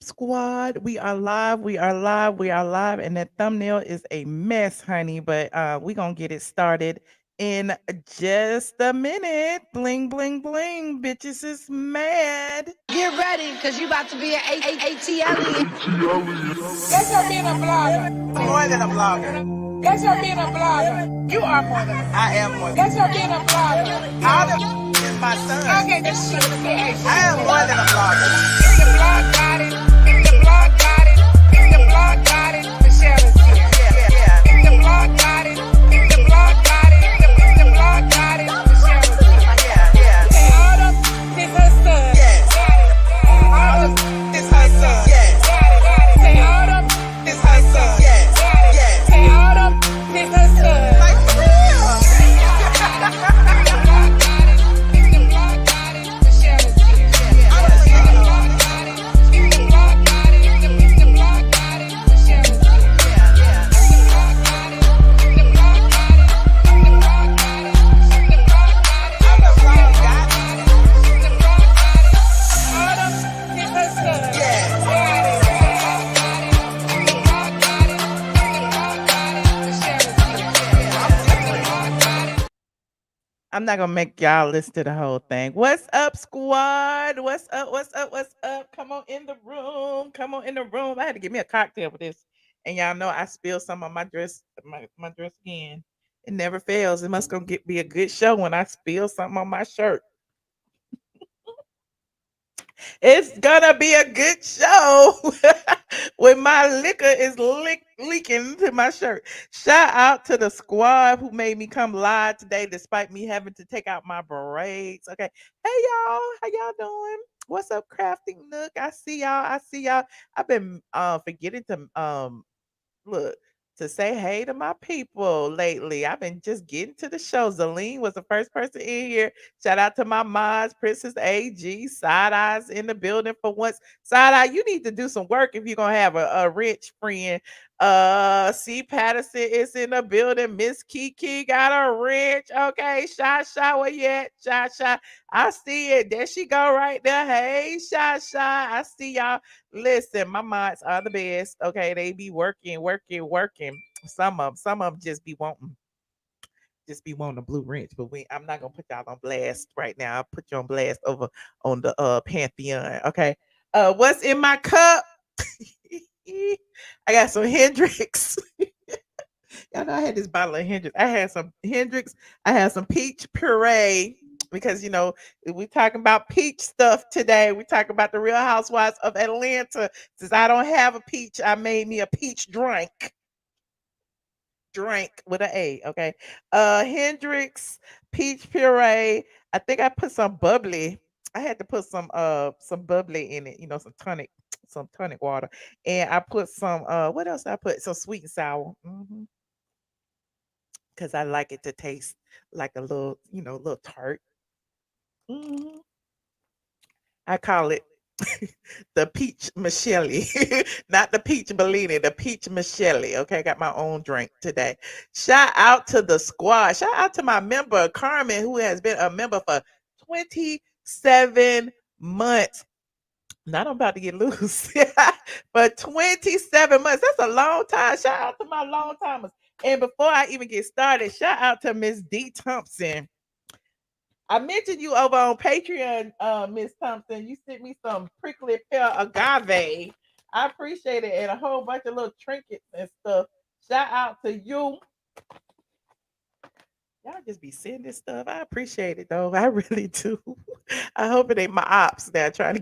Squad, we are live. We are live. We are live. And that thumbnail is a mess, honey. But we gonna get it started in just a minute. Bling, bling, bling. Bitches is mad. Get ready, because you about to be an ATL. That's her being a blogger. More than a blogger. That's her being a blogger. You are more than I am more. That's her being a blogger. All the is my son. Okay, this shit is I am more than a blogger. If the blog got it, if the blog got it, if the blog got it, Michelle is here. Yeah. If the blog got it, if the blog got it, if the blog got it, Michelle is here. Yeah. Say Autumn is her son. Yes. Got it. Autumn It's her son. Yes. got it. Say Autumn is her son. Yes. Got it. Yes. Say Autumn is her son. Like for real. I'm not gonna make y'all listen to the whole thing. What's up, squad? What's up? What's up? What's up? Come on in the room. Come on in the room. I had to get me a cocktail for this, and y'all know I spilled some on my dress. My dress again. It never fails. It must be a good show when I spill something on my shirt. It's gonna be a good show when my liquor is leaking into my shirt. Shout out to the squad who made me come live today despite me having to take out my braids. Okay. Hey y'all, how y'all doing? What's up, Crafting Nook? I see y'all. I see y'all. I've been forgetting to look to say hey to my people lately. I've been just getting to the show. Zaleen was the first person in here. Shout out to my mods, Princess AG, Side Eyes in the building for once. Side Eye, you need to do some work if you're gonna have a rich friend. C Patterson is in the building. Miss Kiki got a rich. Okay, Shy, where you at? Shy. I see it. There she go right there. Hey, Shy. I see y'all. Listen, my mods are the best. Okay, they be working. Some of them just be wanting a blue wrench, but I'm not gonna put y'all on blast right now. I'll put you on blast over on the Pantheon. Okay. What's in my cup? I got some Hendrix. Y'all know I had this bottle of Hendrix. I had some Hendrix. I had some peach puree because we talking about peach stuff today. We talking about the Real Housewives of Atlanta. Since I don't have a peach, I made me a peach drink. Drink with an A, okay. Hendrix, peach puree. I think I put some bubbly. I had to put some bubbly in it, some tonic water. And I put some what else I put? Some sweet and sour. Because I like it to taste like a little tart. Mhm. I call it the peach Michelle, not the peach Bellini, the peach Michelle. Okay, I got my own drink today. Shout out to the squad. Shout out to my member Carmen, who has been a member for 27 months. Not I'm about to get loose. For 27 months. That's a long time. Shout out to my long timers. And before I even get started, shout out to Miss D. Thompson. I mentioned you over on Patreon, Miss Thompson. You sent me some prickly pear agave. I appreciate it, and a whole bunch of little trinkets and stuff. Shout out to you. Y'all just be sending stuff. I appreciate it though. I really do. I hope it ain't my ops that trying to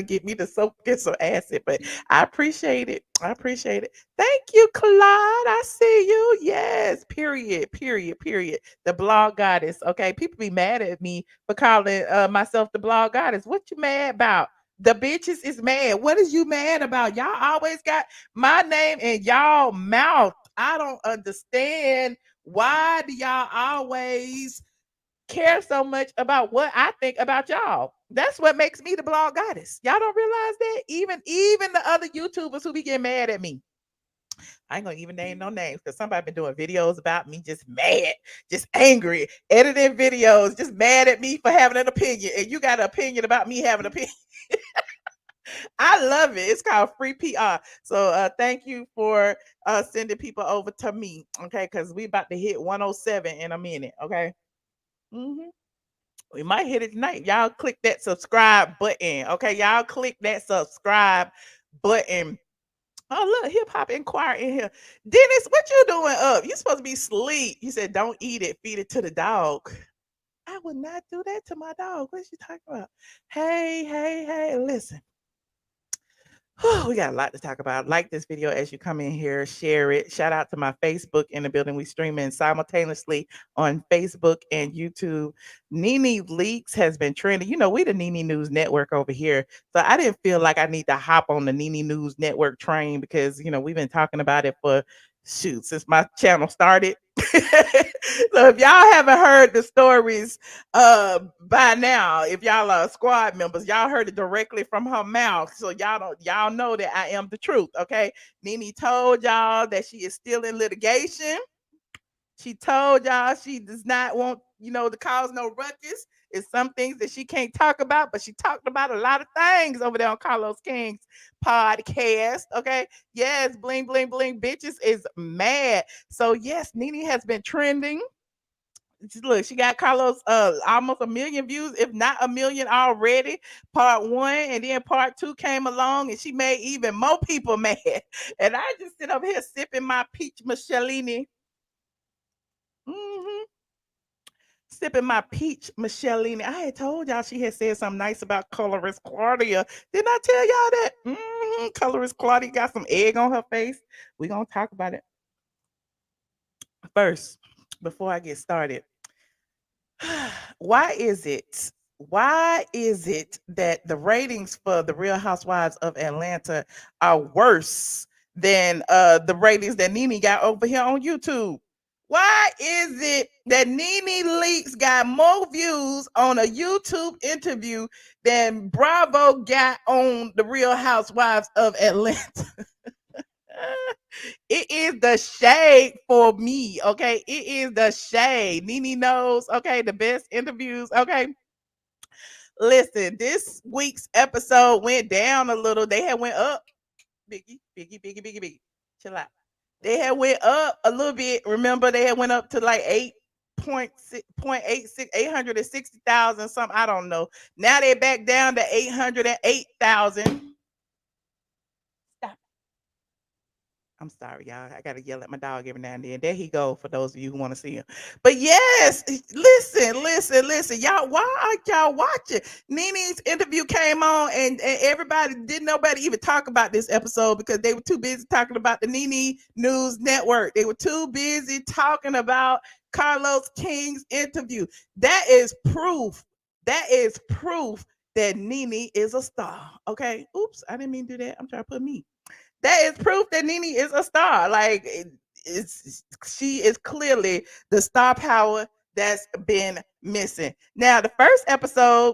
get me to get some acid, but I appreciate it. Thank you, Claude. I see you. Yes. Period. The blog goddess. Okay. People be mad at me for calling myself the blog goddess. What you mad about? The bitches is mad. What is you mad about? Y'all always got my name in y'all mouth. I don't understand. Why do y'all always care so much about what I think about y'all? That's what makes me the blog goddess. Y'all don't realize that? Even the other YouTubers who be getting mad at me. I ain't gonna even name no names because somebody been doing videos about me just mad, just angry, editing videos, just mad at me for having an opinion. And you got an opinion about me having an opinion. I love it. It's called free PR. So thank you for sending people over to me. Okay, because we about to hit 107 in a minute. Okay. hmm We might hit it tonight. Y'all click that subscribe button. Okay, y'all click that subscribe button. Oh, look, hip hop inquiry in here. Dennis, what you doing up? You supposed to be asleep. You said don't eat it, feed it to the dog. I would not do that to my dog. What you talking about? Hey, hey, hey, listen. We got a lot to talk about. Like this video as you come in here, share it. Shout out to my Facebook in the building. We streaming simultaneously on Facebook and YouTube. Nene Leakes has been trending. You know, we the Nene News Network over here. So I didn't feel like I need to hop on the Nene News Network train because, you know, we've been talking about it for since my channel started. So if y'all haven't heard the stories by now, if y'all are squad members, y'all heard it directly from her mouth. So y'all know that I am the truth. Okay. Nene told y'all that she is still in litigation. She told y'all she does not want, to cause no ruckus. It's some things that she can't talk about, but she talked about a lot of things over there on Carlos King's podcast. Okay. Yes, bling, bling, bling. Bitches is mad. So yes, Nene has been trending. Look, she got Carlos almost a million views, if not a million already. Part one, and then part two came along, and she made even more people mad. And I just sit up here sipping my peach Michelini. hmm Sipping my peach Michelini. I had told y'all she had said something nice about colorist Claudia. Didn't I tell y'all that? Colorist Claudia got some egg on her face. We're gonna talk about it first before I get started. Why is it? Why is it that the ratings for the Real Housewives of Atlanta are worse than the ratings that Nene got over here on YouTube? Why is it that Nene Leakes got more views on a YouTube interview than Bravo got on the Real Housewives of Atlanta? It is the shade for me, okay? It is the shade. Nene knows, okay, the best interviews, okay? Listen, this week's episode went down a little. They had went up. Biggie, biggie, biggie, biggie, biggie. Chill out. They had went up a little bit. Remember, they had went up to like 860,000 something. I don't know. Now they back down to 808,000. I'm sorry, y'all. I gotta yell at my dog every now and then. There he go. For those of you who want to see him. But yes, listen, y'all. Why aren't y'all watching? Nene's interview came on, and everybody didn't nobody even talk about this episode because they were too busy talking about the Nene News Network. They were too busy talking about Carlos King's interview. That is proof. That is proof that Nene is a star. Okay. Oops, I didn't mean to do that. I'm trying to put me. That is proof that Nene is a star. Like she is clearly the star power that's been missing. Now, the first episode,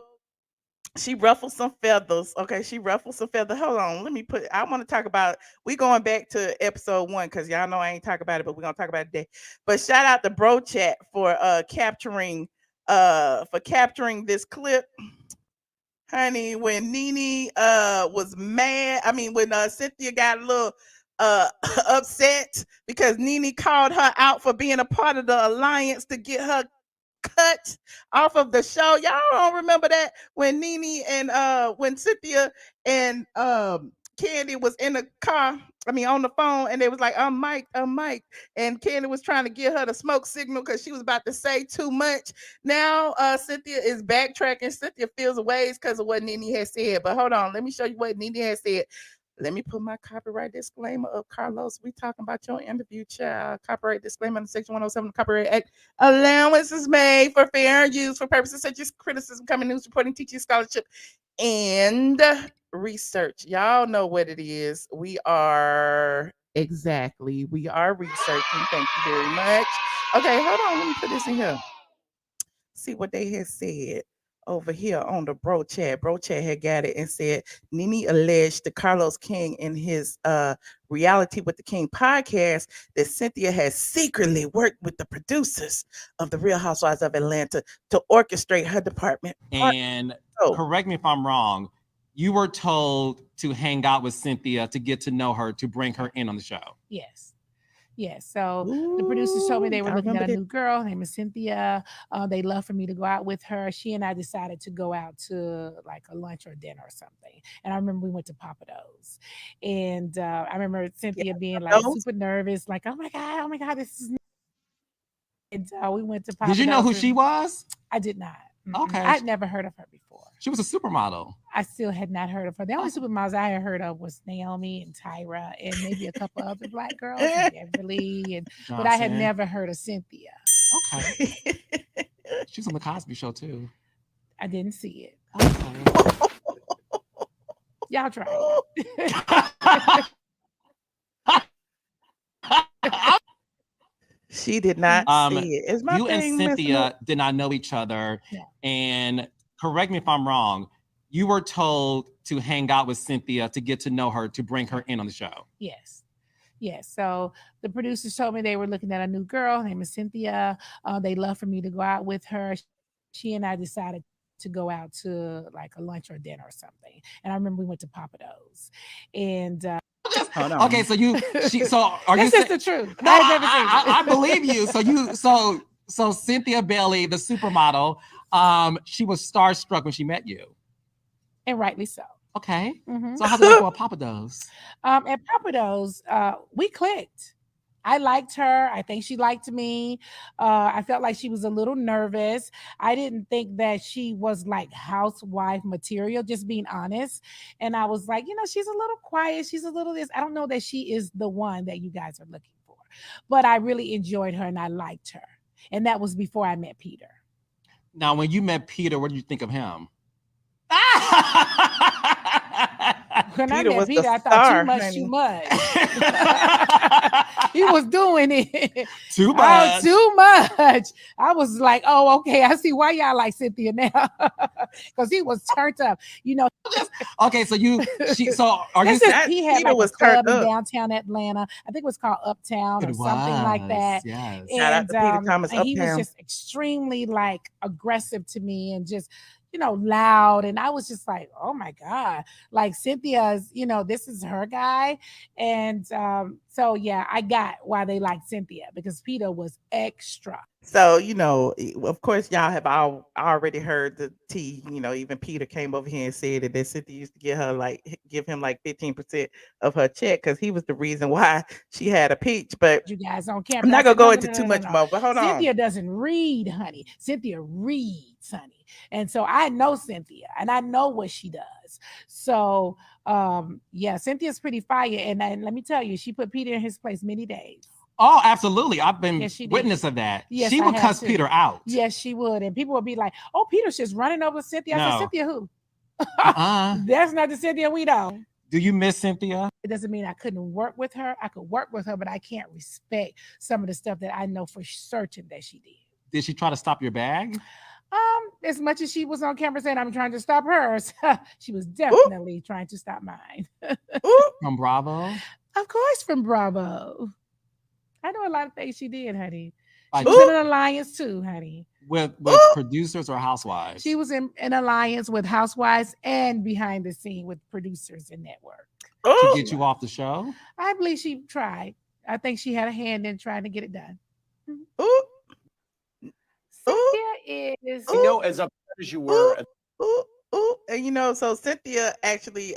she ruffled some feathers. Okay, she ruffled some feathers. Hold on, let me put. I want to talk about. We going back to episode one because y'all know I ain't talking about it, but we're gonna talk about it today. But shout out to Bro Chat for capturing this clip, honey, when Nene was mad. I mean, when Cynthia got a little upset because Nene called her out for being a part of the alliance to get her cut off of the show. Y'all don't remember that when Nene and when Cynthia and Kandi was in the car. I mean, on the phone, and they was like, I'm Mike. And Kandi was trying to get her the smoke signal because she was about to say too much. Now, Cynthia is backtracking. Cynthia feels ways because of what Nene has said. But hold on, let me show you what Nene has said. Let me put my copyright disclaimer up, Carlos. We talking about your interview, child. Copyright disclaimer in Section 107 of the Copyright Act. Allowances made for fair use for purposes such as criticism, coming news, reporting, teaching, scholarship, and research. Y'all know what it is. We are researching. Thank you very much. Okay, hold on. Let me put this in here. See what they had said over here on the Bro Chat. Bro Chat had got it and said Nene alleged to Carlos King in his Reality with the King podcast that Cynthia has secretly worked with the producers of the Real Housewives of Atlanta to orchestrate her department. And correct me if I'm wrong, you were told to hang out with Cynthia to get to know her, to bring her in on the show. Yes. Yes. So the producers told me they were looking at a new girl. Her name is Cynthia. They'd love for me to go out with her. She and I decided to go out to like a lunch or dinner or something. And I remember we went to Papa Do's. And I remember Cynthia being like super nervous, like, oh my God, this is. And we went to Papa Did you know who Do's she was? I did not. Okay. I'd never heard of her before. She was a supermodel. I still had not heard of her. The only supermodels I had heard of was Naomi and Tyra and maybe a couple other black girls, and Beverly, but I had never heard of Cynthia. Okay. She was on the Cosby Show too. I didn't see it. Okay. Y'all try it. She did not see it. Is my you and thing Cynthia did not know each other. Yeah. And correct me if I'm wrong, you were told to hang out with Cynthia to get to know her, to bring her in on the show. Yes. Yes. So the producers told me they were looking at a new girl. Her name is Cynthia. They'd love for me to go out with her. She and I decided to go out to like a lunch or dinner or something. And I remember we went to Papa Do's. And okay, so are this you is the truth? No, I believe you. So Cynthia Bailey, the supermodel, she was starstruck when she met you. And rightly so. Okay. Mm-hmm. So how'd it go at Papa Do's? At Papa Do's, we clicked. I liked her. I think she liked me. I felt like she was a little nervous. I didn't think that she was like housewife material, just being honest. And I was like, she's a little quiet. She's a little this. I don't know that she is the one that you guys are looking for. But I really enjoyed her and I liked her. And that was before I met Peter. Now, when you met Peter, what did you think of him? When I met Peter, I thought too much. He was doing it. Too much. Too much. I was like, oh, okay. I see why y'all like Cynthia now. Because he was turned up. Okay, so he had like a club in downtown Atlanta. I think it was called Uptown or something like that. Yes. And, shout out to Peter Thomas and he was just extremely like aggressive to me and just loud. And I was just like, oh my God, like Cynthia's, this is her guy. And so yeah, I got why they liked Cynthia, because Peter was extra. So, of course, y'all have already heard the tea. Even Peter came over here and said that Cynthia used to give him like 15% of her check because he was the reason why she had a peach. But you guys on camera, I'm not gonna go into too much more. But hold on, Cynthia doesn't read, honey. Cynthia reads, honey. And so I know Cynthia, and I know what she does. So yeah, Cynthia's pretty fire. And let me tell you, she put Peter in his place many days. Oh, absolutely. I've been witness of that. Yes, she would cuss Peter out. Yes, she would. And people would be like, oh, Peter's just running over Cynthia. I said, Cynthia who? That's not the Cynthia we know. Do you miss Cynthia? It doesn't mean I couldn't work with her. I could work with her, but I can't respect some of the stuff that I know for certain that she did. Did she try to stop your bag? As much as she was on camera saying I'm trying to stop hers, she was definitely trying to stop mine. From Bravo? Of course, from Bravo. I know a lot of things she did, honey. She was in an alliance too, honey. With producers or housewives? She was in an alliance with housewives and behind the scene with producers and network. To get you off the show? I believe she tried. I think she had a hand in trying to get it done. Cynthia is... as upset as you were. And so Cynthia actually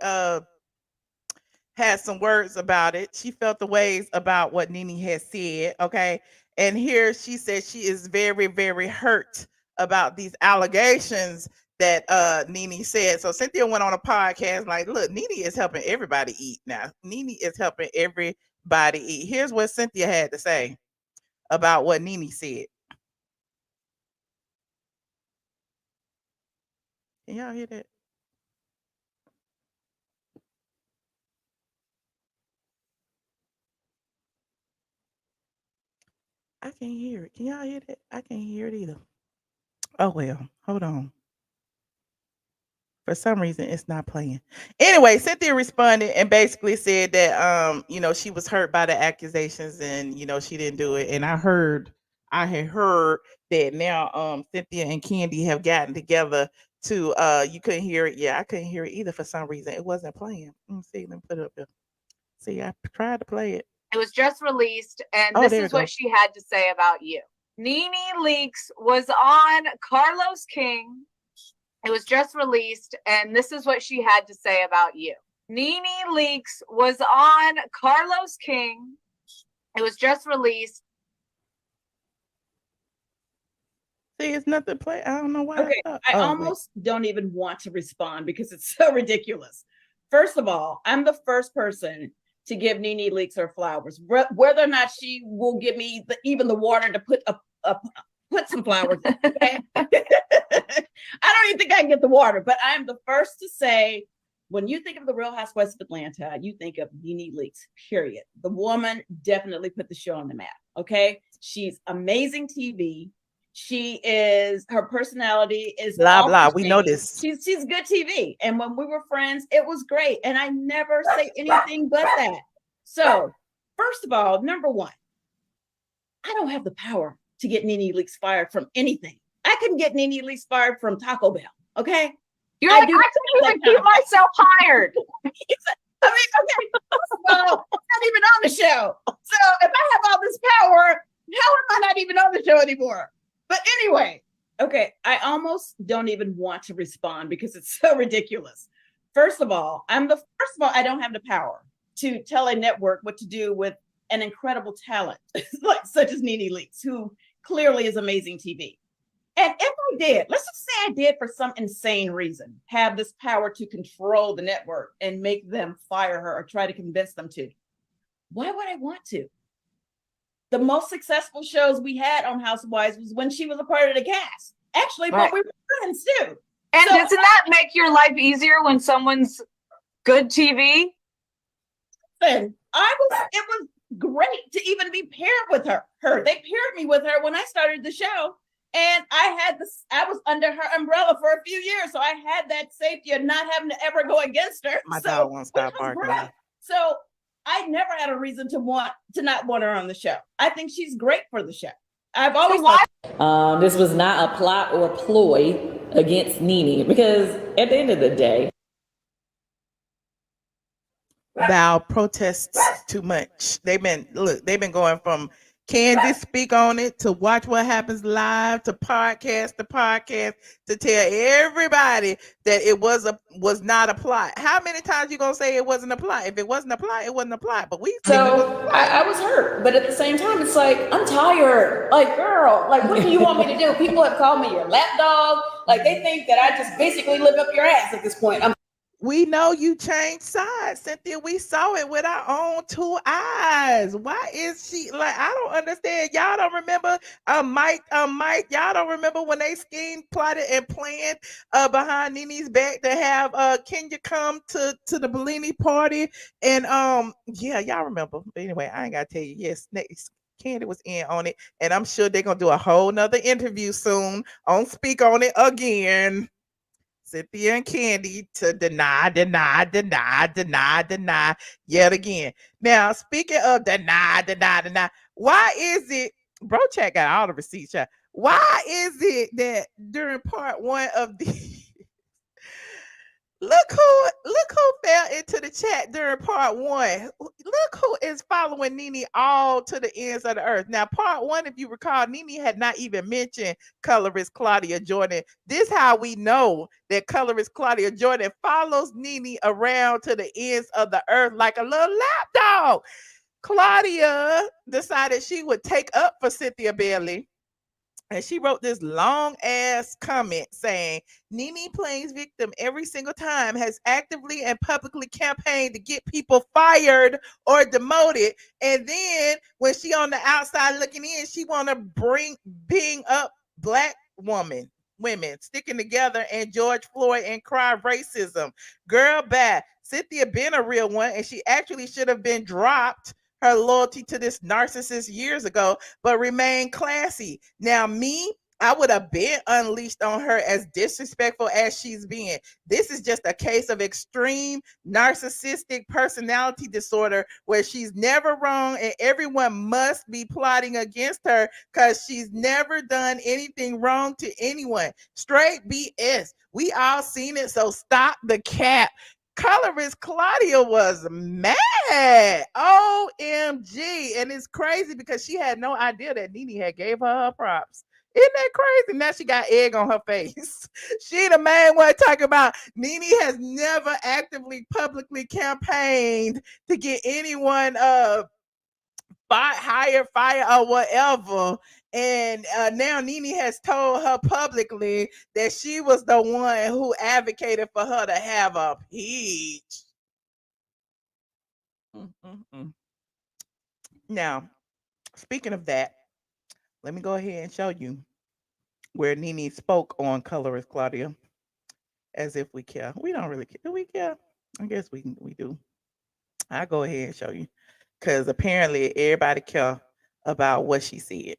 had some words about it. She felt the ways about what Nene had said. Okay. And here she said she is very, very hurt about these allegations that Nene said. So Cynthia went on a podcast like, look, Nene is helping everybody eat now. Nene is helping everybody eat. Here's what Cynthia had to say about what Nene said. Can y'all hear that? I can't hear it. Can y'all hear that? I can't hear it either. Oh, well, hold on. For some reason, it's not playing. Anyway, Cynthia responded and basically said that, she was hurt by the accusations and, she didn't do it. And I had heard that now Cynthia and Kandi have gotten together to you couldn't hear it. Yeah, I couldn't hear it either for some reason. It wasn't playing. Let me see. Let me put it up here. See, I tried to play it. It was just released, and Oh, this there is we go. what she had to say about you. Nene Leakes was on Carlos King. It was just released, and this is what she had to say about you. Nene Leakes was on Carlos King. It was just released. See, it's nothing play. I don't know why. Okay, I Oh, wait. almost don't even want to respond because it's so ridiculous. First of all, I'm the first person to give Nene Leakes her flowers. Whether or not she will give me even the water to put some flowers in, okay? I don't even think I can get the water, but I'm the first to say, when you think of the Real Housewives of Atlanta, you think of Nene Leakes, period. The woman definitely put the show on the map, okay? She's amazing TV. Her personality is blah blah. We know this. She's good TV. And when we were friends, it was great. And I never say anything but that. So, first of all, number one, I don't have the power to get Nene Leakes fired from anything. I couldn't get Nene Leakes fired from Taco Bell. Okay. You're like, I couldn't even keep myself hired. I mean, okay, first of all, I'm not even on the show. So if I have all this power, how am I not even on the show anymore? But anyway, okay, I almost don't even want to respond because it's so ridiculous. First of all, I don't have the power to tell a network what to do with an incredible talent like such as Nene Leakes, who clearly is amazing TV. And if I did, let's just say I did for some insane reason, have this power to control the network and make them fire her or try to convince them to, why would I want to? The most successful shows we had on Housewives was when she was a part of the cast. Actually, Right. but we were friends too. And So- doesn't that make your life easier when someone's good TV? Listen, it was great to even be paired with her. They paired me with her when I started the show. And I was under her umbrella for a few years. So I had that safety of not having to ever go against her. My So dog won't stop which was barking. great. So I never had a reason to not want her on the show. I think she's great for the show. I've always thought This was not a plot or ploy against Nene because at the end of the day, Thou protests too much. They've been going from Kandi speak on it to Watch What Happens Live to podcast to tell everybody that it was not a plot. How many times you gonna say it wasn't a plot? If it wasn't a plot, it wasn't a plot. But so I was hurt, but at the same time, it's like, I'm tired. Like, girl, like, what do you want me to do? People have called me your lapdog. Like, they think that I just basically live up your ass at this point. we know you changed sides, Cynthia. We saw it with our own two eyes. Why is she like? I don't understand. Y'all don't remember Mike, y'all don't remember when they schemed, plotted, and planned behind Nene's back to have Kenya come to the Bellini party. And yeah, y'all remember. But anyway, I ain't gotta tell you. Yes, next Kandi was in on it, and I'm sure they're gonna do a whole nother interview soon on Speak on It again. Cynthia and Kandi to deny yet again. Now, speaking of deny, why is it, bro chat got all the receipts, y'all. Why is it that during part one of the look who fell into the chat during part one. Look who is following Nene all to the ends of the earth. Now, part one, if you recall, Nene had not even mentioned colorist Claudia Jordan. This how we know that colorist Claudia Jordan follows Nene around to the ends of the earth like a little lapdog. Claudia decided she would take up for Cynthia Bailey. And she wrote this long ass comment saying, Nene plays victim every single time, has actively and publicly campaigned to get people fired or demoted. And then when she on the outside looking in, she want to bring up black women sticking together and George Floyd and cry racism. Girl, bad. Cynthia been a real one, and she actually should have been dropped her loyalty to this narcissist years ago, but remain classy. Now, me, I would have been unleashed on her as disrespectful as she's been. This is just a case of extreme narcissistic personality disorder where she's never wrong and everyone must be plotting against her because she's never done anything wrong to anyone. Straight BS. We all seen it. So stop the cap. Colorist Claudia was mad. OMG. And it's crazy because she had no idea that Nene had gave her props. Isn't that crazy? Now she got egg on her face. She the main one talking about Nene has never actively publicly campaigned to get anyone hire, fire, or whatever. And now Nene has told her publicly that she was the one who advocated for her to have a peach. Mm-mm-mm. Now, speaking of that, let me go ahead and show you where Nene spoke on Colorist Claudia, as if we care. We don't really care. Do we care? I guess we do. I'll go ahead and show you. Because apparently everybody care about what she said.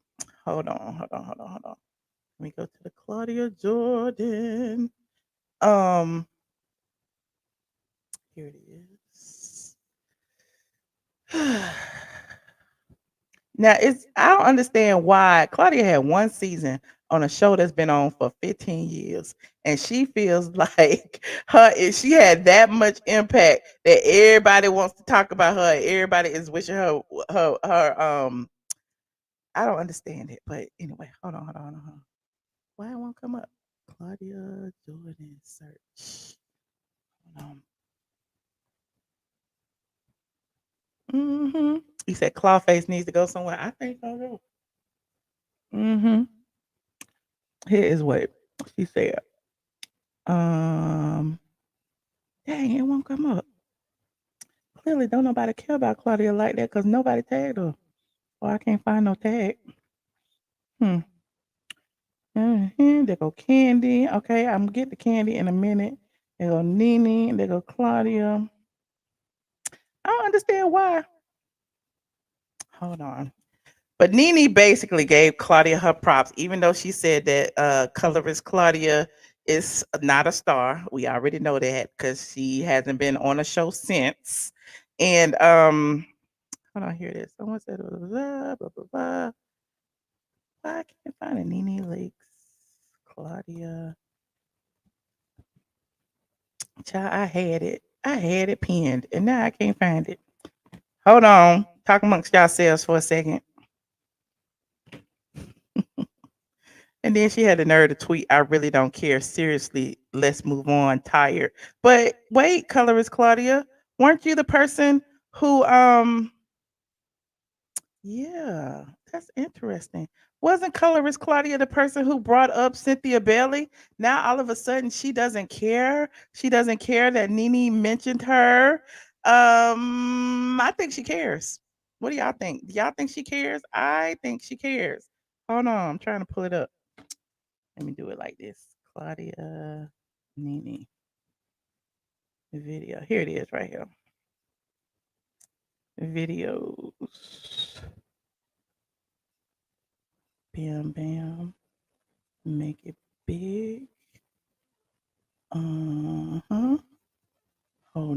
Hold on. Let me go to the Claudia Jordan. Here it is. Now I don't understand why Claudia had one season on a show that's been on for 15 years, and she feels like she had that much impact that everybody wants to talk about her. Everybody is wishing her I don't understand it, but anyway, hold on. Why it won't come up? Claudia Jordan search. Hold on. He said Clawface needs to go somewhere. I think so too. Here is what she said. Dang, it won't come up. Clearly, don't nobody care about Claudia like that because nobody tagged her. Or I can't find no tag. There go Kandi. Okay, I'm gonna get the Kandi in a minute. There go Nene. There go Claudia. I don't understand why. Hold on. But Nene basically gave Claudia her props, even though she said that colorist Claudia is not a star. We already know that because she hasn't been on a show since. And hold on, here it is. Someone said blah blah blah blah. I can't find it. Nene Leakes, Claudia. Child, I had it pinned, and now I can't find it. Hold on. Talk amongst yourselves for a second. And then she had the nerve to tweet, I really don't care. Seriously, let's move on. Tired. But wait, colorist Claudia, weren't you the person who yeah, that's interesting. Wasn't colorist Claudia the person who brought up Cynthia Bailey? Now all of a sudden she doesn't care. She doesn't care that Nene mentioned her. I think she cares. What do y'all think? Do y'all think she cares? I think she cares. Hold on, I'm trying to pull it up. Let me do it like this. Claudia Nene video. Here it is right here. Videos. Bam, bam. Make it big. Hold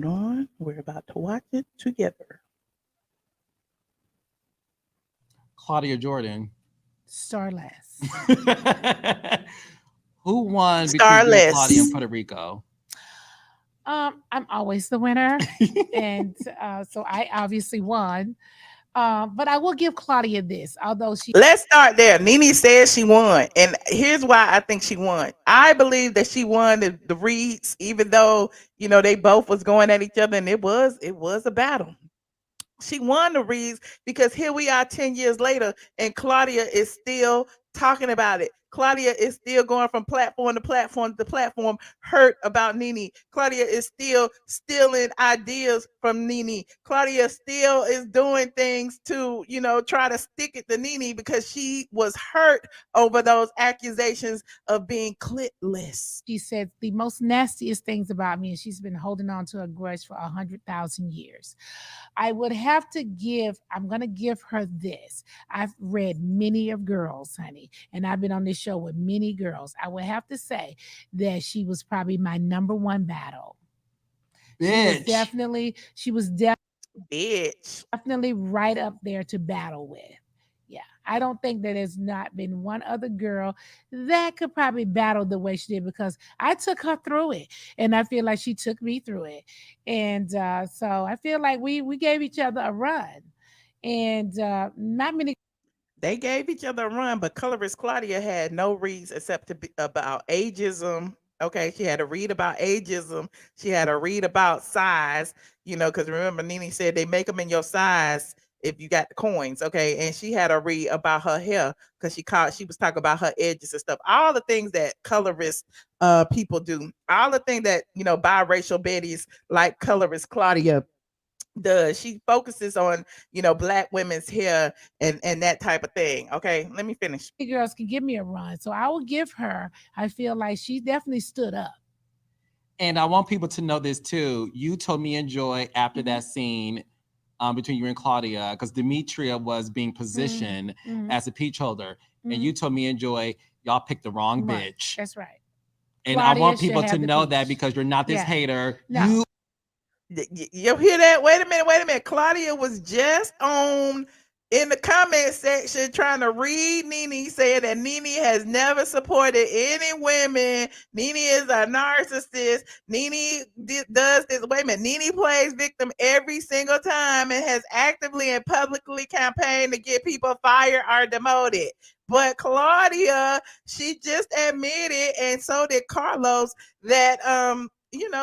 on. We're about to watch it together. Claudia Jordan. Starless. Who won between Starless. Claudia and Puerto Rico? I'm always the winner, and so I obviously won. But I will give Claudia this, although she. Let's start there. Nene says she won, and here's why I think she won. I believe that she won the reads, even though they both was going at each other, and it was a battle. She won the reads because here we are 10 years later, and Claudia is still talking about it. Claudia is still going from platform to platform to platform, hurt about Nene. Claudia is still stealing ideas from Nene. Claudia still is doing things to, try to stick it to Nene because she was hurt over those accusations of being clitless. She said the most nastiest things about me, and she's been holding on to a grudge for 100,000 years. I'm going to give her this. I've read many of girls, honey, and I've been on this show with many girls. I would have to say that she was probably my number one battle. Bitch. She was definitely Bitch. definitely right up there to battle with. Yeah. I don't think that there's not been one other girl that could probably battle the way she did, because I took her through it, and I feel like she took me through it. And so I feel like we gave each other a run, and not many. They gave each other a run, but colorist Claudia had no reads except to be about ageism. Okay, she had to read about ageism. She had to read about size, because remember, Nene said they make them in your size if you got the coins. Okay, and she had to read about her hair because she was talking about her edges and stuff. All the things that colorist people do, all the things that biracial Betty's like colorist Claudia does. She focuses on black women's hair and that type of thing. Okay, let me finish. Girls can give me a run, so I will give her. I feel like she definitely stood up. And I want people to know this too. You told me and Joy after that scene between you and Claudia, because Demetria was being positioned as a peach holder, and you told me and Joy, y'all picked the wrong bitch. That's right. And Claudia I want should people to have the know peach. that, because you're not this hater. No. You hear that? Wait a minute. Claudia was just on in the comment section trying to read Nene, saying that Nene has never supported any women. Nene is a narcissist. Nene does this. Wait a minute. Nene plays victim every single time and has actively and publicly campaigned to get people fired or demoted. But Claudia, she just admitted, and so did Carlos, that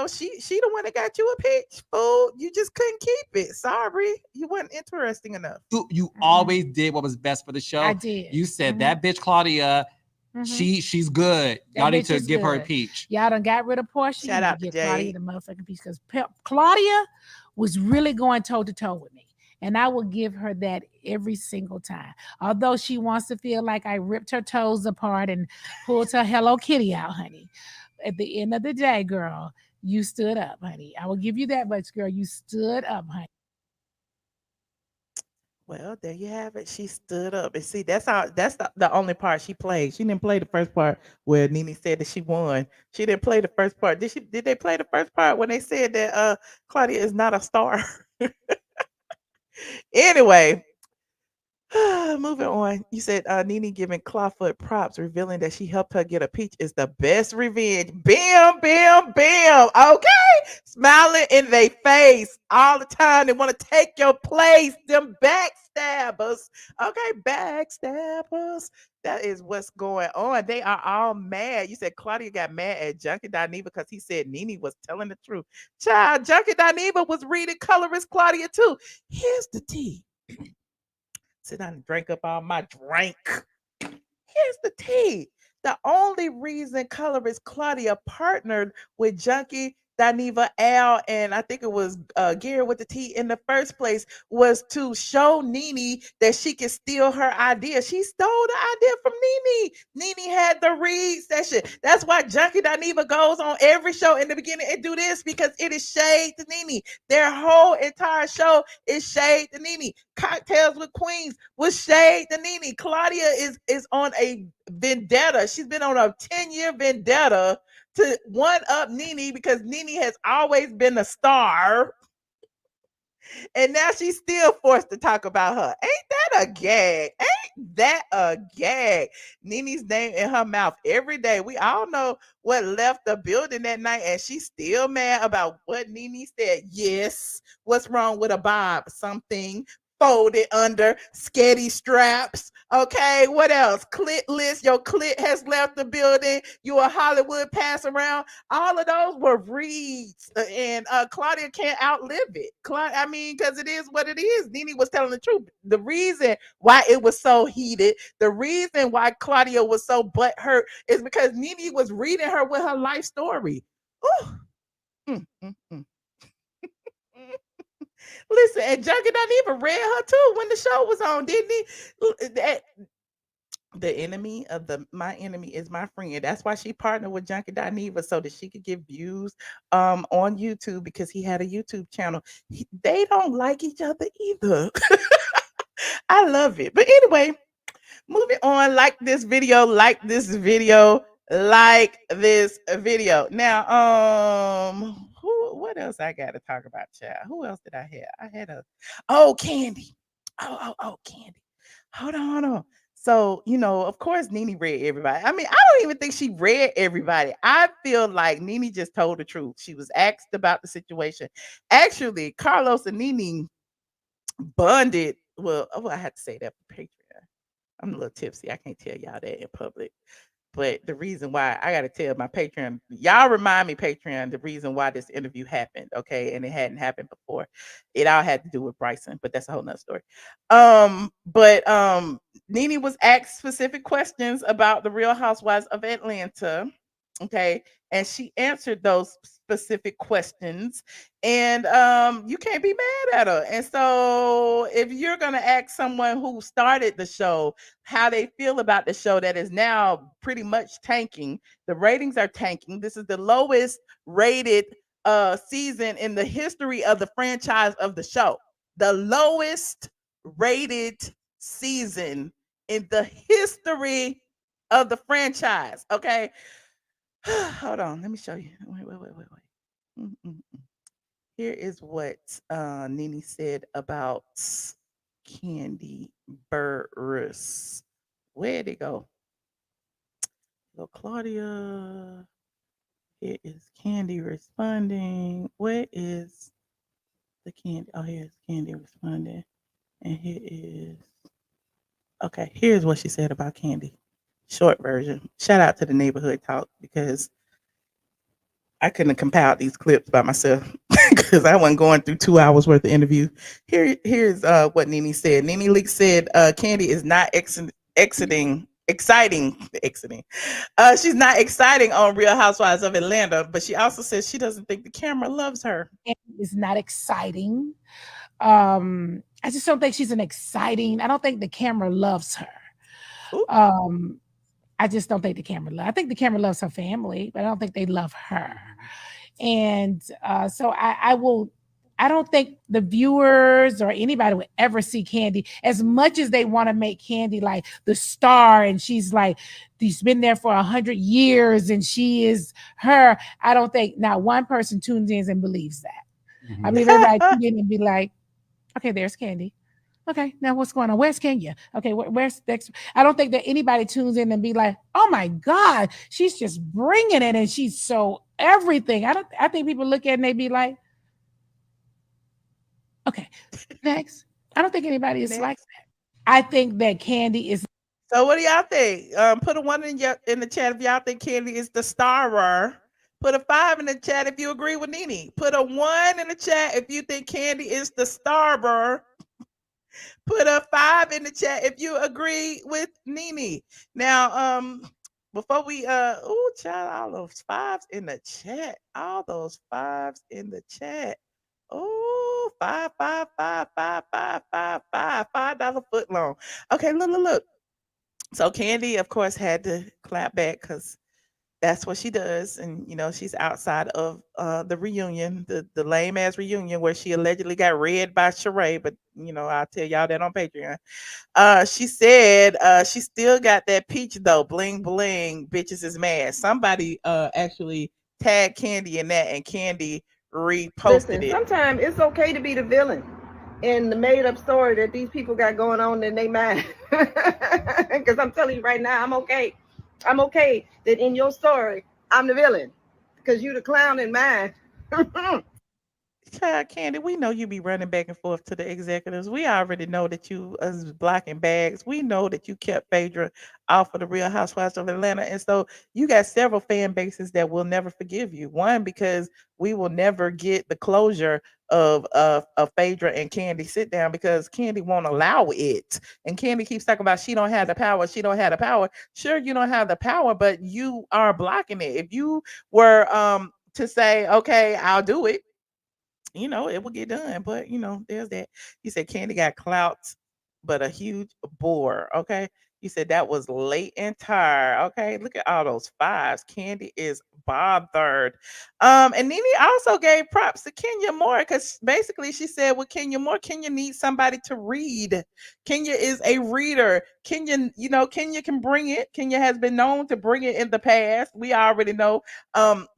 she the one that got you a peach, fool. You just couldn't keep it. Sorry, you wasn't interesting enough. You always did what was best for the show. I did. You said that bitch Claudia, she's good. Y'all need to give her a peach. Y'all done got rid of Portia. Shout out to give Jay. Claudia the motherfucking peach, because Claudia was really going toe to toe with me. And I will give her that every single time. Although she wants to feel like I ripped her toes apart and pulled her Hello Kitty out, honey. At the end of the day, girl, you stood up, honey. I will give you that much, girl. You stood up, honey. Well, there you have it. She stood up. And see, that's the only part she played. She didn't play the first part where Nene said that she won. She didn't play the first part. Did they play the first part when they said that Claudia is not a star? Anyway, moving on. You said Nene giving Clawfoot props, revealing that she helped her get a peach is the best revenge. Bam, bam, bam. Okay, smiling in their face all the time. They want to take your place. Them backstabbers. Okay, backstabbers. That is what's going on. They are all mad. You said Claudia got mad at Junkie Dineva because he said Nene was telling the truth. Child, Junkie Dineva was reading colorist Claudia too. Here's the tea. Sit down and drink up all my drink. Here's the tea. The only reason colorist Claudia partnered with Junkie, Dineva, Al, and I think it was Gary with the T in the first place was to show Nene that she could steal her idea. She stole the idea from Nene. Nene had the read session. That's why Junkie Dineva goes on every show in the beginning and do this, because it is shade to Nene. Their whole entire show is shade to Nene. Cocktails with Queens was shade to Nene. Claudia is on a vendetta. She's been on a 10-year vendetta to one up Nene, because Nene has always been a star. And now she's still forced to talk about her. Ain't that a gag? Ain't that a gag? Nene's name in her mouth every day. We all know what left the building that night, and she's still mad about what Nene said. Yes. What's wrong with a bob? Something folded under sketty straps. Okay, what else? Clitless. Your clit has left the building. You a Hollywood pass around. All of those were reads, and Claudia can't outlive it. Because it is what it is. Nene was telling the truth. The reason why it was so heated, the reason why Claudia was so butthurt, is because Nene was reading her with her life story. Ooh. Listen, and Junkie Dineva read her too when the show was on, didn't he? The enemy of my enemy is my friend. That's why she partnered with Junkie Dineva, so that she could get views on YouTube, because he had a YouTube channel. They don't like each other either. I love it. But anyway, moving on. Like this video. Now, what else I got to talk about, child? Who else did I have? I had Kandi. Oh, Kandi. Hold on, hold on. So, of course, Nene read everybody. I mean, I don't even think she read everybody. I feel like Nene just told the truth. She was asked about the situation. Actually, Carlos and Nene bonded. Well, I had to say that for Patreon. I'm a little tipsy. I can't tell y'all that in public. But the reason why I got to tell my Patreon, y'all remind me, Patreon, the reason why this interview happened, okay? And it hadn't happened before. It all had to do with Bryson, but that's a whole nother story. But Nene was asked specific questions about the Real Housewives of Atlanta, okay? And she answered those specific questions, and you can't be mad at her. And so, if you're gonna ask someone who started the show how they feel about the show that is now pretty much tanking. The ratings are tanking. This is the lowest rated season in the history of the franchise of the show. The lowest rated season in the history of the franchise. Okay. Hold on. Let me show you. Wait. Mm-mm. Here is what Nene said about Kandi Burruss. Where'd it go? So Claudia. Here is Kandi responding. Where is the Kandi? Oh, here's Kandi responding. And here is okay. Here's what she said about Kandi. Short version. Shout out to the neighborhood talk because I couldn't have compiled these clips by myself because I wasn't going through 2 hours worth of interview. Here's what Nene said. Nene Leakes said Kandi is not exciting. She's not exciting on Real Housewives of Atlanta, but she also says she doesn't think the camera loves her. It's not exciting. I just don't think she's an exciting. I don't think the camera loves her. Ooh. I just don't think the camera. I think the camera loves her family, but I don't think they love her. And so I will. I don't think the viewers or anybody would ever see Kandi as much as they want to make Kandi like the star, and she's like she's been there for 100 years, and she is her. I don't think not one person tunes in and believes that. Mm-hmm. I believe everybody tunes in and be like, okay, there's Kandi. Okay, now what's going on? Where's Kenya? Okay, where's next? I don't think that anybody tunes in and be like, oh my God, she's just bringing it and she's so everything. I think people look at it and they be like, okay, next. I don't think anybody is like that. I think that Kandi is. So what do y'all think? Put a 1 in the chat if y'all think Kandi is the starer. Put a 5 in the chat if you agree with Nene. Put a 1 in the chat if you think Kandi is the starer. Put a 5 in the chat if you agree with Nene. Now, before we child, all those 5s in the chat. All those 5s in the chat. Oh, 5, 5, 5, 5, 5, 5, 5, $5 foot long. Okay, look. So Kandi, of course, had to clap back because that's what she does. And, she's outside of the reunion, the lame ass reunion where she allegedly got read by Sheree. But, I'll tell y'all that on Patreon. She said she still got that peach, though. Bling, bling. Bitches is mad. Somebody actually tagged Kandi in that, and Kandi reposted it. Sometimes it's okay to be the villain in the made-up story that these people got going on in their mind. Because I'm telling you right now, I'm okay. I'm okay that in your story, I'm the villain because you the clown in mine. Child, Kandi, we know you be running back and forth to the executives. We already know that you was blocking bags. We know that you kept Phaedra off of the Real Housewives of Atlanta. And so you got several fan bases that will never forgive you. One, because we will never get the closure of Phaedra and Kandi sit down because Kandi won't allow it. And Kandi keeps talking about she don't have the power. She don't have the power. Sure, you don't have the power, but you are blocking it. If you were to say, okay, I'll do it, it will get done. But, there's that. You said Kandi got clout, but a huge bore. Okay. You said that was late and tired. Okay. Look at all those 5s. Kandi is bothered. And Nene also gave props to Kenya Moore because basically she said with Kenya Moore, Kenya needs somebody to read. Kenya is a reader. Kenya can bring it. Kenya has been known to bring it in the past. We already know.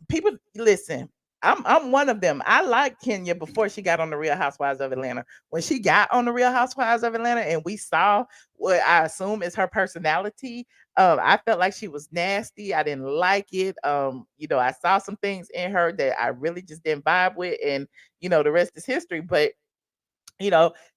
People listen. I'm one of them. I liked Kenya before she got on the Real Housewives of Atlanta. When she got on the Real Housewives of Atlanta and we saw what I assume is her personality, I felt like she was nasty. I didn't like it. I saw some things in her that I really just didn't vibe with, and the rest is history. But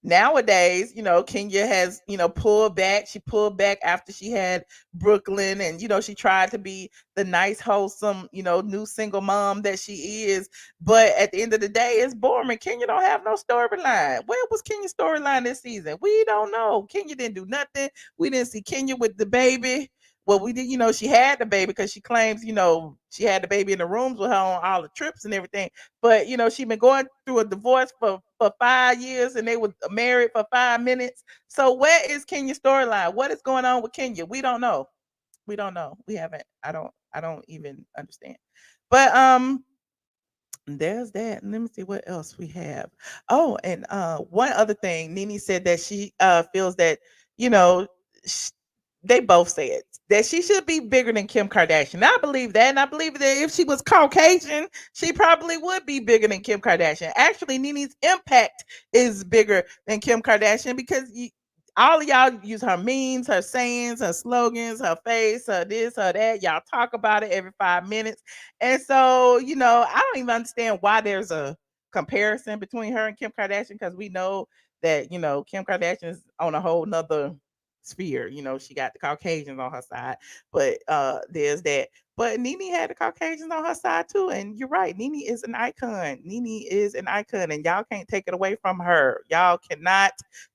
nowadays, Kenya has, pulled back. She pulled back after she had Brooklyn, and, she tried to be the nice, wholesome, new single mom that she is. But at the end of the day, it's boring. Kenya don't have no storyline. Where was Kenya's storyline this season? We don't know. Kenya didn't do nothing. We didn't see Kenya with the baby. Well, we did, she had the baby because she claims, she had the baby in the rooms with her on all the trips and everything. But she been going through a divorce for 5 years, and they were married for 5 minutes. So where is Kenya's storyline? What is going on with Kenya? We don't know. We don't know. We haven't. I don't even understand. But there's that. Let me see what else we have. Oh, and one other thing, Nene said that she feels that, you know, sh- they both said that she should be bigger than Kim Kardashian. I believe that, and I believe that if she was Caucasian, she probably would be bigger than Kim Kardashian. Actually, Nene's impact is bigger than Kim Kardashian because all of y'all use her memes, her sayings, her slogans, her face, her this, her that. Y'all talk about it every 5 minutes. And so, I don't even understand why there's a comparison between her and Kim Kardashian, because we know that, Kim Kardashian is on a whole nother sphere. She got the Caucasians on her side, but there's that. But Nene had the Caucasians on her side too. And you're right, Nene is an icon. Nene is an icon, and y'all can't take it away from her. Y'all cannot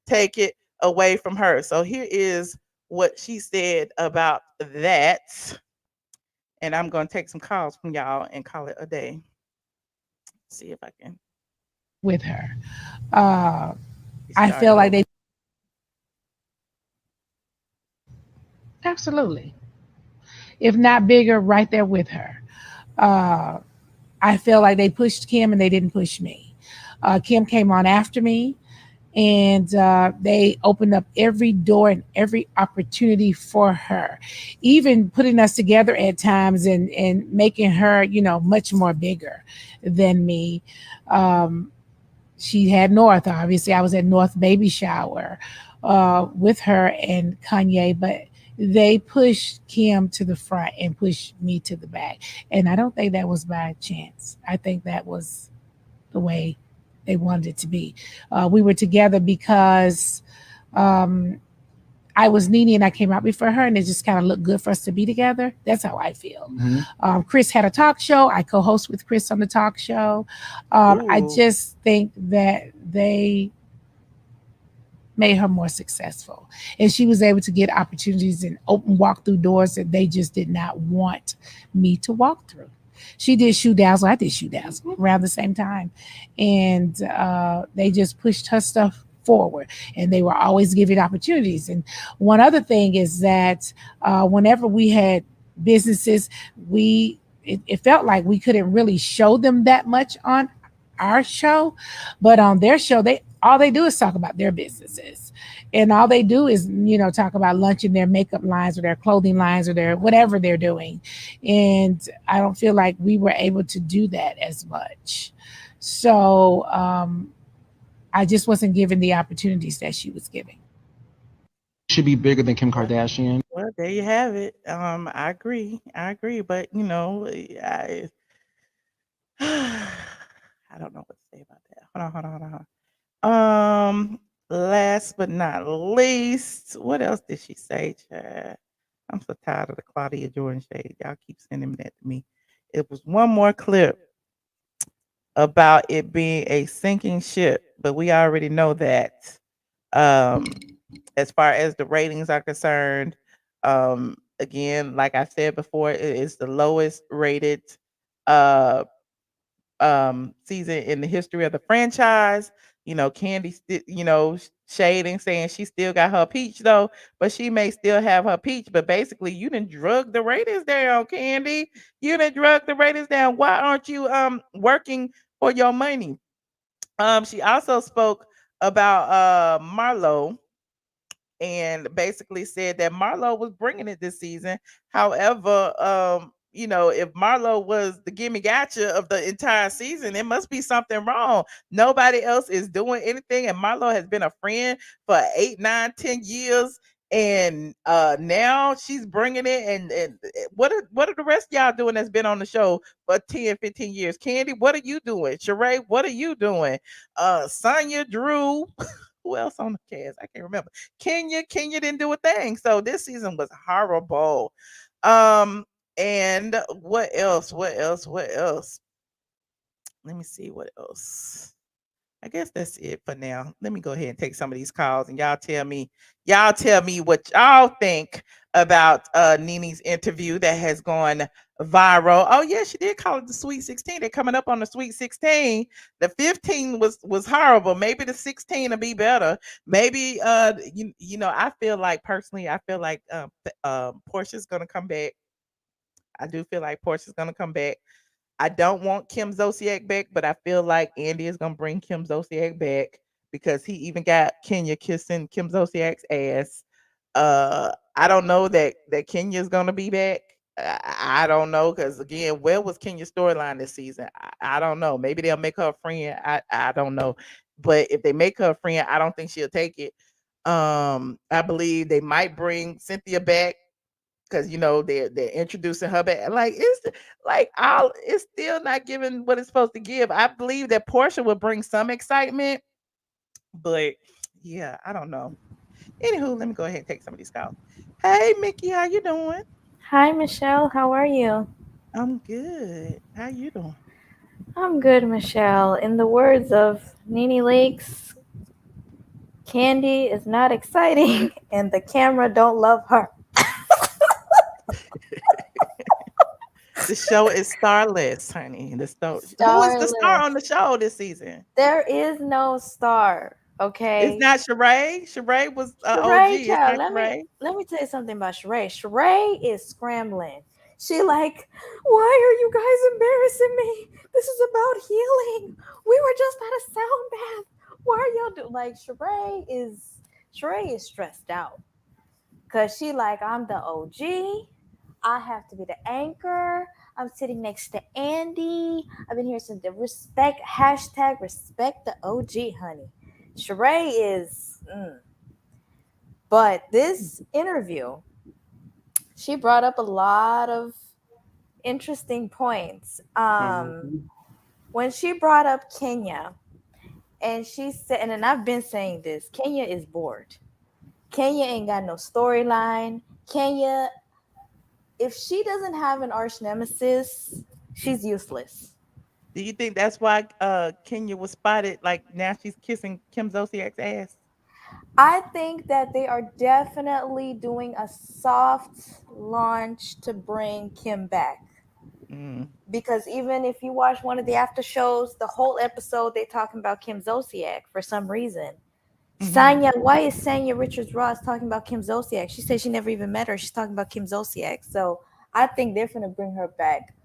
take it away from her. So here is what she said about that. And I'm going to take some calls from y'all and call it a day. See if I can. With her. I feel like they absolutely, if not bigger, right there with her. Uh, I feel like they pushed Kim and they didn't push me. Kim came on after me, and they opened up every door and every opportunity for her, even putting us together at times and making her, much more bigger than me. Um, she had North, obviously. I was at North baby shower with her and Kanye, but they pushed Kim to the front and pushed me to the back. And I don't think that was by chance. I think that was the way they wanted it to be. We were together because I was Nene and I came out before her, and it just kind of looked good for us to be together. That's how I feel. Mm-hmm. Chris had a talk show. I co-host with Chris on the talk show. I just think that they made her more successful, and she was able to get opportunities and open walk through doors that they just did not want me to walk through. She did Shoe Dazzle. I did Shoe Dazzle around the same time, and they just pushed her stuff forward, and they were always giving opportunities. And one other thing is that whenever we had businesses, it felt like we couldn't really show them that much on our show, but on their show, all they do is talk about their businesses, and all they do is talk about launching their makeup lines or their clothing lines or their whatever they're doing. And I don't feel like we were able to do that as much. So I just wasn't given the opportunities that she was giving. Should be bigger than Kim Kardashian. Well, there you have it. I agree. I agree. But I don't know what to say about that. Hold on. Last but not least, what else did she say, Chad? I'm so tired of the Claudia Jordan shade. Y'all keep sending that to me. It was one more clip about it being a sinking ship, but we already know that. Um, as far as the ratings are concerned, again, like I said before, it is the lowest rated uh season in the history of the franchise. Kandi, shading, saying she still got her peach though, but she may still have her peach. But basically, you didn't drug the ratings down, Kandi. You didn't drug the ratings down. Why aren't you working for your money? She also spoke about Marlo, and basically said that Marlo was bringing it this season. However, if Marlo was the gimme gotcha of the entire season, it must be something wrong. Nobody else is doing anything, and Marlo has been a friend for 8, 9, 10 years, and now she's bringing it. And what are the rest of y'all doing that's been on the show for 10, 15 years? Kandi, what are you doing? Sheree, what are you doing? Sonya, Drew. Who else on the cast? I can't remember. Kenya didn't do a thing. So this season was horrible. Um, and what else? What else? What else? Let me see what else. I guess that's it for now. Let me go ahead and take some of these calls, and y'all tell me what y'all think about Nene's interview that has gone viral. Oh yeah, she did call it the Sweet 16. They're coming up on the Sweet 16. The 15 was horrible. Maybe the 16 will be better. Maybe I feel like personally, I feel like Portia's gonna come back. I do feel like Portia's gonna come back. I don't want Kim Zolciak back, but I feel like Andy is gonna bring Kim Zolciak back because he even got Kenya kissing Kim Zolciak's ass. I don't know that Kenya's gonna be back. I don't know because again, where was Kenya's storyline this season? I don't know. Maybe they'll make her a friend. I don't know, but if they make her a friend, I don't think she'll take it. I believe they might bring Cynthia back because they're introducing her back. Like it's still not giving what it's supposed to give. I believe that Portia will bring some excitement, but yeah, I don't know. Anywho, let me go ahead and take some of these calls. Hey Mickey, how you doing? Hi, Michelle. How are you? I'm good. How you doing? I'm good, Michelle. In the words of Nene Leakes, Kandi is not exciting and the camera don't love her. The show is starless, honey. Who is the star Starless. on the show this season? There is no star, It's okay? not Sheree. Sheree was Sheree, OG. It's child, not let me Sheree. let me tell you something about Sheree. Sheree is scrambling. She like, why are you guys embarrassing me? This is about healing. We were just at a sound bath. Why are y'all do like Sheree is stressed out because she like, I'm the OG. I have to be the anchor. I'm sitting next to Andy. I've been here since the respect hashtag respect the OG, honey. Sheree is. But this interview, she brought up a lot of interesting points. When she brought up Kenya, and she said, and then I've been saying this, Kenya is bored. Kenya ain't got no storyline. Kenya, if she doesn't have an arch nemesis, she's useless. Do you think that's why Kenya was spotted? Like now she's kissing Kim Zolciak's ass. I think that they are definitely doing a soft launch to bring Kim back. Mm. Because even if you watch one of the after shows, the whole episode they talking about Kim Zolciak for some reason. Sanya, why is Sanya Richards Ross talking about Kim Zolciak? She said she never even met her. She's talking about Kim Zolciak. So I think they're gonna bring her back.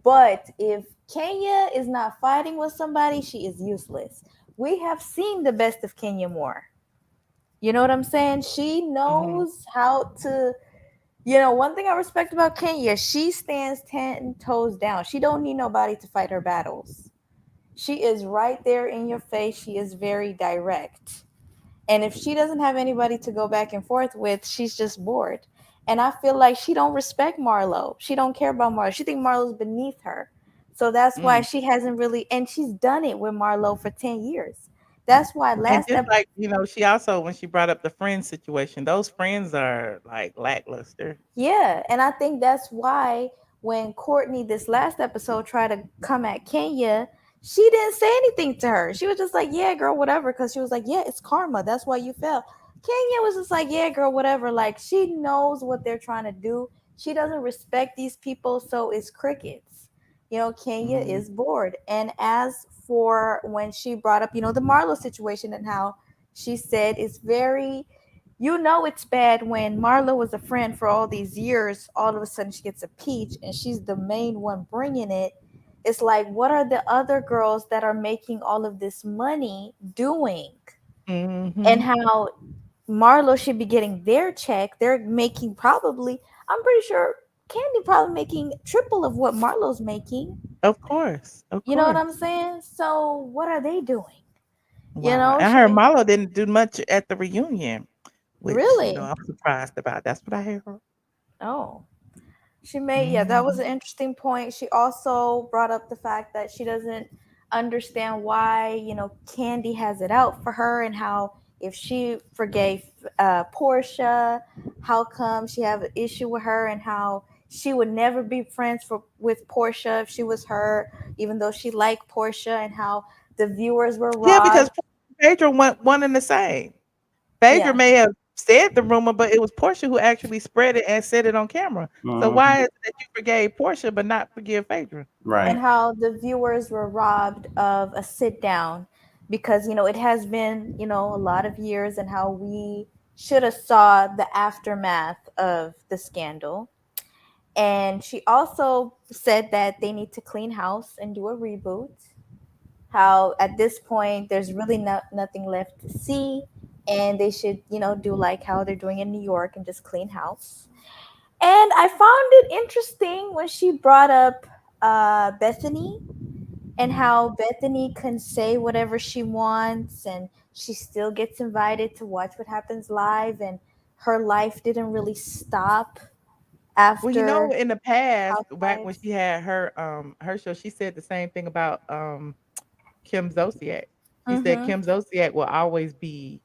But if Kenya is not fighting with somebody, she is useless. We have seen the best of Kenya Moore. You know what I'm saying? She knows how to. One thing I respect about Kenya, she stands 10 toes down. She don't need nobody to fight her battles. She is right there in your face. She is very direct. And if she doesn't have anybody to go back and forth with, she's just bored. And I feel like she don't respect Marlo. She don't care about Marlo. She think Marlo's beneath her. So that's why she hasn't really, and she's done it with Marlo for 10 years. That's why And last just episode. like, she also when she brought up the friends situation, those friends are like lackluster. Yeah, and I think that's why when Courtney this last episode tried to come at Kenya, she didn't say anything to her. She was just like, "Yeah, girl, whatever," because she was like, "Yeah, it's karma. That's why you fell." Kenya was just like, "Yeah, girl, whatever." Like she knows what they're trying to do. She doesn't respect these people, so it's crickets. Kenya is bored. And as for when she brought up, the Marlo situation and how she said it's very it's bad when Marlo was a friend for all these years. All of a sudden, she gets a peach and she's the main one bringing it. It's like, what are the other girls that are making all of this money doing? And how Marlo should be getting their check. They're making probably, I'm pretty sure Kandi probably making triple of what Marlo's making. Of course. Of You know what course. I'm saying? So what are they doing? You Wow. know, I she heard made Marlo didn't do much at the reunion, which, really. I'm surprised about. That's what I heard. Oh. She made, yeah, that was Mhm. an interesting point. She also brought up the fact that she doesn't understand why, Kandi has it out for her and how if she forgave Portia, how come she have an issue with her and how she would never be friends with Portia if she was her, even though she liked Portia and how the viewers were Yeah, because robbed. Phaedra went one and the same. Phaedra Yeah. may have said the rumor, but it was Portia who actually spread it and said it on camera. So why is it that you forgave Portia but not forgive Phaedra? And how the viewers were robbed of a sit down because it has been a lot of years and how we should have saw the aftermath of the scandal. And she also said that they need to clean house and do a reboot, how at this point there's really nothing left to see and they should do like how they're doing in New York and just clean house. And I found it interesting when she brought up Bethany and how Bethany can say whatever she wants and she still gets invited to watch what happens live and her life didn't really stop Well, after in the past, back when Housewives. she had her show, she said the same thing about Kim Zolciak. She said Mm-hmm. Kim Zolciak will always be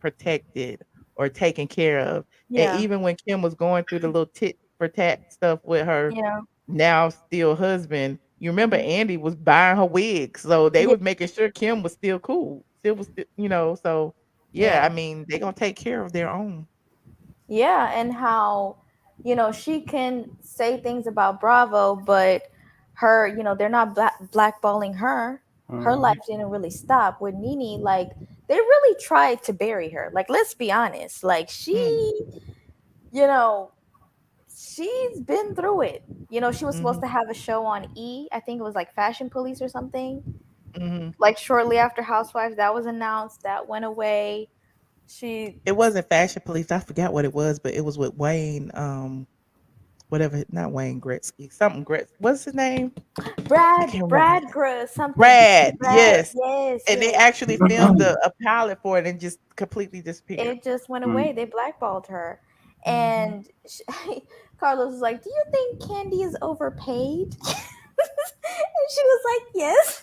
protected or taken care of. And Yeah. even when Kim was going through the little tit for tat stuff with her Yeah. now still husband, you remember Mhm. Andy was buying her wigs. So they Yeah. was making sure Kim was still cool. Still was so yeah, I Yeah. mean, they gonna take care of their own. Yeah, and how she can say things about Bravo, but her, they're not blackballing her. Her life didn't really stop with Nene. Like they really tried to bury her. Like let's be honest. Like Mm, you know, she's been through it. She was supposed mhm, to have a show on E. I think it was like Fashion Police or something. mhm. Like shortly after Housewives, that was announced. That went away. She It wasn't Fashion Police. I forgot what it was, but it was with Wayne, whatever, not Wayne Gretzky, something Gretzky. What's his name? I can't remember. Something. Brad, Brad, yes. yes, And they yes. actually filmed a pilot for it and just completely disappeared. It just went away. They blackballed her. Mhm. And Carlos was like, "Do you think Kandi is overpaid?" And she was like, "Yes."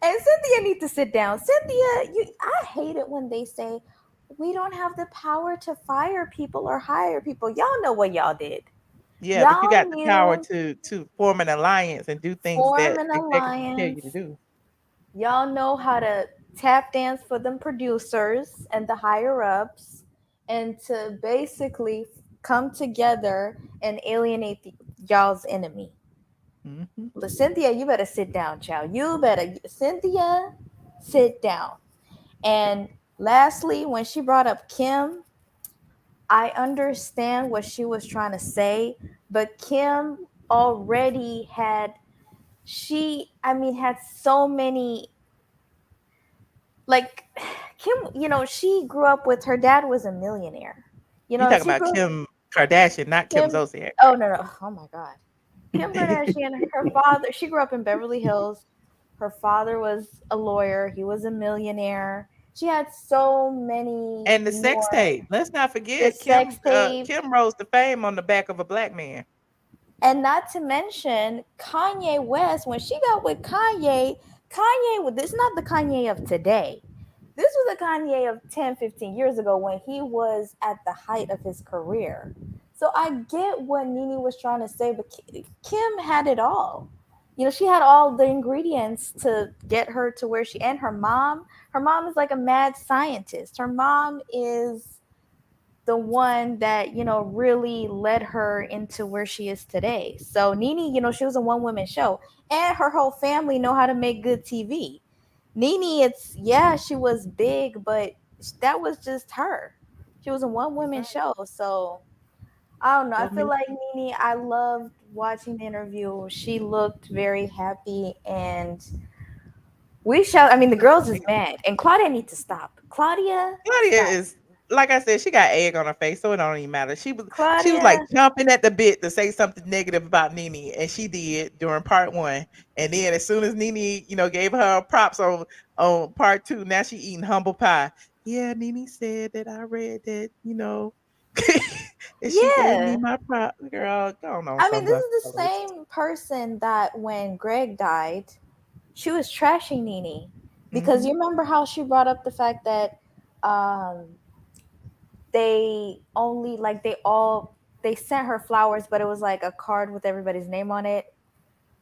And Cynthia needs to sit down. Cynthia, I hate it when they say we don't have the power to fire people or hire people. Y'all know what y'all did. Yeah, but you Y'all got the power knew to form an alliance and do things form that an executives tell you to alliance. do. Y'all know how to tap dance for them producers and the higher ups and to basically come together and alienate y'all's enemy. Mhm. Cynthia, you better sit down, child. Cynthia, sit down. And lastly, when she brought up Kim, I understand what she was trying to say, but Kim already had so many, like Kim, she grew up with her dad was a millionaire. You talking She about grew up Kim Kardashian, not Kim Kim. Zolciak, Oh no. Oh my God. Kim Kardashian, her father, she grew up in Beverly Hills. Her father was a lawyer. He was a millionaire. She had so many and the sex more. tape. Let's not The forget sex tape. Kim rose to fame on the back of a black man. And not to mention Kanye West, when she got with Kanye, this is not the Kanye of today. This was the Kanye of 10, 15 years ago when he was at the height of his career. So I get what Nene was trying to say, but Kim had it all. She had all the ingredients to get her to where and her mom is like a mad scientist. Her mom is the one that really led her into where she is today. So Nene, she was a one woman show, and her whole family know how to make good TV. Nene, she was big, but that was just her. She was a one That's woman right. show. So I don't know. I So feel me like Nene, I loved watching the interview. She looked very happy, and the girls is mad, and Claudia needs to stop. Claudia, Claudia stop. is like I said, she got egg on her face, so it don't even matter. She was Claudia, like jumping at the bit to say something negative about Nene, and she did during part one. And then as soon as Nene, gave her props on part two, now she eating humble pie. Yeah, Nene said that I read that, and she gave me yeah. my prop. Girl, go on I mean, this somewhere. is the same person that when Greg died, she was trashing Nene because Mm-hmm. you remember how she brought up the fact that um they only like they sent her flowers, but it was like a card with everybody's name on it,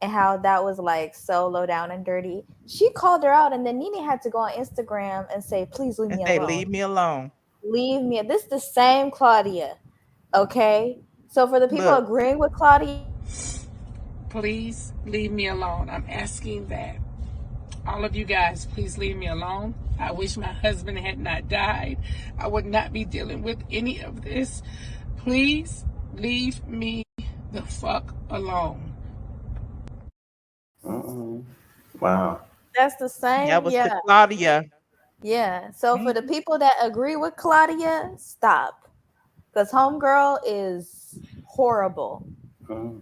and how that was like so low down and dirty. She called her out, and then Nene had to go on Instagram and say, "Please leave And me say, alone. leave me alone. Leave me." This is the same Claudia, okay? So for the people Look, agreeing with Claudia, Please leave me alone. I'm asking that. All of you guys, please leave me alone. I wish my husband had not died. I would not be dealing with any of this. Please leave me the fuck alone. Wow. that's the that same. was to Yeah, Claudia. yeah. So for the Mhm. people that agree with Claudia, stop, because homegirl is horrible.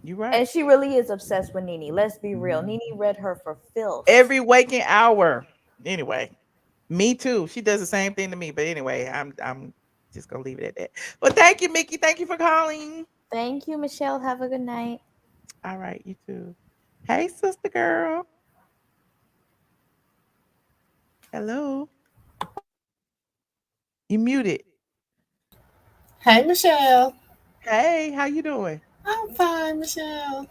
You right. And she really is obsessed with Nene. Let's be real. Nene read her for filth. Every waking hour. Anyway, me too. She does the same thing to me. But anyway, I'm just gonna leave it at that. But thank you, Mickey. Thank you for calling. Thank you, Michelle. Have a good night. All right, you too. Hey, sister girl. Hello. You muted. Hey, Michelle. Hey, how you doing? I'm fine, Michelle.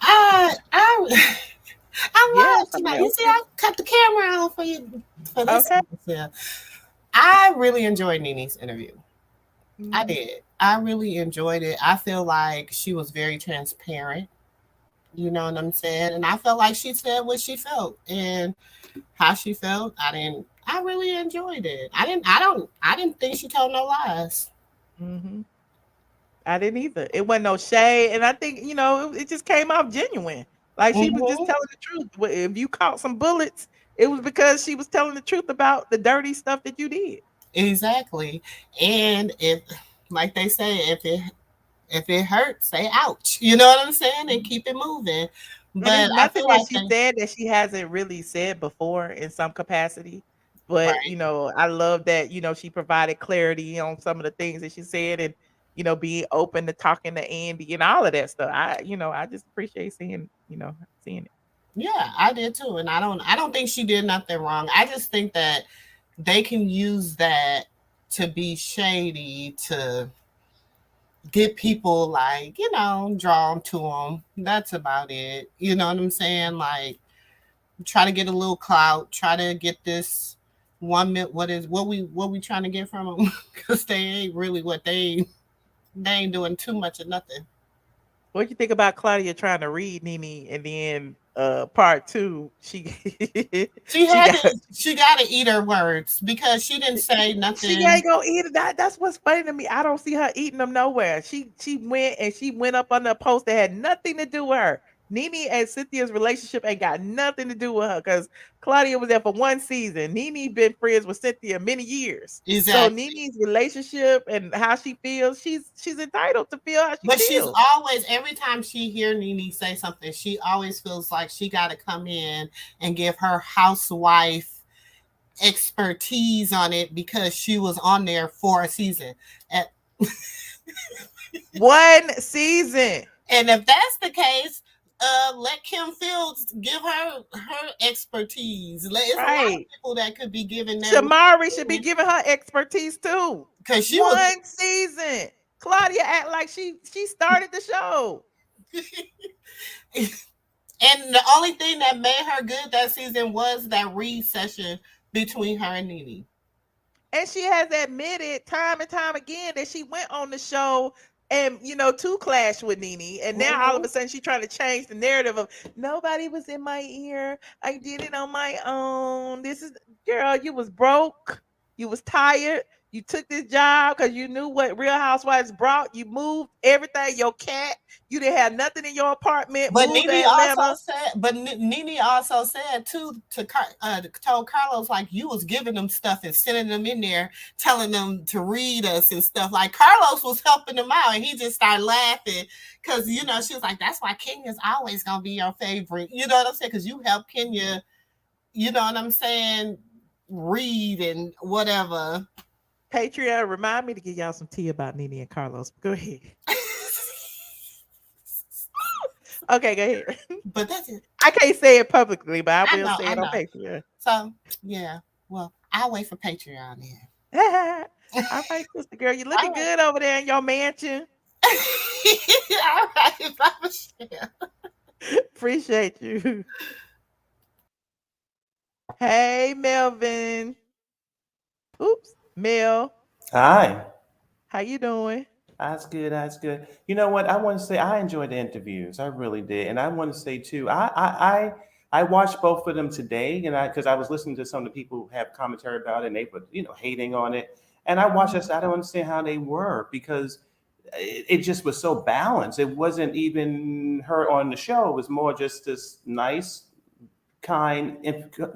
I I Yes, love I'm tonight. You see, helping. I cut the camera on for you for this, Okay. Michelle. I really enjoyed Nene's interview. I Mhm. did. I really enjoyed it. I feel like she was very transparent. You know what I'm saying? And I felt like she said what she felt and how she felt. I really enjoyed it. I didn't think she told no lies. Mhm. I didn't either. It wasn't no shade, and I think it just came off genuine. Like she was just Hmm. telling the truth. If you caught some bullets, it was because she was telling the truth about the dirty stuff that you did. Exactly. And if, like they say, if it hurts, say ouch. You know what I'm saying? And keep it moving. And it's But I nothing feel that like she they said that she hasn't really said before in some capacity. But, right. I love that, she provided clarity on some of the things that she said and, being open to talking to Andy and all of that stuff. I just appreciate seeing it. Yeah, I did too. And I don't think she did nothing wrong. I just think that they can use that to be shady to get people like, drawn to them. That's about it. You know what I'm saying? Like try to get a little clout, try to get this 1 minute. What we trying to get from them? Because they ain't really they ain't doing too much of nothing. What you think about Claudia trying to read Nene and then part two, she she got She got to eat her words because she didn't say she nothing. ain't gonna eat it. That's what's funny to me. I don't see her eating them nowhere. She went up on a post that had nothing to do with her. Nene and Cynthia's relationship ain't got nothing to do with her because Claudia was there for one season. Nene been friends with Cynthia many years. So Exactly. Nene's relationship and how she feels, she's entitled to feel how she But she's feels. always, every time she hear Nene say something, she always feels like she got to come in and give her housewife expertise on it because she was on there for a season. And, One season. and if that's the case, let Kim Fields give her expertise. It's a lot of Right. people that could be giving their Shamari should be giving her expertise too. because she was. One season. Claudia act like she started the show. And the only thing that made her good that season was that read session between her and Nene. And she has admitted time and time again that she went on the show and to clash with Nene. And now all of Mm-hmm. a sudden she's trying to change the narrative of nobody was in my ear. I did it on my own. This is girl, you was broke, you was tired, You took this job because you knew what Real Housewives brought. You moved everything, your cat. You didn't have nothing in your apartment. But Moved to Atlanta. Nene also said too told Carlos like you was giving them stuff and sending them in there, telling them to read us and stuff. Like Carlos was helping them out, and he just started laughing because she was like, "That's why Kenya's always gonna be your favorite." You know what I'm saying? Because you helped Kenya. You know what I'm saying? Read and whatever. Patreon, remind me to give y'all some tea about Nene and Carlos. Go ahead. Okay, go ahead. But that's it. I can't say it publicly, but I will say I it on know. Patreon. So yeah, well, I'll wait for Patreon then. All right, sister girl, you looking good over there in your mansion. All right, bye, Michelle. Appreciate you. Hey, Melvin. Oops, Mel. Hi. How you doing? That's good. That's good. You know what? I want to say I enjoyed the interviews. I really did, and I want to say too. I watched both of them today, and because I was listening to some of the people who have commentary about it, and they were hating on it, and I watched this. I don't understand how they were because it just was so balanced. It wasn't even her on the show. It was more just this nice, kind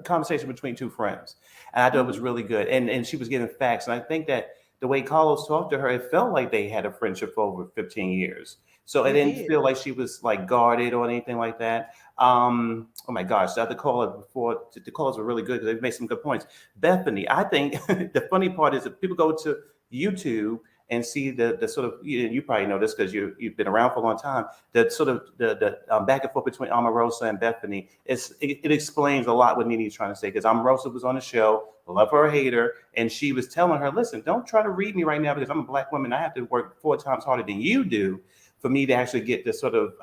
conversation between two friends, and I thought it was really good. And she was giving facts, and I think that the way Carlos talked to her, it felt like they had a friendship for over 15 years. So it didn't feel like she was like guarded or anything like that. Oh my gosh, the other caller before, the callers were really good because they made some good points. Bethany, I think the funny part is that people go to YouTube and see the sort of, you probably know this because you've been around for a long time, the sort of the back and forth between Omarosa and Bethany. It explains a lot what Nene's trying to say, because Omarosa was on the show, love her or hate her, and she was telling her, listen, don't try to read me right now because I'm a Black woman. I have to work 4 times harder than you do for me to actually get the sort of,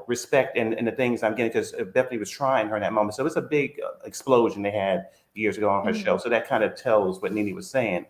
respect and the things I'm getting, because Bethany was trying her in that moment. So it's a big explosion they had years ago on her show. So that kind of tells what Nene was saying.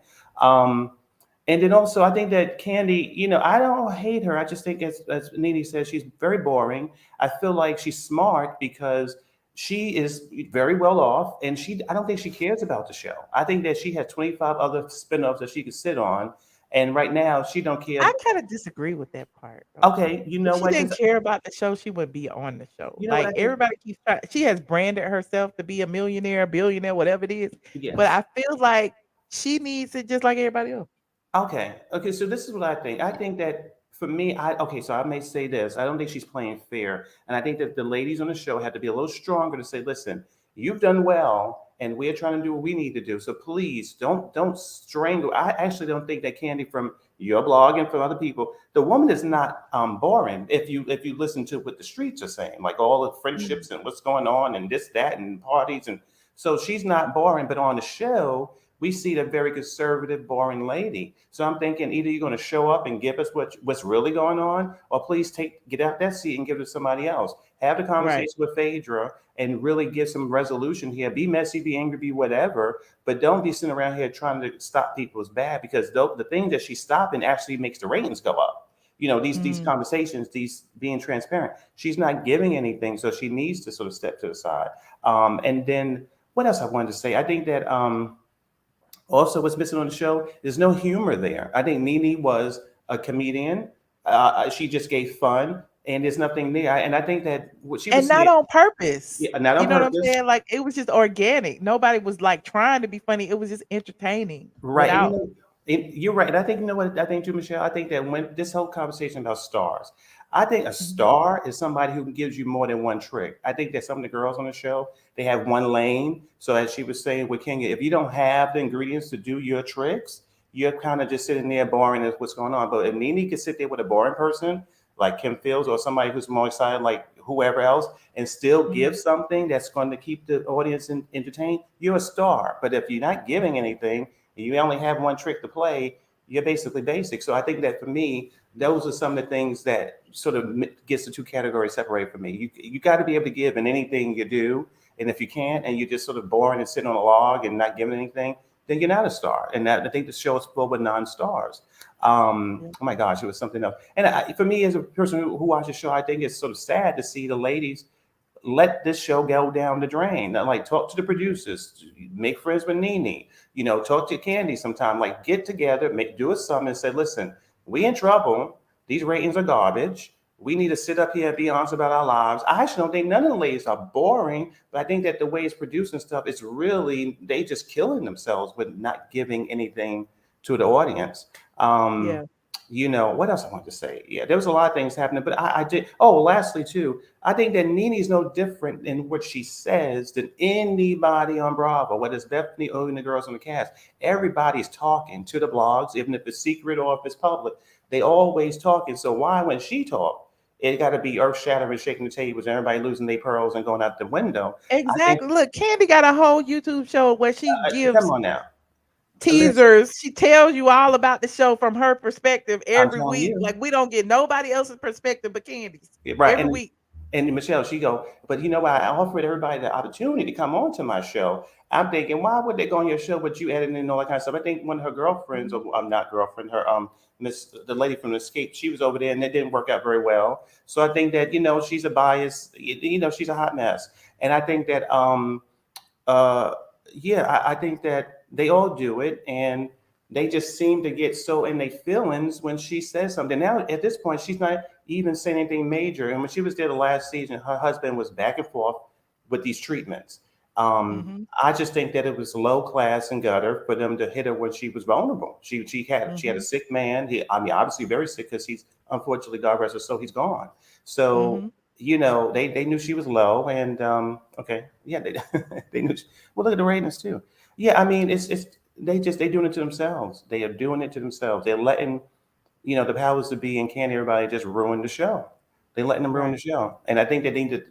And then also, I think that Kandi, I don't hate her. I just think, as Nene says, she's very boring. I feel like she's smart because she is very well off, and I don't think she cares about the show. I think that she has 25 other spinoffs that she could sit on, and right now she don't care. I kind of disagree with that part. Though. Okay, you know if what? She didn't care about the show. She would be on the show. Like everybody keeps trying. She has branded herself to be a millionaire, billionaire, whatever it is. Yes. But I feel like she needs it just like everybody else. Okay. So this is what I think. I think that for me, so I may say this. I don't think she's playing fair. And I think that the ladies on the show have to be a little stronger to say, listen, you've done well, and we're trying to do what we need to do. So please don't strangle. I actually don't think that Kandi, from your blog and from other people, the woman is not boring. If you listen to what the streets are saying, like all the friendships and what's going on and this, that, and parties. And so she's not boring, but on the show, we see the very conservative, boring lady. So I'm thinking either you're going to show up and give us what's really going on, or please get out that seat and give it to somebody else. Have the conversation with Phaedra and really give some resolution here. Be messy, be angry, be whatever, but don't be sitting around here trying to stop people's bad, because the thing that she's stopping actually makes the ratings go up. These conversations, these being transparent. She's not giving anything, so she needs to sort of step to the side. And then what else I wanted to say? I think that also, what's missing on the show, there's no humor there. I think Nene was a comedian. She just gave fun, and there's nothing there. And I think that what she was and not on purpose. Yeah, not on you know purpose. What I'm saying? Like, it was just organic. Nobody was like trying to be funny. It was just entertaining. Right. You're right. And I think, what I think too, Michelle, I think that when this whole conversation about stars, I think a star is somebody who gives you more than one trick. I think that some of the girls on the show, they have one lane. So as she was saying with Kenya, if you don't have the ingredients to do your tricks, you're kind of just sitting there boring as what's going on. But if Nene could sit there with a boring person like Kim Fields, or somebody who's more excited like whoever else, and still give something that's going to keep the audience entertained, you're a star. But if you're not giving anything, and you only have one trick to play, you're basically basic. So I think that for me, those are some of the things that sort of gets the two categories separated for me. You got to be able to give in anything you do. And if you can't, and you're just sort of boring and sitting on a log and not giving anything, then you're not a star. And I think the show is full with non-stars. Oh my gosh, it was something else. And for me, as a person who watches the show, I think it's sort of sad to see the ladies let this show go down the drain. Like, talk to the producers, make friends with Nene, talk to Kandi sometime. Like, get together, do a summit and say, listen, we in trouble. These ratings are garbage. We need to sit up here and be honest about our lives. I actually don't think none of the ladies are boring, but I think that the way it's producing stuff, it's really, they just killing themselves with not giving anything to the audience. Yeah. What else I want to say? Yeah, there was a lot of things happening, but I did. Oh, lastly too, I think that Nene's no different in what she says than anybody on Bravo, whether it's Bethany or even the girls on the cast. Everybody's talking to the blogs, even if it's secret or if it's public. They always talking. So why, when she talk, it got to be earth shattering, shaking the tables, everybody losing their pearls and going out the window? I think. Exactly. Look, Kandi got a whole YouTube show where she gives Come on now. Listen, teasers. She tells you all about the show from her perspective I'm every telling week. you. Like we don't get nobody else's perspective but Candy's Right. every week. And Michelle, she go, but I offered everybody the opportunity to come on to my show. I'm thinking, why would they go on your show with you editing and all that kind of stuff? I think one of her girlfriends, or not girlfriend, her the lady from Escape, she was over there and it didn't work out very well. So I think that, she's a bias, she's a hot mess. And I think that I think that they all do it, and they just seem to get so in their feelings when she says something. Now, at this point, she's not even saying anything major. And when she was there the last season, her husband was back and forth with these treatments. I just think that it was low class and gutter for them to hit her when she was vulnerable. She had a sick man. Obviously very sick, because he's, unfortunately, God rest his soul, he's gone. So they knew she was low, and they knew. Well, look at the ratings too. Yeah, I mean, it's they doing it to themselves. They are doing it to themselves. They're letting the powers to be and everybody just ruin the show. They're letting them ruin the show, and I think they need to.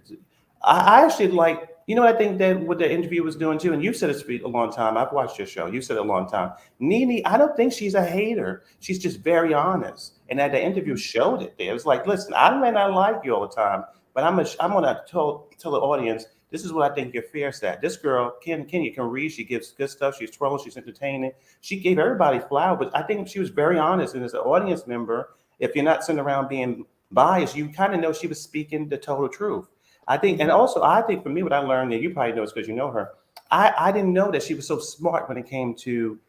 I actually like. I think that what the interview was doing too, and you said it a long time. I've watched your show. You said it a long time. Nene, I don't think she's a hater. She's just very honest. And that the interview showed it there. It was like, listen, I may not like you all the time, but I'm gonna tell the audience, this is what I think you're fierce at. This girl, Kenya, can read. She gives good stuff. She's trolling. She's entertaining. She gave everybody flowers, but I think she was very honest. And as an audience member, if you're not sitting around being biased, you kind of know she was speaking the total truth. I think, and also I think for me, what I learned, and you probably know this because you know her, I didn't know that she was so smart when it came to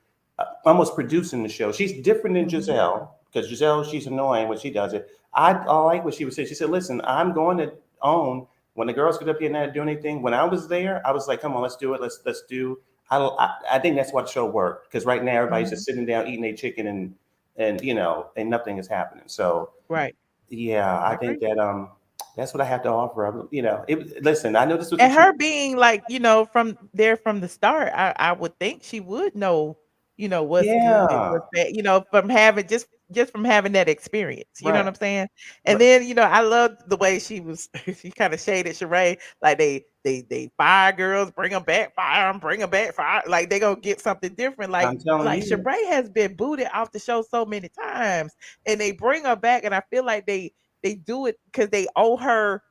almost producing the show. She's different than Giselle, because Giselle, she's annoying when she does it. I like what she was saying. She said, listen, I'm going to own, when the girls get up here and not do anything, when I was there, I was like, come on, let's do it. Let's do. I think that's what the show worked, because right now everybody's just sitting down eating their chicken and nothing is happening. So yeah, I think that that's what I have to offer. Listen, I know this was And her being like, from the start, I would think she would know, what's good and Yeah. what's bad, from having just from having that experience. You know what Right. I'm saying? And then, I love the way she was she kind of shaded Sheree, like they fire girls, bring them back, fire them, bring them back, fire, like they gonna get something different. I'm telling Like you. Sheree has been booted off the show so many times, and they bring her back, and I feel like they do it because they owe her,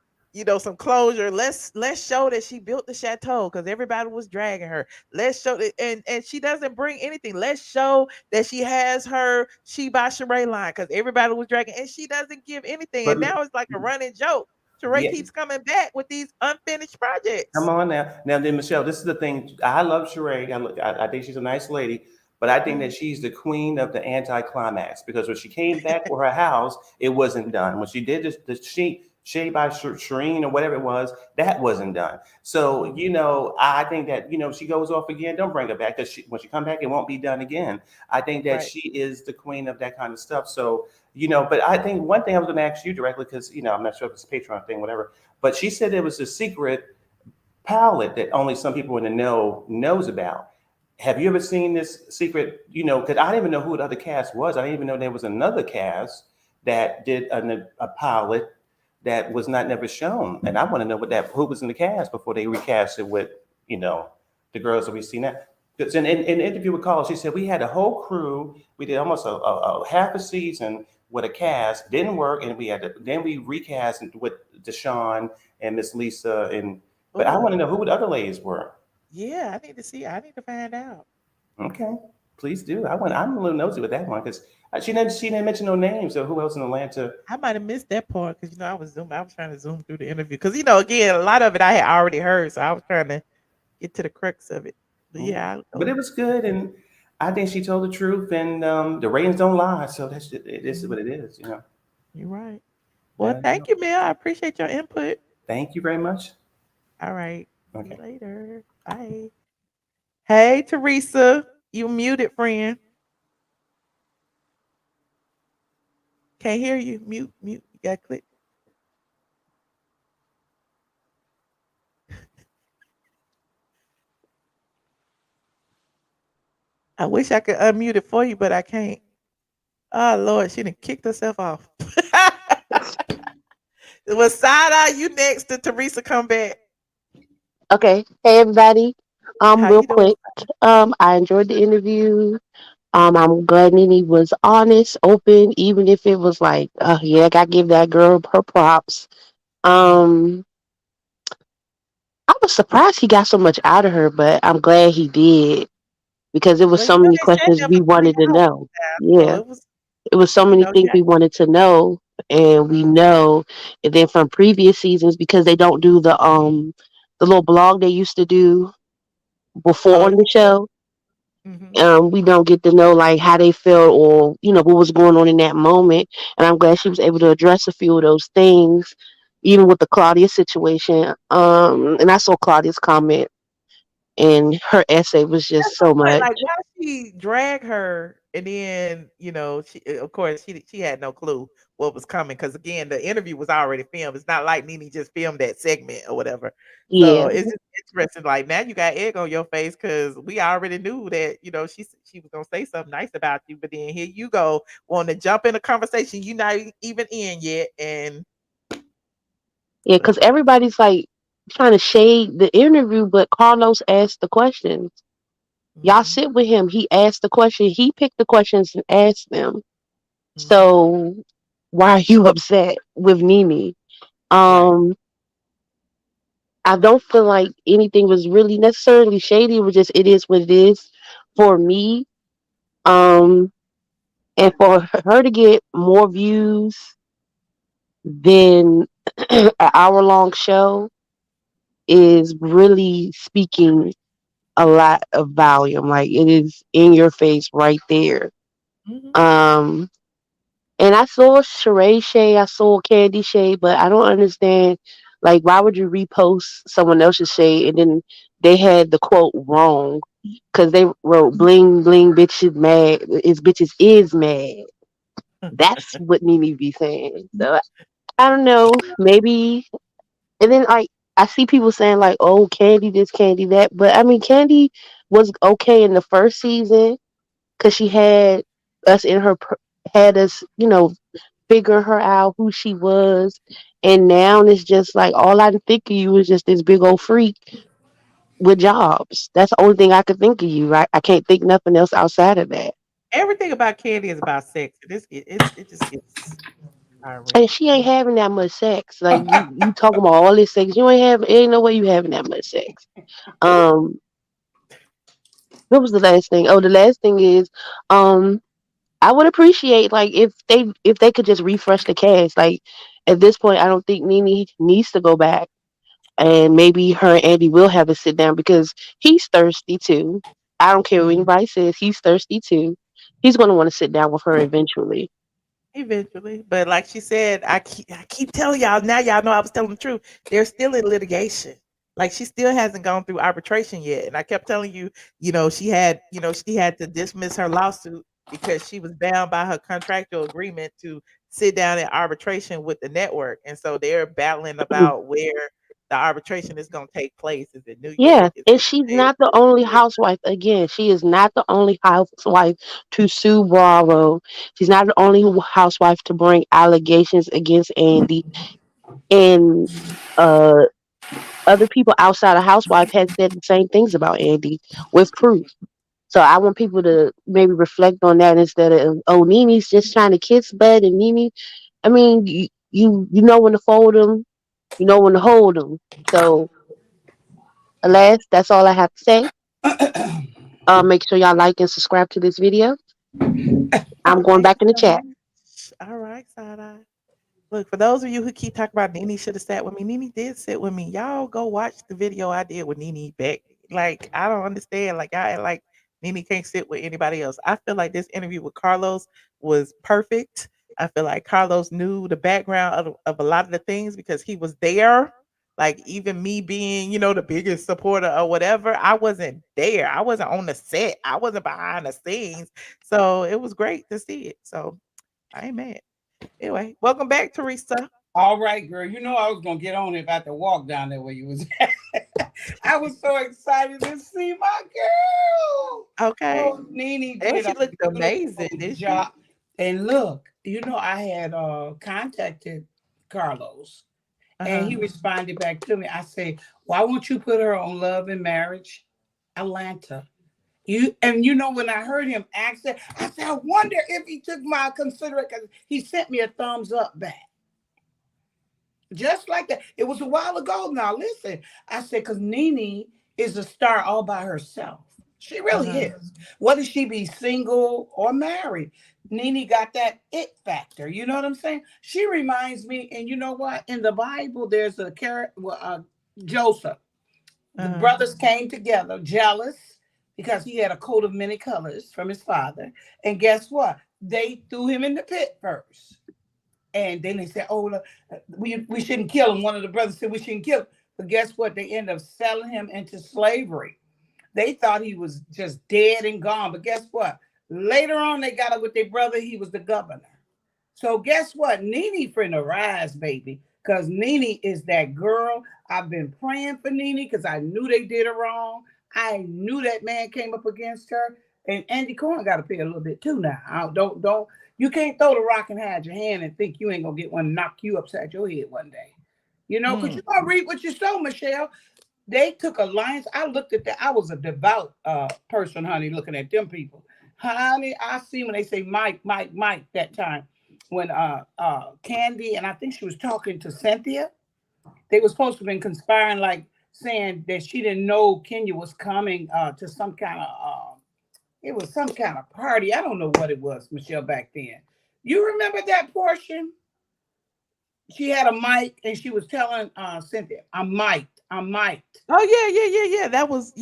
some closure. Let's show that she built the chateau because everybody was dragging her. Let's show that, and she doesn't bring anything. Let's show that she has her She by Sheree line because everybody was dragging, and she doesn't give anything. But And now it's like a running joke. Sheree yeah, keeps coming back with these unfinished come projects. on now. Now then, Michelle, this is the thing. I love Sheree. I think she's a nice lady, but I think that she's the queen of the anticlimax, because when she came back for her house, it wasn't done. When she did this, the Shea by Shireen or whatever it was, that wasn't done. So, I think that, she goes off again, don't bring her back, because when she come back, it won't be done again. I think that she is the queen of that kind of stuff. So, but I think one thing I was going to ask you directly, because, I'm not sure if it's a Patreon thing, whatever, but she said there was a secret palette that only some people in the know knows about. Have you ever seen this secret? Because I didn't even know who the other cast was. I didn't even know there was another cast that did a pilot that was not never shown. And I want to know who was in the cast before they recast it with, the girls that we see now. Because in an interview with Carla, she said we had a whole crew. We did almost a half a season with a cast, didn't work, and then we recast with Deshawn and Miss Lisa. But I want to know who the other ladies were. Yeah, I need to find out. Okay. Please do. I'm a little nosy with that one because she didn't mention no names. So who else in Atlanta? I might have missed that part because I was zooming. I was trying to zoom through the interview because again, a lot of it I had already heard, so I was trying to get to the crux of it. But yeah, I'll But it go. was good, and I think she told the truth, and the ratings don't lie. So that's just, it is Mhm. what it is. You're right. Well, And, thank you, Mel. I appreciate your input. thank you very much. All right. See you Okay. later. Bye. Hey, Teresa. You muted, friend. Can't hear you. Mute, mute. You got to click. I wish I could unmute it for you, but I can't. Oh, Lord. She done kicked herself off. Well, side eye, you next to Teresa come back. Okay. Hey everybody. How Real you doing? quick. I enjoyed the interview. I'm glad Nene was honest, open, even if it was like, yeah, I gotta give that girl her props. Um, I was surprised he got so much out of her, but I'm glad he did because it was Well, so many they sat questions there we for 3 wanted to hours. know. So Yeah. it was, It was so many things yeah. we wanted to know, and we know. And then from previous seasons, because they don't do the little blog they used to do before Oh, on the show, hmm we don't get to know like how they felt or what was going on in that moment. And I'm glad she was able to address a few of those things, even with the Claudia situation. And I saw Claudia's comment, and her essay was That's just my so point. much. Like, why she drag her, and then of course, she had no clue what was coming because again, the interview was already filmed. It's not like Nene just filmed that segment or whatever. So Yeah, it's just interesting. Like now, you got egg on your face because we already knew that she was gonna say something nice about you, but then here you go wanting to jump in a conversation you not even in yet, and yeah, but because everybody's like trying to shade the interview, but Carlos asked the questions. Y'all mhm, sit with him. He asked the question. He picked the questions and asked them. mhm, So why are you upset with Nene? right. Um, I don't feel like anything was really necessarily shady. It was just it is what it is for me. Um, and for her to get more views than an hour long show is really speaking a lot of volume. Like it is in your face right there. Mhm. Um, And I saw Sheree Shay, I saw Candy Shay, but I don't understand. Like, why would you repost someone else's Shay and then they had the quote wrong? Because they wrote "bling bling bitches mad." Is bitches is mad. That's what Nene be saying. So I don't know. Maybe. And then like I see people saying like, "Oh, Candy this, Candy that," but I mean, Candy was okay in the first season because she had us in her had us, figure her out who she was. And now it's just like all I can think of you is just this big old freak with jobs. That's the only thing I could think of you. I can't think nothing else outside of that. Everything about Candy is about sex. It just gets tiring. And she ain't having that much sex. Like you talking about all this sex. You ain't no way you having that much sex. Um what was the last thing? Oh, the last thing is um I would appreciate like if they could just refresh the cast. Like at this point I don't think Nene needs to go back, and maybe her and Andy will have a sit down because he's thirsty too. I don't care what Mhm. anybody says, he's thirsty too. He's gonna want to sit down with her eventually. Eventually, but like she said, I keep telling y'all now. Y'all know I was telling the truth. They're still in litigation. Like she still hasn't gone through arbitration yet. And I kept telling you, she had to dismiss her lawsuit because she was bound by her contractual agreement to sit down in arbitration with the network. And so they're battling about where the arbitration is going to take place. Is it New Yeah, York? Is and it she's not the only housewife. Again, she is not the only housewife to sue Bravo. She's not the only housewife to bring allegations against Andy. And uh, other people outside of housewife had said the same things about Andy with proof. So I want people to maybe reflect on that instead of, oh, Nene's just trying to kiss Bud and Nene. I mean, you know when to fold them, you know when to hold them. So alas, that's all I have to say. Make sure y'all like and subscribe to this video. I'm going Thank back you in the so chat. much. All right, side. Look, for those of you who keep talking about Nene should have sat with me, Nene did sit with me. Y'all go watch the video I did with Nene back. Like, I don't understand. Like, I like Nene can't sit with anybody else. I feel like this interview with Carlos was perfect. I feel like Carlos knew the background of a lot of the things because he was there. Like, even me being, the biggest supporter or whatever, I wasn't there. I wasn't on the set. I wasn't behind the scenes. So it was great to see it. So I ain't mad. Anyway, welcome back, Teresa. All right, girl. You know I was gonna get on it about the walk down there where you was at. I was so excited to see my girl. Okay. Oh, Nene And did she a looked amazing, beautiful didn't she? job. And look, I had contacted Carlos and Uh-huh. he responded back to me. I said, why won't you put her on Love and Marriage Atlanta? When I heard him ask that, I said, I wonder if he took my consideration because he sent me a thumbs up back. Just like that. It was a while ago now. Listen, I said, because Nene is a star all by herself. She really Uh-huh. is. Whether she be single or married, Nene got that it factor. You know what I'm saying? She reminds me, and you know what? In the Bible, there's a character, Joseph. The Uh-huh. brothers came together, jealous because he had a coat of many colors from his father. And guess what? They threw him in the pit first. And then they said, oh, look, we shouldn't kill him. One of the brothers said we shouldn't kill him. But guess what? They ended up selling him into slavery. They thought he was just dead and gone. But guess what? Later on, they got up with their brother. He was the governor. So guess what? Nene finna rise, baby. Because Nene is that girl. I've been praying for Nene because I knew they did her wrong. I knew that man came up against her. And Andy Cohen got to pay a little bit too now. Don't. You can't throw the rock and hide your hand and think you ain't gonna get one knock you upside your head one day. Because you're gonna reap what you sow, Michelle. They took a lions. I looked at that. I was a devout person, honey, looking at them people. Honey, I see when they say Mike that time when Kandi, and I think she was talking to Cynthia. They were supposed to have been conspiring, like saying that she didn't know Kenya was coming to some kind of it was some kind of party. I don't know what it was, Michelle, back then. You remember that portion? She had a mic and she was telling Cynthia, I'm mic'd. Oh, yeah. That was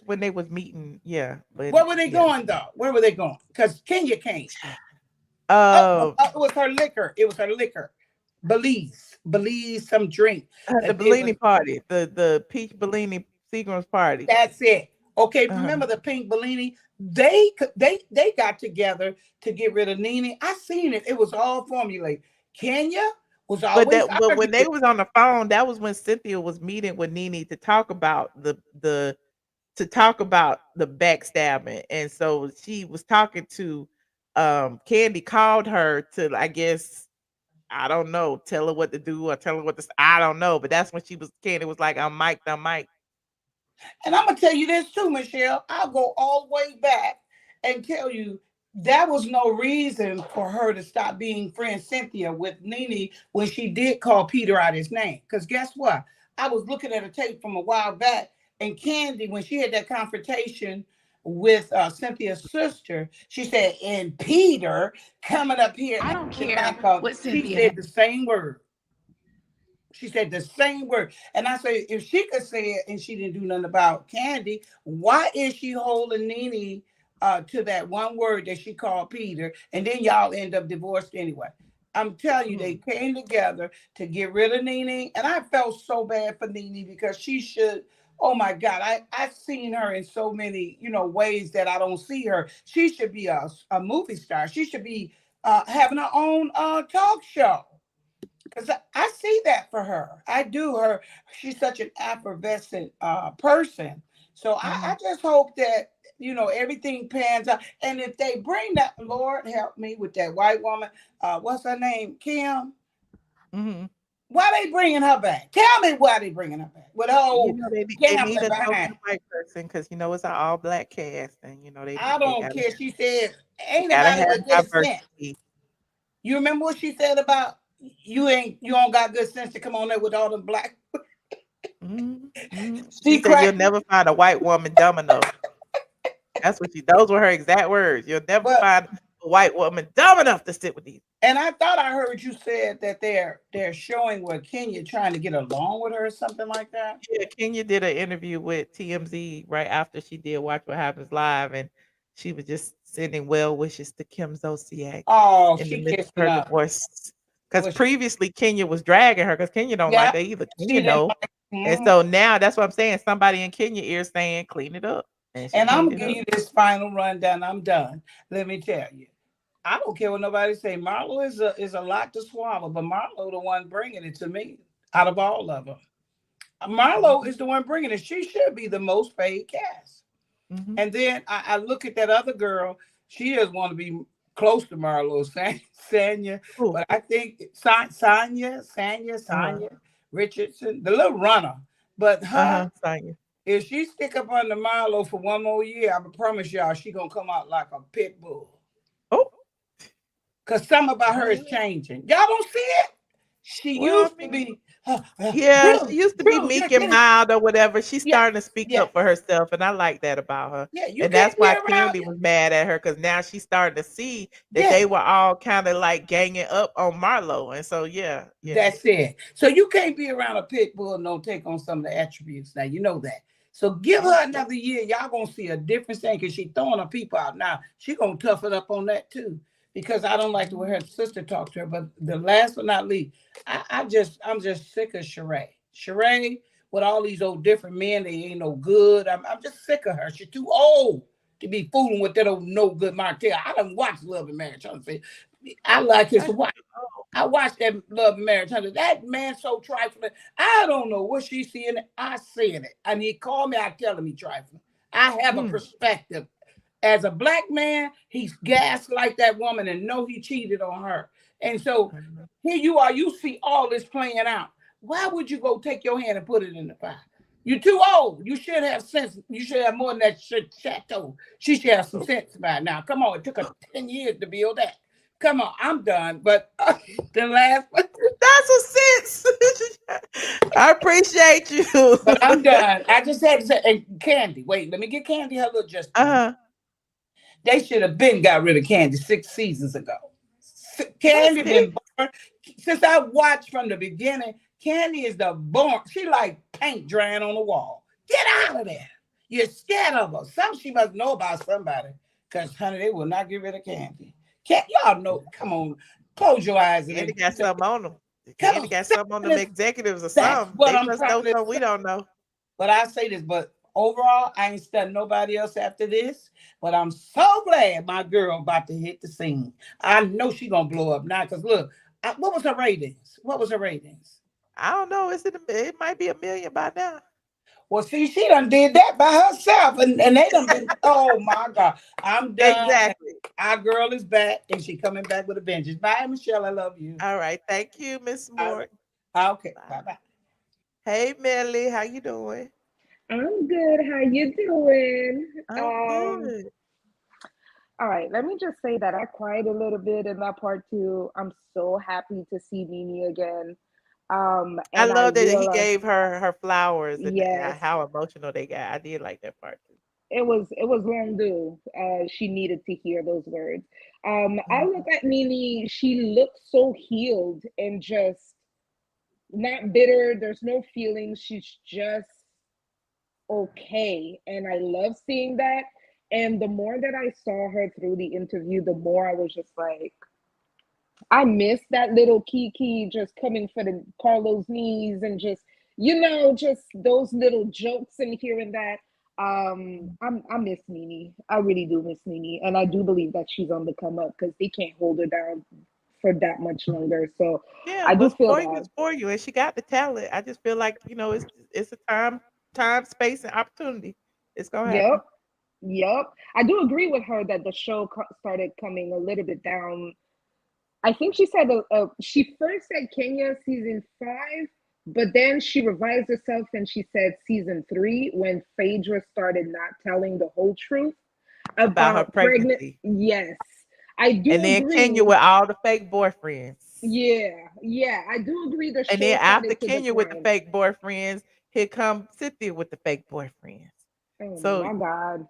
when they was meeting. Yeah. But where were they going though? Where were they going? Because Kenya came. Oh, it was her liquor. It was her liquor. Belize, some drink. the Bellini party, the peach Bellini Seagram's party. That's it. Okay, remember the pink Bellini? They got together to get rid of Nene. I seen it. It was all formulated. Kenya was always. But when they was on the phone, that was when Cynthia was meeting with Nene to talk about the backstabbing, and so she was talking to Kandi called her to, I guess, I don't know, tell her what to do or tell her what to. I don't know, but that's when Kandi was like, I'm mic'd. And I'm gonna tell you this too, Michelle. I'll go all the way back and tell you that was no reason for her to stop being friend Cynthia with Nene when she did call Peter out his name. Because guess what? I was looking at a tape from a while back, and Kandi, when she had that confrontation with Cynthia's sister, she said, and Peter coming up here. I don't care what She Cynthia said the same word. She said the same word. And I said, if she could say it and she didn't do nothing about Kandi, why is she holding Nene to that one word that she called Peter? And then y'all end up divorced anyway. I'm telling you, they came together to get rid of Nene. And I felt so bad for Nene because she should, oh my God, I've seen her in so many, ways that I don't see her. She should be a movie star. She should be having her own talk show. Because I see that for her. I do. She's such an effervescent person. So I just hope that, everything pans out. And if they bring that, Lord help me with that white woman, what's her name? Kim? Why they bringing her back? Tell me why they bringing her back. With they need a token white person because it's an all black cast, and I don't care. She said, ain't gotta nobody have with good diversity. sense. You remember what she said about you don't got good sense to come on there with all them black. She said you'll never find a white woman dumb enough. That's what those were her exact words. You'll never But find a white woman dumb enough to sit with these. and I thought I heard you said that they're showing where Kenya trying to get along with her or something like that. Yeah, Kenya did an interview with TMZ right after she did Watch What Happens Live, and she was just sending well wishes to Kim Zolciak Oh, in the she midst of kissing her up. divorce. Because Was previously Kenya was dragging her because Kenya don't like yeah, that either. she Kenya didn't know. like. And Mhm. so now that's what I'm saying. Somebody in Kenya ear saying, clean it up. And she And I'm cleaned gonna it give up. you this final rundown. I'm done. Let me tell you. I don't care what nobody say. Marlo is a lot to swallow, but Marlo the one bringing it to me out of all of them. Marlo is the one bringing it. She should be the most paid cast. Mhm. And then I look at that other girl. She just want to be close to Marlo, Sanya. Who? But I think Sanya Richardson, the little runner. But her, Sonya. if she stick up under Marlo for one more year, I promise y'all she gonna come out like a pit bull. Oh. Cause something about her is changing. Y'all don't see it? She Well, I used to mean, be yeah, she Bruce, used to be meek and mild or whatever. She's yeah, starting to speak yeah, up for herself, and I like that about her. yeah. You And that's can't be why around. Kandi was mad at her because now she's starting to see that Yeah, they were all kind of like ganging up on Marlo. And so, yeah. that's it. So you can't be around a pit bull and don't take on some of the attributes. Now you know that. So give her another year. Y'all gonna see a difference thing because she's throwing her people out now. She gonna toughen up on that too. Because I don't like the way her sister talked to her. But the last but not least, I'm just sick of Sheree. Sheree with all these old different men, they ain't no good. I'm just sick of her. She's too old to be fooling with that old no good Martell. I done watched Love and Marriage. I like his wife. I watched that Love and Marriage. That man so trifling. I don't know what she's seeing. I said it. And he called me. I tell him he trifling. I have a perspective. As a black man, he's gaslight that woman and know he cheated on her. And so here you are. You see all this playing out. Why would you go take your hand and put it in the fire? You're too old. You should have sense. You should have more than that chateau. She should have some sense by now. Come on. It took her 10 years to build that. Come on, I'm done. But the last one. That's a sense. I appreciate you. But I'm done. I just had to say, and Kandi, wait, let me get Kandi her little just. They should have been got rid of Kandi 6 seasons ago. Kandi been born. Since I watched from the beginning, Kandi is the born. She like paint drying on the wall. Get out of there. You're scared of her. She must know about somebody. Because, honey, they will not get rid of Kandi. Can't y'all know? Come on, close your eyes. Kandi got something on them. Come Kandi on, got something on them executives or that's something. what They I'm must know trying to something we say. don't know. But I say this, but overall, I ain't studying nobody else after this. But I'm so glad my girl about to hit the scene. I know she gonna blow up now. Cause look, what was her ratings? What was her ratings? I don't know. It might be 1 million by now. Well, see, she done did that by herself, and they done been. Oh my God, I'm done. Exactly. Our girl is back, and she coming back with a vengeance. Bye, Michelle. I love you. All right, thank you, Miss Moore. Okay, bye. Hey, Melly, how you doing? I'm good. How you doing? I'm good. All right, let me just say that I cried a little bit in that part too. I'm so happy to see Nene again. I And I love that he realized, gave her flowers and yes, how emotional they got. I did like that part too. it was long due. She needed to hear those words. I look at Nene, she looks so healed and just not bitter. There's no feelings. She's just okay. And I love seeing that. And the more that I saw her through the interview, the more I was just like, I miss that little Kiki just coming for the Carlos knees and just, just those little jokes and hearing that. I miss Nene. I really do miss Nene. And I do believe that she's on the come up because they can't hold her down for that much longer. So Yeah, I do what's feel for you that. is for you, and she got the talent. I just feel like it's a time, space, and opportunity. It's gonna happen. Yep. I do agree with her that the show started coming a little bit down. I think she said she first said Kenya season 5, but then she revised herself and she said season 3 when Phaedra started not telling the whole truth About her about pregnancy. Yes, I do And then agree. Kenya with all the fake boyfriends. Yeah, I do agree. The And show then after started to Kenya with the decline. fake boyfriends, here come Cynthia with the fake boyfriends. Oh So my God.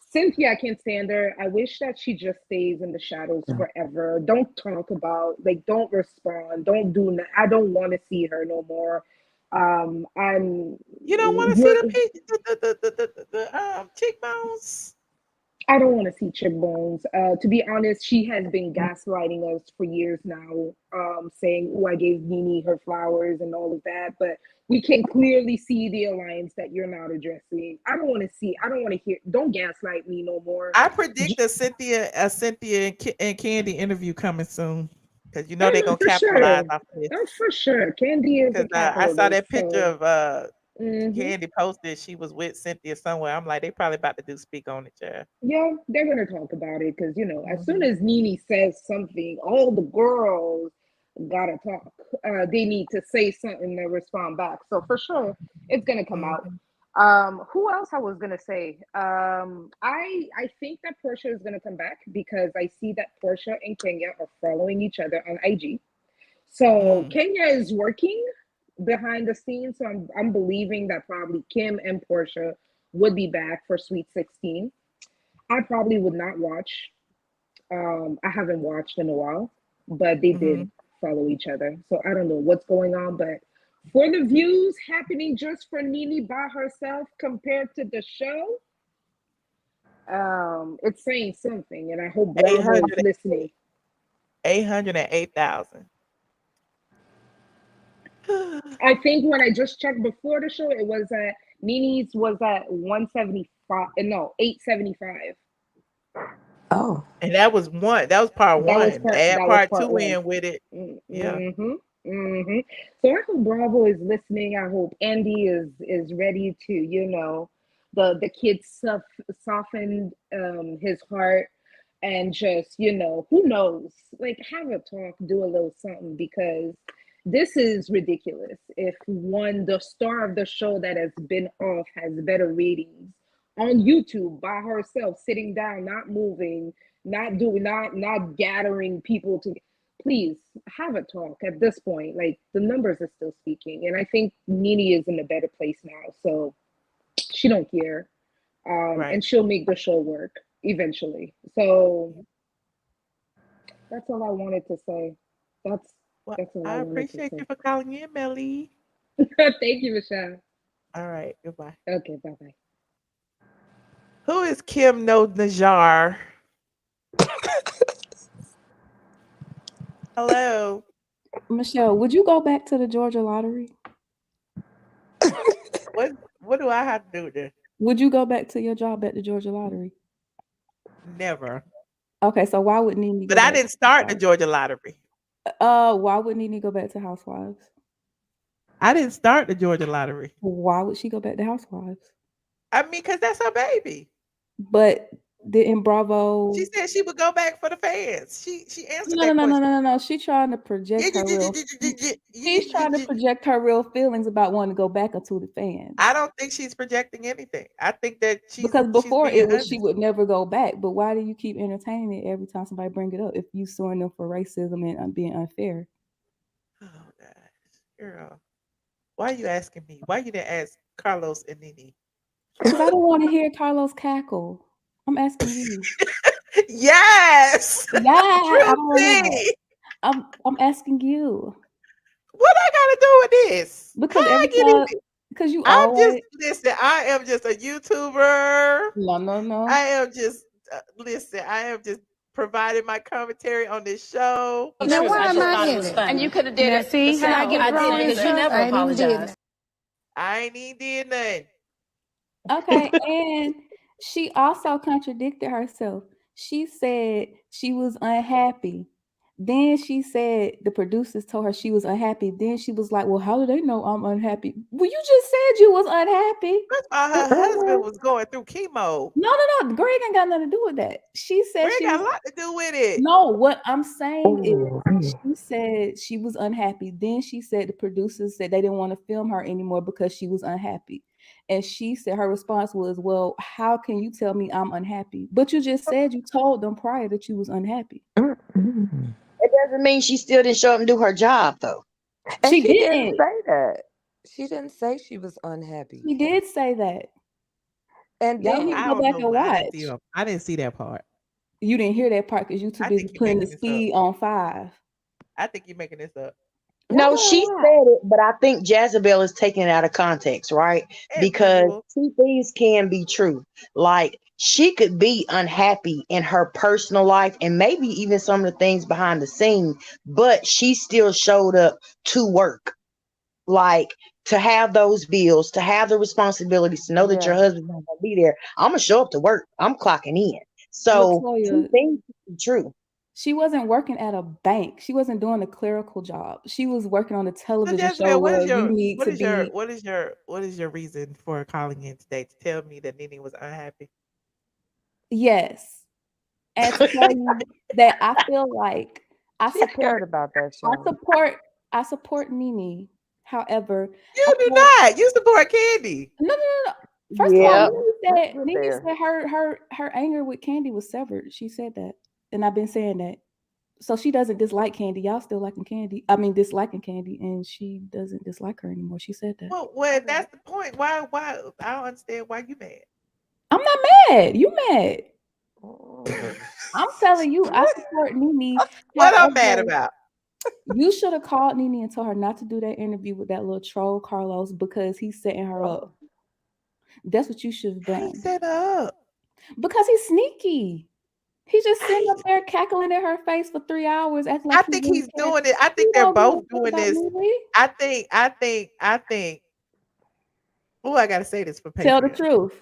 Cynthia, I can't stand her. I wish that she just stays in the shadows forever. Don't talk about, like, don't respond. Don't do. I don't want to see her no more. I'm. You don't want to see the cheekbones? I don't want to see chick bones. To be honest, she has been gaslighting us for years now, saying, "Oh, I gave Nene her flowers and all of that," but we can clearly see the alliance that you're not addressing. I don't want to see. I don't want to hear. Don't gaslight me no more. I predict a Cynthia and Kandi interview coming soon, because you know Oh they're no, gonna for capitalize sure. off of this. Oh, for sure. Kandi is a Because I saw capitalist, that picture so. of Mhm. Kandi posted. She was with Cynthia somewhere. I'm like, they probably about to do speak on it, yeah. Yeah, they're gonna talk about it because as soon as Nene says something, all the girls gotta talk. They need to say something to respond back. So for sure, it's gonna come out. Who else I was gonna say? I think that Portia is gonna come back because I see that Portia and Kenya are following each other on IG. So Kenya is working behind the scenes. So I'm believing that probably Kim and Portia would be back for Sweet 16. I probably would not watch. I haven't watched in a while, but they did follow each other. So I don't know what's going on, but for the views happening just for Nene by herself compared to the show, it's saying something, and I hope Bravo is listening. 808,000. I think when I just checked before the show, it was at Nene's was at 175. No, 875. Oh. And that was one. That was part That was one. Add that was part part 2 one. in with it. Yeah. So I hope Bravo is listening. I hope Andy is ready to, the kid softened his heart and just, who knows? Like, have a talk, do a little something, because this is ridiculous. If the star of the show that has been off has better ratings on YouTube by herself, sitting down, not moving, not gathering people to, please have a talk at this point. Like, the numbers are still speaking, and I think Nene is in a better place now, so she don't care, and she'll make the show work eventually. So that's all I wanted to say. That's all I I wanted to appreciate say. you for calling in, Melly. Thank you, Michelle. All right, goodbye. Okay, bye-bye. Who is Kim No Najar? Hello. Michelle, would you go back to the Georgia lottery? What do I have to do with this? Would you go back to your job at the Georgia lottery? Never. Okay, so why would Nene go But I back didn't to start the Housewives? Georgia lottery. Why would Nene go back to Housewives? I didn't start the Georgia lottery. Why would she go back to Housewives? I mean, because that's her baby. But didn't Bravo? She said she would go back for the fans. She answered No. that question. No. She's trying to project her real. She's trying to project her real feelings about wanting to go back into the fans. I don't think she's projecting anything. I think that Because before being it was honest. she would never go back. But why do you keep entertaining it every time somebody bring it up? If you suing them for racism and being unfair. Oh gosh, girl, why are you asking me? Why you didn't ask Carlos and Nene? Because I don't want to hear Carlos cackle. I'm asking you. Yes. Yeah, I True want thing. that. I'm asking you. What I gotta do with this? Because How I every get in time, it? because you I'm always just listen. I am just a YouTuber. no. I am just listen. I am just providing my commentary on this show. Now why am I in it? And you could have did Now it. see how I get thrown because into you it? never I ain't even did apologized. I ain't even did nothing. Okay, and she also contradicted herself. She said she was unhappy. Then she said the producers told her she was unhappy. Then she was like, "Well, how do they know I'm unhappy?" Well, you just said you was unhappy. First of all, her husband was going through chemo. No. Greg ain't got nothing to do with that. She said Greg she got a lot to do with it. No, what I'm saying is she said she was unhappy. Then she said the producers said they didn't want to film her anymore because she was unhappy. And she said her response was, "Well, how can you tell me I'm unhappy? But you just said you told them prior that you was unhappy." It doesn't mean she still didn't show up and do her job, though. And she didn't didn't say that. She didn't say she was unhappy. She did say that. And Y'all then need to I go don't back know, and but watch. I didn't see that part. you didn't hear that part because you too I busy think you're putting the making this up. speed on 5. I think you're making this up. Y'all No, better she watch. said it, but I think Jezebel is taking it out of context, right? As Because usual. two things can be true. Like she could be unhappy in her personal life and maybe even some of the things behind the scene, but she still showed up to work. Like to have those bills, to have the responsibilities, to know that your Yeah. husband's not gonna be there. I'm gonna show up to work. I'm clocking in. So two Latoya, things can be true. she wasn't working at a bank. She wasn't doing a clerical job. She was working on a So television show Jezebel, where you need to be. what is your reason for calling in today to tell me that Nene was unhappy? Yes. And to tell you that I feel like I She support scared about that I show. support I support Nene. However, I You do feel not. You support Kandi. no, no, no, no. First of all, Yeah. Let's get Nene there. said her anger with Kandi was severed. She said that, and I've been saying that. So she doesn't dislike Kandi. Y'all still liking Kandi. I mean, disliking Kandi, and she doesn't dislike her anymore. She said that. Well, that's the point. Why? I don't understand why you mad. I'm not mad. You mad? Mm. I'm telling you, I support Nene. What I'm mad However, about? you should have called Nene and told her not to do that interview with that little troll Carlos because he's setting her up. That's what you should have How he done. set her up? Because he's sneaky. He's just sitting up there cackling in her face for 3 hours, acting I like he think really he's cares. doing it. I He think they're don't give a both fuck doing about this. Nene. I think. Oh, I gotta say this for Tell the Patreon. truth.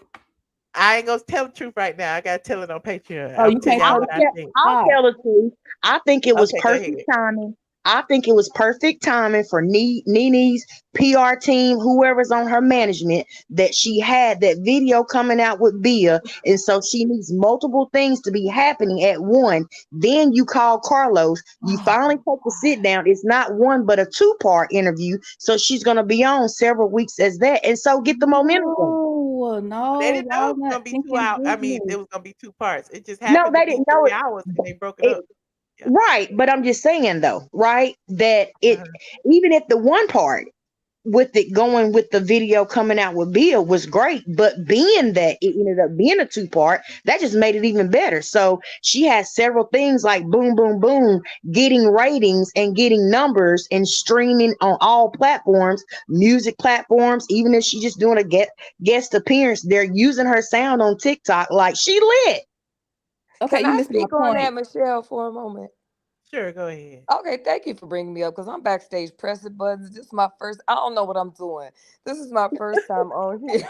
I ain't gonna tell the truth right now. I gotta tell it on Patreon. Oh, I'm you gonna tell can't y'all tell I'll the what I truth. tell, think. I'll Why? tell the truth. I think it was Okay, go perfect ahead. timing. I think it was perfect timing for Nene's PR team, whoever's on her management, that she had that video coming out with Bia. And so she needs multiple things to be happening at one. Then you call Carlos. You finally take the sit down. It's not one, but a two-part interview. So she's going to be on several weeks as that. And so get the momentum going. They No, didn't know y'all it was not gonna be two thinking hours. I mean, business. it was gonna be two parts. It just No, happened to they be didn't know 3 hours, and they broke it it. up. Yeah. Right, but I'm just saying though, right? That it Uh-huh. even if the one part with it going with the video coming out with Bill was great, but being that it ended up being a two-part, that just made it even better. So she has several things like boom, boom, boom, getting ratings and getting numbers and streaming on all platforms, music platforms. Even if she's just doing a guest appearance, they're using her sound on TikTok like she lit. Okay, Can you I missing my speak on that, point. Michelle, for a moment? Sure, go ahead. Okay, thank you for bringing me up because I'm backstage pressing buttons. This is my first. I don't know what I'm doing. This is my first time on here.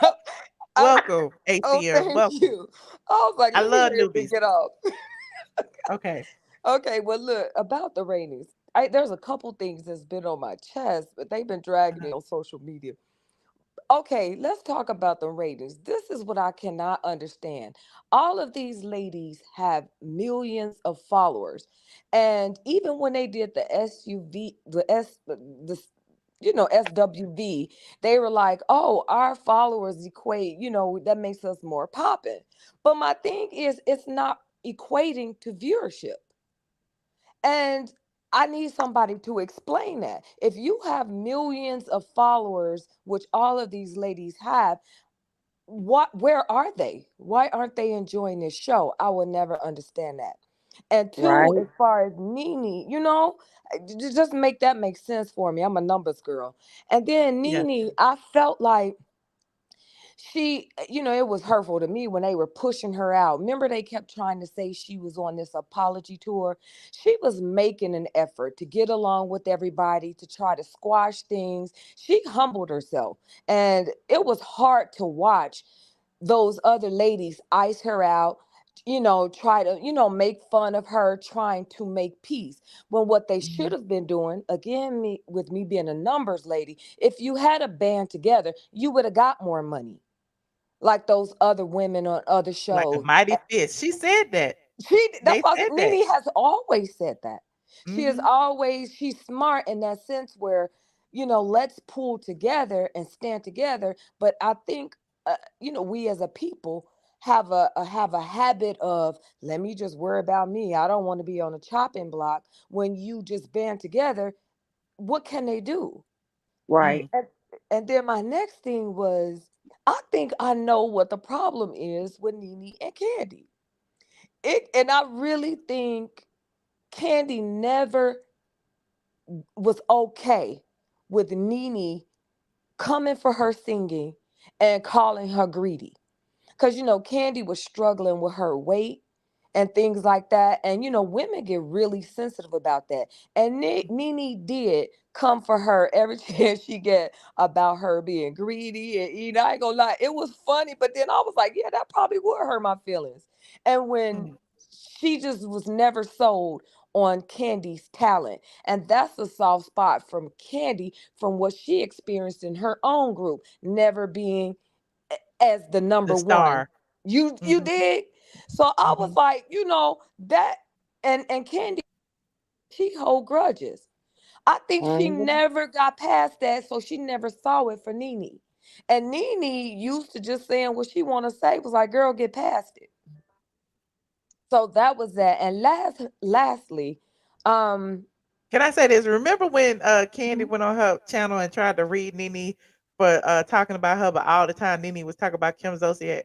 I, Welcome, oh, ATM. thank Welcome. you. I was like, I let me love hurry up and newbies. get off. Okay. Okay, well, look about the ratings. There's a couple things that's been on my chest, but they've been dragging Uh-huh. me on social media. Okay, let's talk about the ratings. This is what I cannot understand. All of these ladies have millions of followers. And even when they did the SUV, SWV, they were like, oh, our followers equate, that makes us more popping. But my thing is, it's not equating to viewership. And I need somebody to explain that. If you have millions of followers, which all of these ladies have, where are they? Why aren't they enjoying this show? I will never understand that. And two, Right. as far as Nene, just make that make sense for me. I'm a numbers girl. And then Yes. Nene, I felt like it was hurtful to me when they were pushing her out. Remember, they kept trying to say she was on this apology tour. She was making an effort to get along with everybody, to try to squash things. She humbled herself, and it was hard to watch those other ladies ice her out, try to, make fun of her, trying to make peace. When what they should Mhm. have been doing, again, with me being a numbers lady, if you had a band together, you would have got more money like those other women on other Like a shows. mighty fist. She said that. That's They why said that. Nene has always said that. Hmm. She's smart in that sense where, let's pull together and stand together. But I think, we as a people have a habit of, let me just worry about me. I don't want to be on a chopping block. When you just band together, what can they do? Right. Mm. And, and then my next thing was, I think I know what the problem is with Nene and Kandi. And I really think Kandi never was okay with Nene coming for her singing and calling her greedy. Because, Kandi was struggling with her weight and things like that. And, women get really sensitive about that. And Nene did come for her every chance she get about her being greedy. And, I ain't gonna lie, it was funny. But then I was like, yeah, that probably would hurt my feelings. And when she just was never sold on Candy's talent. And that's a soft spot from Kandi from what she experienced in her own group, never being as the number The one. star. You did. So I was like, that and Kandi, she hold grudges. I think she never got past that, so she never saw it for Nene. And Nene used to just saying what she want to say, was like, girl, get past it. So that was that. And lastly, Can I say this? Remember when Kandi went on her channel and tried to read Nene for talking about her, but all the time Nene was talking about Kim Zolciak?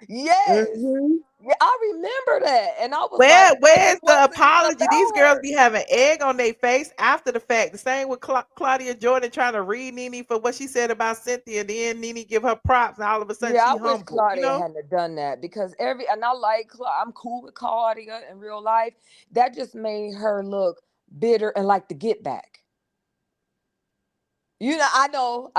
yes. Yeah, I remember that. And I was like, but Where's it the wasn't even apology? These about girls her. be having egg on their face after the fact. The same with Claudia Jordan trying to read Nene for what she said about Cynthia. Then Nene give her props, and all of a sudden Yeah, I she wish humble. Claudia hadn't have done that because and I like I'm cool with Claudia in real life. That just made her look bitter and like to get back. I know,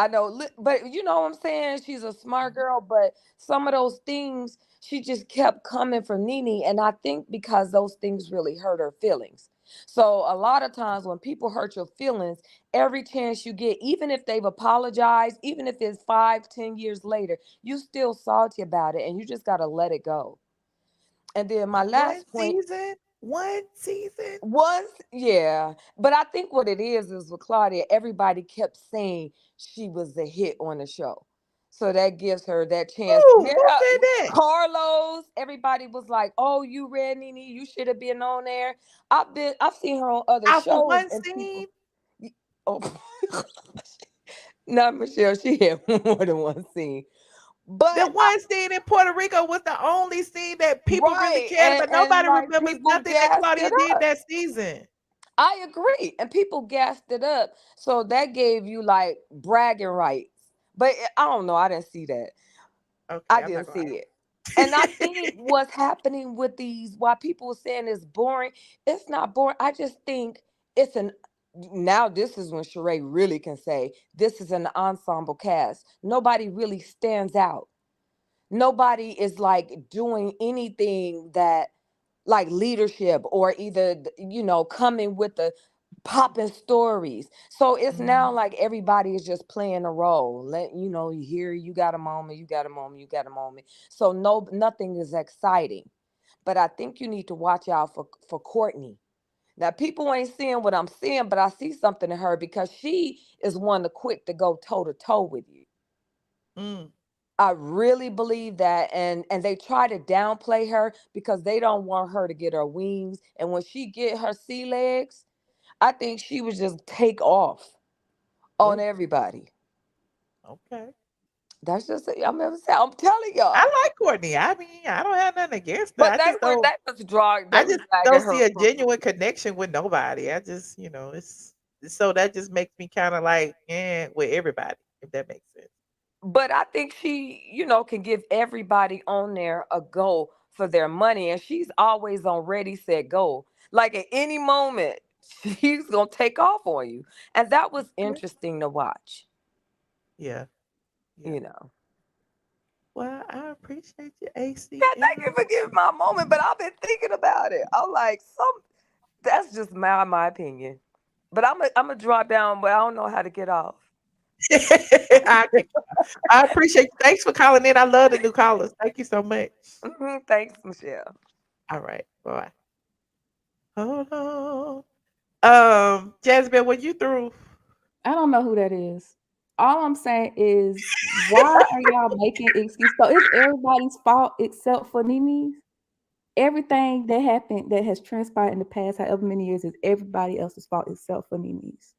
but you know what I'm saying? She's a smart girl, but some of those things she just kept coming from Nene, and I think because those things really hurt her feelings. So a lot of times when people hurt your feelings, every chance you get, even if they've apologized, even if it's 5-10 years later, you still salty about it, and you just gotta let it go. And then my One last point. season, one season. Was yeah, but I think what it is with Claudia, everybody kept saying she was the hit on the show, so that gives her that chance. Yeah, Who said that? Carlos. Everybody was like, "Oh, you Red Nene, you should have been on there." I've seen her on other Out for shows, one and people. scene. Oh, not Michelle. She had more than one scene, The but one scene in Puerto Rico was the only scene that people really right, cared about. and Nobody like remembers people nothing that gassed Claudia it did up. that season. I agree. And people gassed it up. So that gave you like bragging rights. But I don't know. I didn't see that. I Okay, I'm not didn't gonna see argue. it. And I think what's happening with these, why people are saying it's boring, it's not boring. I just think it's now this is when Sheree really can say this is an ensemble cast. Nobody really stands out. Nobody is like doing anything that like leadership or either coming with the popping stories. So it's now like everybody is just playing a role. Here you got a moment, you got a moment, you got a moment. So nothing is exciting. But I think you need to watch out for Courtney. Now people ain't seeing what I'm seeing, but I see something in her because she is one to quick to go toe to toe with you. Mm. I really believe that, and they try to downplay her because they don't want her to get her wings. And when she get her sea legs, I think she would just take off on Oh, everybody. okay. That's just I'm telling I y'all. like Courtney. I mean, I don't have nothing against her. But that was I they was just dragging don't her see a for. genuine connection with nobody. I just, so that just makes me kind of like, with everybody, if that makes sense. But I think she, can give everybody on there a go for their money, and she's always on ready, set, go. Like at any moment, she's gonna take off on you, and that was Okay. interesting to watch. Yeah. Yeah. You know. Well, I appreciate you, Yeah, thank you for ACM. giving my moment, but I've been thinking about it. I'm like, that's just my opinion. But I'm a drop down, but I don't know how to get off. I, I appreciate you. Thanks for calling in. I love the new callers. Thank you so much. Thanks, Michelle. All right. Bye. Hold on. Jasmine, were you through? I don't know who that is. All I'm saying is, why are y'all making excuses? So it's everybody's fault except for Nene's. Everything that happened that has transpired in the past, however many years, is everybody else's fault except for Nene's.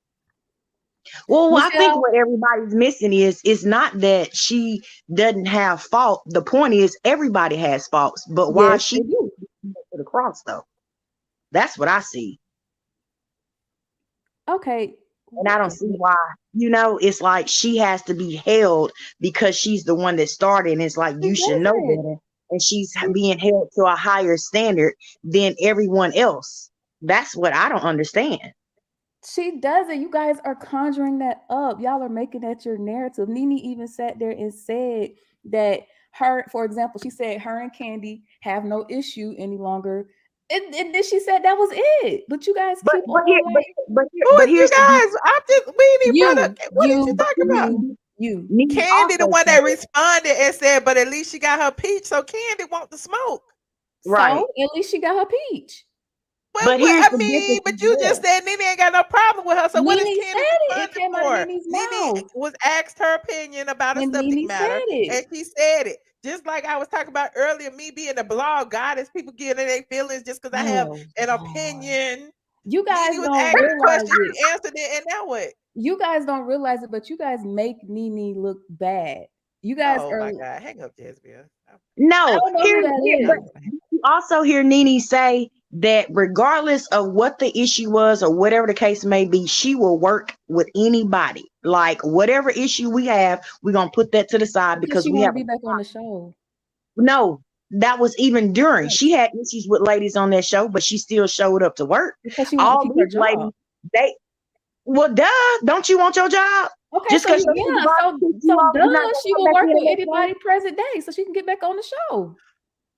Well, I think Michelle, what everybody's missing is it's not that she doesn't have fault. The point is everybody has faults, but why yes, she they do. to the cross though? That's what I see. Okay. And I don't see why, it's like she has to be held because she's the one that started. And it's like, She you should know doesn't. better. And she's being held to a higher standard than everyone else. That's what I don't understand. She doesn't. You guys are conjuring that up. Y'all are making that your narrative. Nene even sat there and said that her, for example, she said her and Kandi have no issue any longer. And then she said that was it. But you guys keep But on like Who is you here's the guys? I'm just we ain't even brother. What did you talk about? you. Nene Kandi, the also one said, that responded and said, but at least she got her peach, so Kandi want the smoke. right. So at least she got her peach. Well, But here's the I mean, difference but as you well. just said Nene ain't got no problem with her. So what is Nene Kandi said it. It responding came out of for? Nene's Nene mouth. was asked her opinion about a And subject Nene matter, said it. and she said it. Just like I was talking about earlier, me being a blog goddess, people getting their feelings just because I have Oh, an opinion. you guys Nene was don't asked the realize question, it. she answered it, and now what? You guys don't realize it, but you guys make Nene look bad. You guys Oh are. my God, hang up, Jezebel. I No, don't know who that but is. you also hear Nene say that regardless of what the issue was or whatever the case may be, she will work with anybody. Like whatever issue we have, we're gonna put that to the side Because because she we want have to be back on the show. no. That was even during. She had issues with ladies on that show, but she still showed up to work. Because she want to All keep her these ladies, job. they well, duh. Don't you want your job? Okay, Just so because you, your yeah, supervisor picks you so off, duh, you're not gonna she come will back work in the with next day? anybody present day, so she can get back on the show.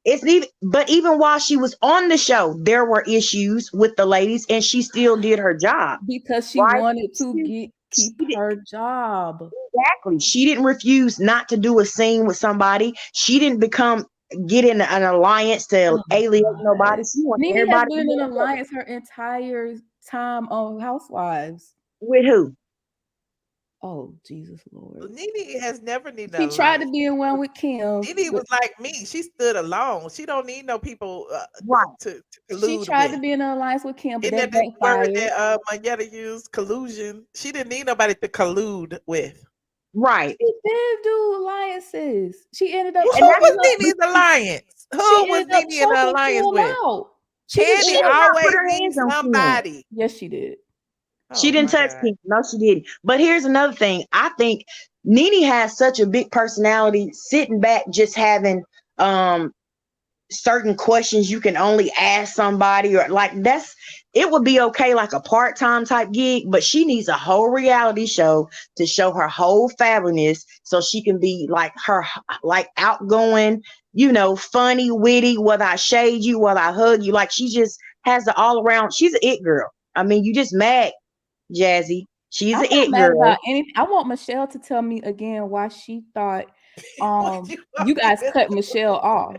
It's even, but even while she was on the show, there were issues with the ladies, and she still did her job. Because she Right? wanted to keep her job. Exactly. She didn't refuse not to do a scene with somebody. She didn't get in an alliance to alienate nobody. She wanted Nene has everybody to been in be an together. alliance her entire time on Housewives. With who? Oh, Jesus Lord. Nene has never needed She an tried to alliance. be in one with Kim. Nene was like me. She stood alone. She don't need no people Right. to She collude tried with. to be in an alliance with Kim, but Isn't that that the word backfired. that Manetta used? Collusion. She didn't need nobody to collude with. Right. She did do alliances. She ended up Who choking was up. Nene's alliance? She Who was ended up Nene in an choking alliance Kim with? out. She She Kandi did not put always her needs hands on Kim. somebody. Yes, she did. She Oh didn't my touch God. Kim. No, she didn't. But here's another thing. I think Nene has such a big personality, sitting back just having certain questions you can only ask somebody, or like it would be okay like a part-time type gig, but she needs a whole reality show to show her whole fabulous so she can be like her, like outgoing, funny, witty, whether I shade you, whether I hug you, like she just has the all around. She's an it girl. I mean, you just mad, Jazzy. She's I'm an not it mad girl. about anything. I want Michelle to tell me again why she thought you guys cut Michelle off.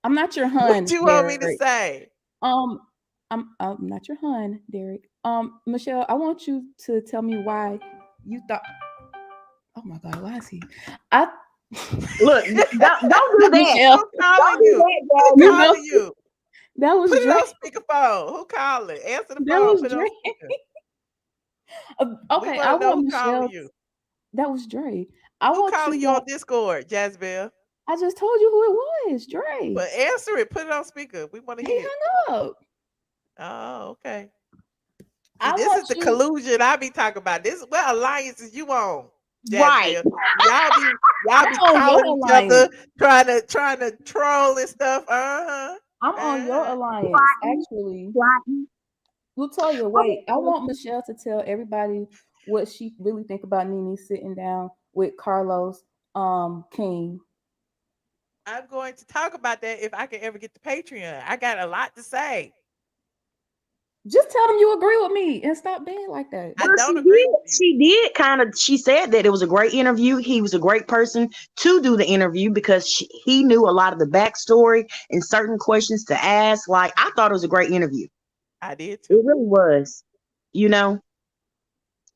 I'm not your hun, What you want me to Derek. say? I'm not your hun, Derek. Michelle, I want you to tell me why you thought. Oh my God, why is he? Look, don't do that. Michelle, Who calling Don't do you? that, Who Jazzy. calling you? that was Put it Drake. on speakerphone. Who calling? Answer the That phone. was Put it on Drake. speaker. We Okay, want I to know want who calling Michelle. you. That was Drake. I Who want calling you. you on Discord, Jazbel? I just told you who it was, Drake. But answer it. Put it on speaker. We want to He hear it. hung up. Oh, okay. See, I this want is the you. collusion I be talking about. This is what alliances you on, Right. Jazbel. Y'all be I'm on your calling each alliance. other, trying to troll and stuff. Uh-huh. I'm on your Uh-huh. alliance, actually. Latoya, wait. I want Michelle to tell everybody what she really think about Nene sitting down with Carlos King. I'm going to talk about that if I can ever get the Patreon. I got a lot to say. Just tell them you agree with me and stop being like that. I Well, don't agree with you. She did kind of. She said that it was a great interview. He was a great person to do the interview because he knew a lot of the backstory and certain questions to ask. Like, I thought it was a great interview. I did It too. really was.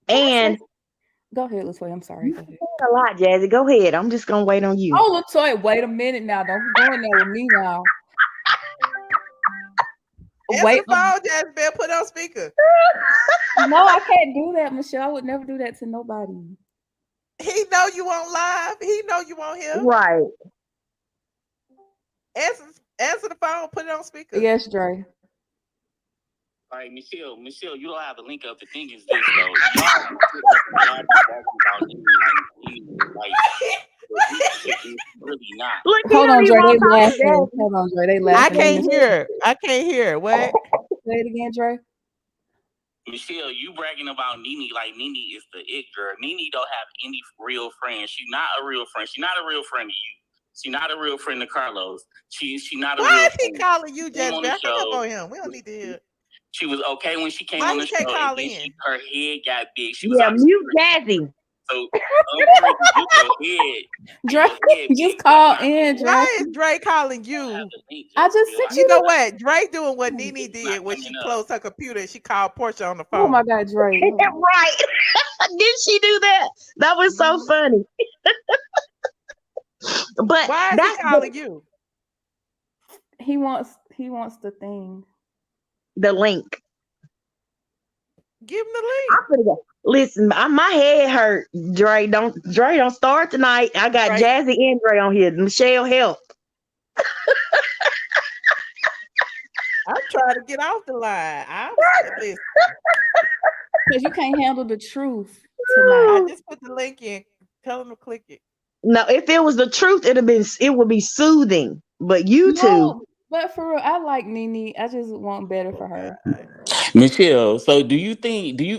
And Go ahead, Latoya. I'm sorry. Go ahead. you said a lot, Jazzy. Go ahead. I'm just gonna wait on you. Oh, Latoya, wait a minute now. Don't be going there with me now. Answer Wait. the phone, Jazmine. Put it on speaker. No, I can't do that, Michelle. I would never do that to nobody. He know you on live. He know you on here. Right. Answer the phone. Put it on speaker. Yes, Dre. All right, Michelle, you don't have a link up. The thing is this, though. Y'all really not. Look, Hold on, Dre. They laughing. Jazzy. Hold on, Dre. They I laughing. can't hear. I can't hear. What? Say it again, Dre. Michelle, you bragging about Nene like Nene is the it girl. Nene don't have any real friends. She's not a real friend. She's not a real friend to you. She's not a real friend to Carlos. She not a real friend. Why is he calling you, Came on Jazmine? the Hang up show. on him. We don't need to hear. She was okay when she came Why on the he can't show, call and then in? her head got big. She was Yeah, out. mute Jazzy. So your head. Dre, just call in, Dre. Why is Dre calling you? I just sent You you know the- what? Dre doing what Nene did when she closed her computer and she called Portia on the phone. Oh my God, Dre. Right. Did she do that? That was so funny. But Why is that's he calling you? He wants the thing. the link. Give him the link. I'm gonna go. Listen, my head hurt. Dre don't start tonight. I got Dre. Jazzy and Dre on here. Michelle, help. I'm trying to get off the line. Listen. Because you can't handle the truth I tonight. just put the link in. Tell him to click it. No, if it was the truth, it would be soothing. But you two, No, but for real, I like Nene. I just want better for her. Michelle, so do you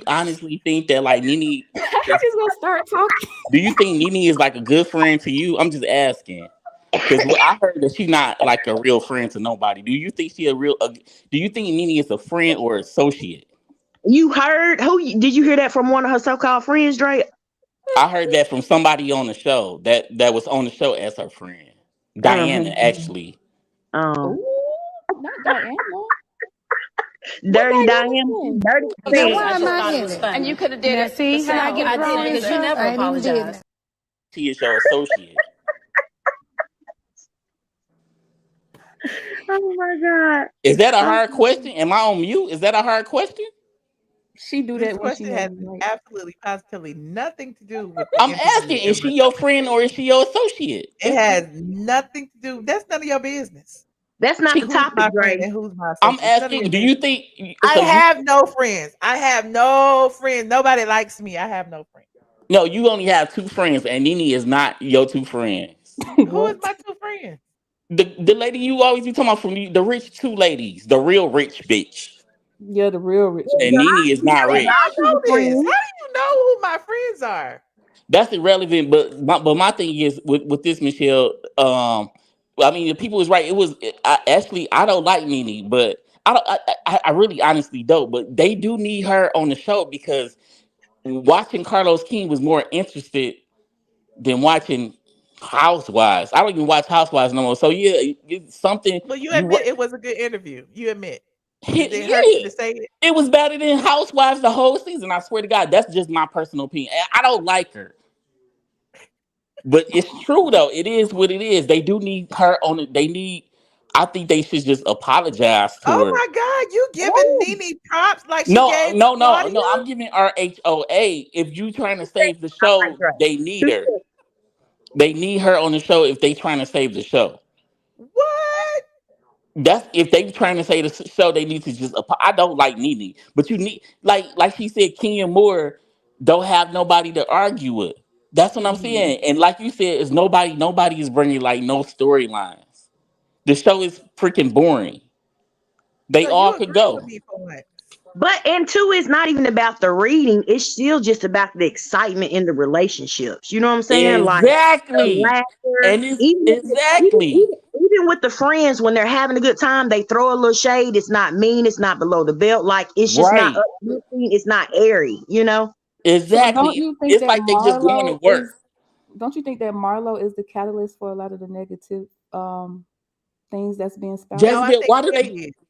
honestly think that like Nene? I just gonna start talking. Do you think Nene is like a good friend to you? I'm just asking. Because I heard that she's not like a real friend to nobody. Do you think she do you think Nene is a friend or associate? you heard did you hear that from one of her so-called friends, Dre? I heard that from somebody on the show that was on the show as her friend. Diana, actually. Oh. Not Diana. Dirty Diana. Dirty Then friend. why am I in it? And you could have did it. See how I get thrown in stuff? I ain't even did that. She is your associate. Oh my God. Is that a hard question? Am I on mute? Is that a hard question? She do This that when she question has absolutely, positively nothing to do with. I'm asking, is she your friend or is she your associate? It has nothing to do. That's none of your business. That's not the topic, my Dre. friend and who's my I'm associate. asking, do you think I have no friends. I have no friends. Nobody likes me. I have no friends. No, you only have two friends, and Nene is not your two friends. Who is my two friends? The lady you always be talking about from the rich two ladies, the real rich bitch. Yeah, the real rich. And Nene is not rich. I know this. How do you know who my friends are? That's irrelevant. But my thing is with this, Michelle. I mean, the people is right. I don't like Nene, but I really honestly don't. But they do need her on the show because watching Carlos King was more interested than watching Housewives. I don't even watch Housewives no more. So yeah, it's something. Well, you admit it was a good interview. You admit. Did it Yeah, hurt you to say it? it was better than Housewives the whole season. I swear to God, that's just my personal opinion. I don't like her, but it's true though. It is what it is. They do need her on it. They need. I think they should just apologize to her. Oh my God, you giving Nene props like she No, gave no. Claudia? I'm giving RHOA. If you trying to save the show, they need her. They need her on the show if they trying to save the show. What? That's if they trying to say the show, they need to just. I don't like Nene, but you need like she said, Kenya Moore don't have nobody to argue with. That's what I'm saying. And like you said, is nobody is bringing like no storylines. The show is freaking boring. They all could go. But and two, it's not even about the reading. It's still just about the excitement in the relationships. You know what I'm saying? Exactly. Like the And laughter. Even with the friends, when they're having a good time, they throw a little shade. It's not mean. It's not below the belt. Like it's just not uplifting. It's not airy. You know? Exactly. Don't you think It's that like they just going to work. Don't you think that Marlo is the catalyst for a lot of the negative things that's being spouted? No,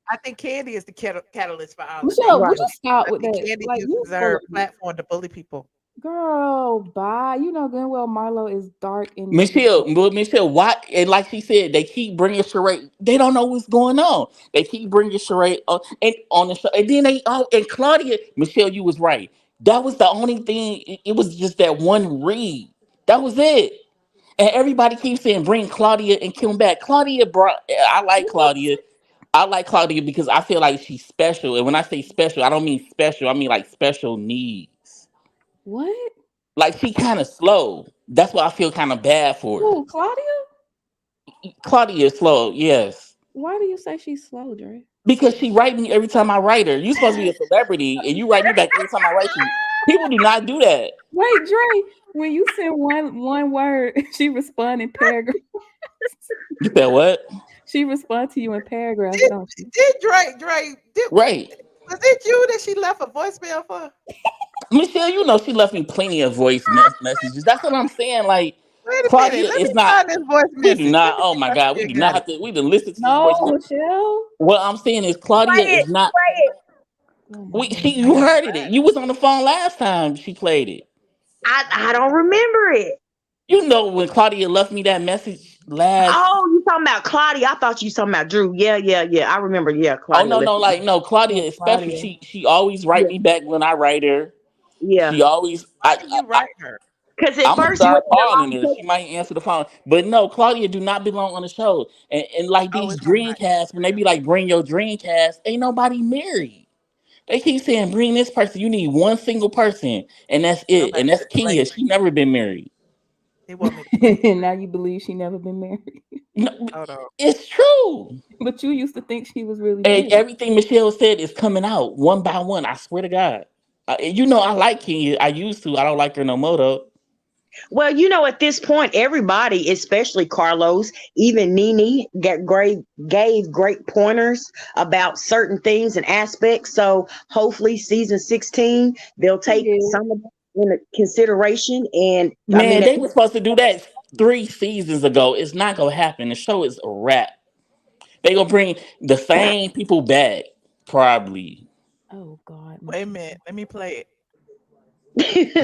I think Kandi is the catalyst for all of Michelle, that. would you stop with that? Kandi Like, uses her platform to bully people. Girl, bye. You know good and well Marlo is dark and Michelle, why? And like she said, they keep bringing Sheree. They don't know what's going on. They keep bringing Sheree and on the show, and then and Claudia. Michelle, you was right. That was the only thing. It was just that one read. That was it. And everybody keeps saying bring Claudia and Kim back. Claudia brought. I like Claudia. I like Claudia because I feel like she's special. And when I say special, I don't mean special. I mean like special needs. What? Like she kind of slow. That's why I feel kind of bad for her. Who, Claudia? Claudia is slow, yes. Why do you say she's slow, Dre? Because she write me every time I write her. You supposed to be a celebrity and you write me back every time I write you. People do not do that. Wait, Dre, when you send one word, she respond in paragraphs. You said what? She respond to you in paragraphs, don't she? Did Drake, Right. was it you that she left a voicemail for? Michelle, you know she left me plenty of voice messages. That's what I'm saying. Like Wait a Claudia minute, let me is not. find this voice We do message. Let not. me Oh see my if I God, we still do not got have it. to. We done listen to this No, voice. Michelle. What I'm saying is Claudia Play it. is not. Play it. You heard it. You was on the phone last time she played it. I don't remember it. You know when Claudia left me that message last. Oh, you talking about Claudia? I thought you talking about Drew. Yeah. I remember. Yeah, Oh Claudia. no, no, like no, Claudia is special. Claudia. She always write Yeah, me back when I write her. yeah. She always Why do you write her? Because at I'm gonna first you start went in a calling long her. She might answer the phone, but no, Claudia do not belong on the show. And like Oh, these it's on dream casts, when they be like, bring your dream cast, ain't nobody married. They keep saying, bring this person. You need one single person, and that's I'm it. about And that's to play Kenya. it. She never been married. They want me to play it. Now you believe she never been married. No, Hold on. it's true. But you used to think she was really And married. everything Michelle said is coming out one by one. I swear to God. You know I like Kenya. I used to. I don't like her no more though. Well, at this point, everybody, especially Carlos, even Nene, gave great pointers about certain things and aspects. So hopefully, season 16, they'll She take did. some of that into consideration. And I mean, Man, they were supposed to do that 3 seasons ago. It's not gonna happen. The show is a wrap. They gonna bring the same people back, probably. Oh God. Wait a minute. Let me play it.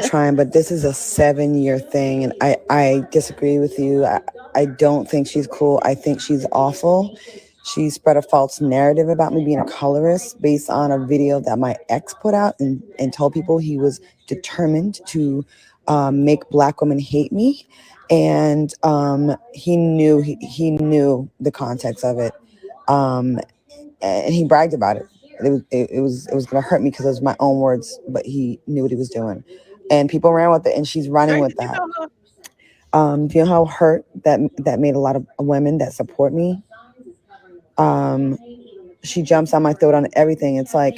Trying, but this is a 7-year thing, and I disagree with you. I don't think she's cool. I think she's awful. She spread a false narrative about me being a colorist based on a video that my ex put out and told people he was determined to make Black women hate me. And he knew the context of it. And he bragged about it. It was gonna hurt me because it was my own words, but he knew what he was doing, and people ran with it, and she's running Drake, with did you that. know her? Do you know how hurt that made a lot of women that support me? Um, she jumps on my throat on everything. It's like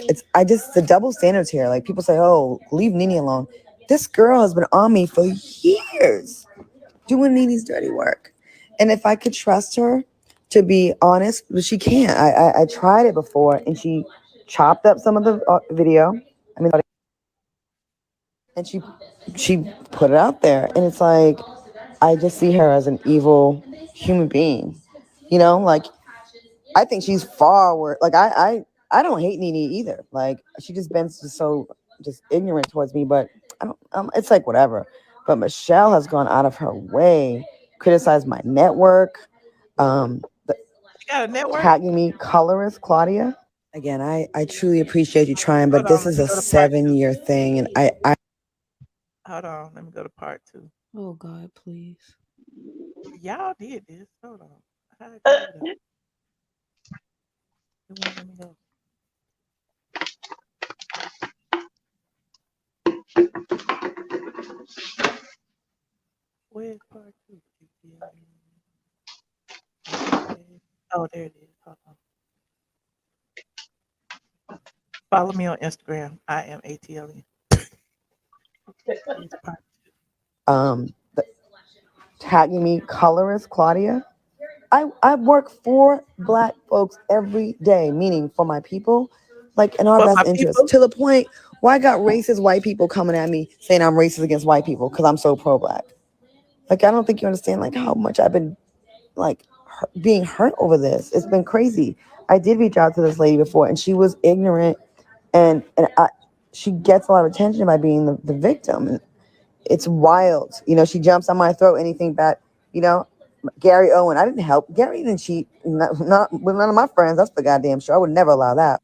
the double standards here. Like people say, "Oh, leave Nene alone." This girl has been on me for years, doing Nene's dirty work, and if I could trust her to be honest, but she can't. I tried it before, and she chopped up some of the video. I mean, and she put it out there, and it's like I just see her as an evil human being. Like I think she's far worse. Like I don't hate Nene either. Like she just been just ignorant towards me, but I don't. It's like whatever. But Michelle has gone out of her way, criticized my network. Um, She got a network? Tagging me, colorist Claudia. Again, I truly appreciate you trying, but Hold on. this Let is me a go to part 2. 7-year thing, and I Hold on. Let me go to part 2. Oh God, please. Y'all did this. Hold on. How did I do that? It won't let me go. Where's part 2? Oh, there it is. Hold on. Follow me on Instagram. I am ATLN. Here's part the, tagging me, colorist Claudia. I work for Black folks every day, meaning for my people, like in our For best my interest. people? To the point where I got racist white people coming at me saying I'm racist against white people because I'm so pro-Black. Like I don't think you understand like how much I've been like being hurt over this. It's been crazy. I did reach out to this lady before, and she was ignorant, and she gets a lot of attention by being the victim. It's wild. You know, she jumps on my throat. Anything that, you know, Gary Owen. I didn't help. Gary didn't cheat. Not with none of my friends. That's for goddamn sure. I would never allow that.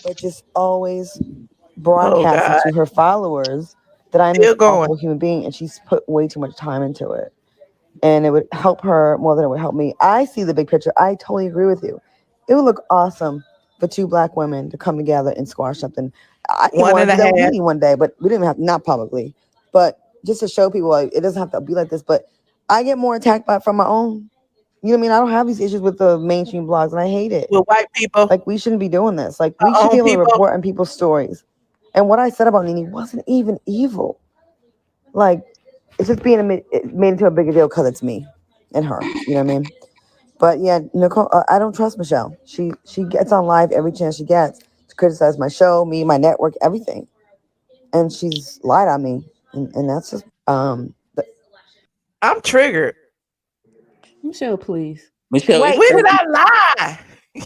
But just always Oh broadcasting God. to her followers that I'm this Still going. awful human being, and she's put way too much time into it. And it would help her more than it would help me. I see the big picture. I totally agree with you. It would look awesome for two black women to come together and squash something. I even One want and to a do that with half. Nene one day, but we didn't have, not publicly, but just to show people like, it doesn't have to be like this. But I get more attacked by from my own. You know what I mean? I don't have these issues with the mainstream blogs, and I hate it. With white people. Like, we shouldn't be doing this. Like, we Our should be own able to people. report on people's stories. And what I said about Nene wasn't even evil. Like, it's just being it made into a bigger deal because it's me and her. You know what I mean? But yeah, Nicole, I don't trust Michelle. She gets on live every chance she gets to criticize my show, me, my network, everything, and she's lied on me, and that's just I'm triggered. Michelle, please. Michelle, Wait, When did I lie?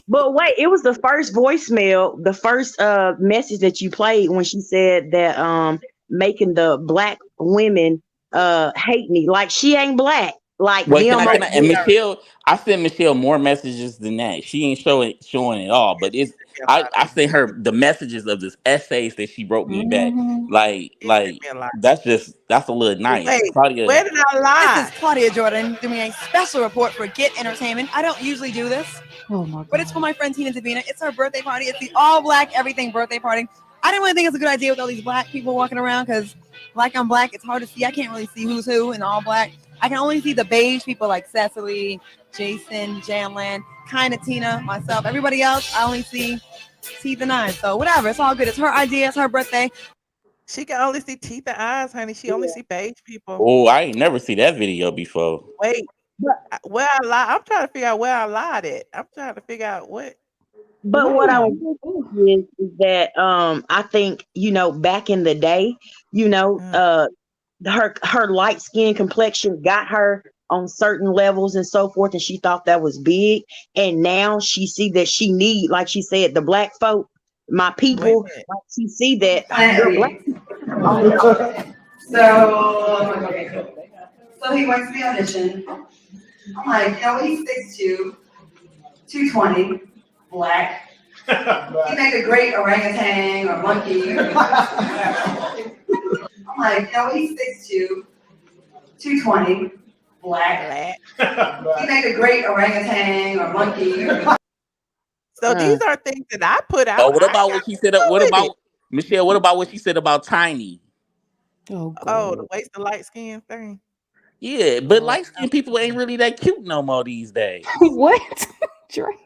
but wait, it was the first voicemail, the first message that you played when she said that making the black women hate me. Like she ain't black. Like Wait, them over and there. Michelle, I sent Michelle more messages than that. She ain't showing it all, but I sent her the messages of this essays that she wrote me back. Mm-hmm. Like that's a little nice. Wait, Claudia, where did I lie? This is Claudia Jordan doing a special report for Get Entertainment. I don't usually do this, Oh my God. but it's for my friend Tina Davina. It's her birthday party. It's the all black everything birthday party. I didn't really think it's a good idea with all these black people walking around because black on black, it's hard to see. I can't really see who's who in all black. I can only see the beige people like Cecily, Jason, Janlan, kind of Tina, myself. Everybody else, I only see teeth and eyes. So whatever, it's all good. It's her idea. It's her birthday. She can only see teeth and eyes, honey. She only see beige people. oh, I ain't never see that video before. Wait, where I lie? I'm trying to figure out where I lied at. I'm trying to figure out what. But what I will say is that I think, you know, back in the day, you know, her light skin complexion got her on certain levels and so forth, and she thought that was big. And now she see that she need, like she said, the black folk, my people, like she see that they're black. So he went to the audition. I'm like, you know, he's 6'2", 220, black. He make a great orangutan or monkey. I'm like, you know, he's 6'2", 220, black. He make a great orangutan or monkey. So these are things that I put out. Oh, what about what she said? What about Michelle? What about what she said about Tiny? Oh, the waste of light skin thing. Yeah, but light skinned people ain't really that cute no more these days. What? Drake.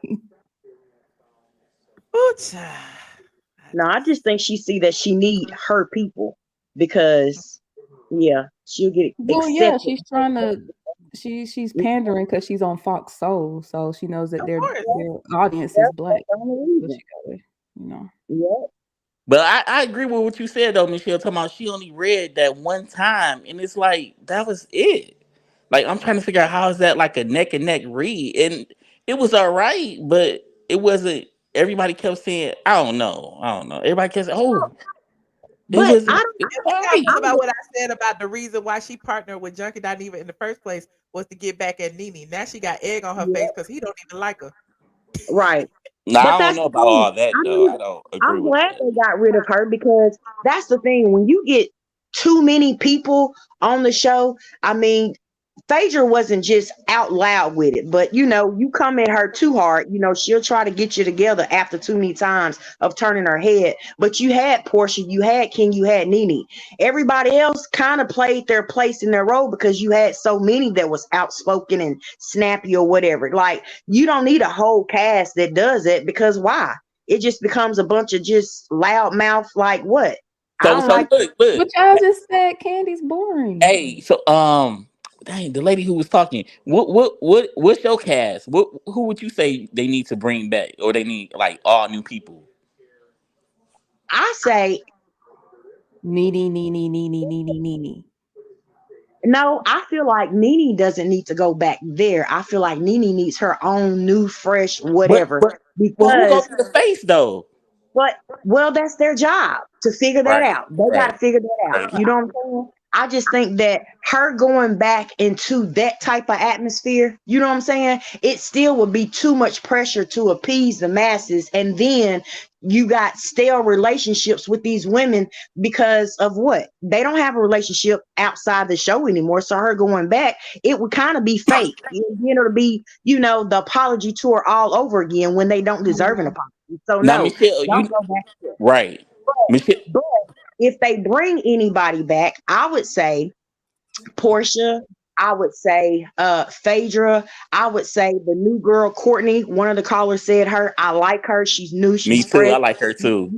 No, I just think she see that she need her people because, yeah, she'll get Well, accepted. yeah, she's trying to. She's pandering because she's on Fox Soul, so she knows that their audience is black. So she gotta, you know. Yeah. But I agree with what you said though, Michelle. Talking about she only read that one time, and it's like that was it. Like I'm trying to figure out how is that like a neck and neck read, and it was all right, but it wasn't. Everybody kept saying, I don't know. Everybody kept saying, oh, But I don't about what I said about the reason why she partnered with Junkie Dineva in the first place was to get back at Nene. Now she got egg on her face because he don't even like her. Right. Nah, But I don't that's know the about thing. all that though. I don't agree I'm with glad that. they got rid of her because that's the thing. When you get too many people on the show, I mean, Phaedra wasn't just out loud with it, but you know, you come at her too hard, you know, she'll try to get you together after too many times of turning her head. But you had Portia, you had King, you had Nene. Everybody else kind of played their place in their role because you had so many that was outspoken and snappy or whatever. Like, you don't need a whole cast that does it because why? It just becomes a bunch of just loud mouth, like what? I don't like look. But y'all just said Candy's boring. Hey, so dang, the lady who was talking, what's your cast? Who would you say they need to bring back, or they need like all new people? I say Nene. no, I feel like Nene doesn't need to go back there. I feel like Nene needs her own new, fresh, whatever. Well, who gonna Because be the face though? But well, that's their job to figure that Right, out. They got to right, figure that out. right. You know what I'm saying? I just think that her going back into that type of atmosphere, you know what I'm saying? It still would be too much pressure to appease the masses. And then you got stale relationships with these women because of what? They don't have a relationship outside the show anymore. So her going back, it would kind of be fake. You know, to be, the apology tour all over again when they don't deserve an apology. So Now, no, Michelle, don't go back there. right, Michelle. But if they bring anybody back, I would say Portia. I would say Phaedra. I would say the new girl Courtney. One of the callers said her. I like her. She's new. Me She's too. fresh. I like her too.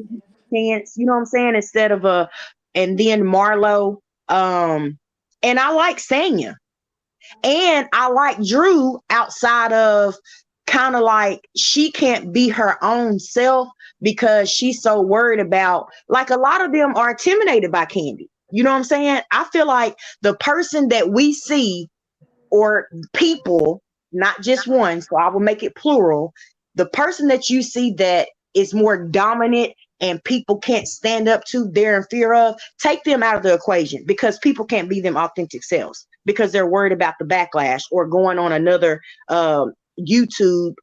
Chance. You know what I'm saying? Instead of and then Marlo. And I like Sanya. And I like Drew outside of kind of like she can't be her own self because she's so worried about, like, a lot of them are intimidated by Kandi. You know what I'm saying? I feel like the person that we see, or people, not just one, so I will make it plural, the person that you see that is more dominant and people can't stand up to, they're in fear of, take them out of the equation, because people can't be them authentic selves because they're worried about the backlash or going on another YouTube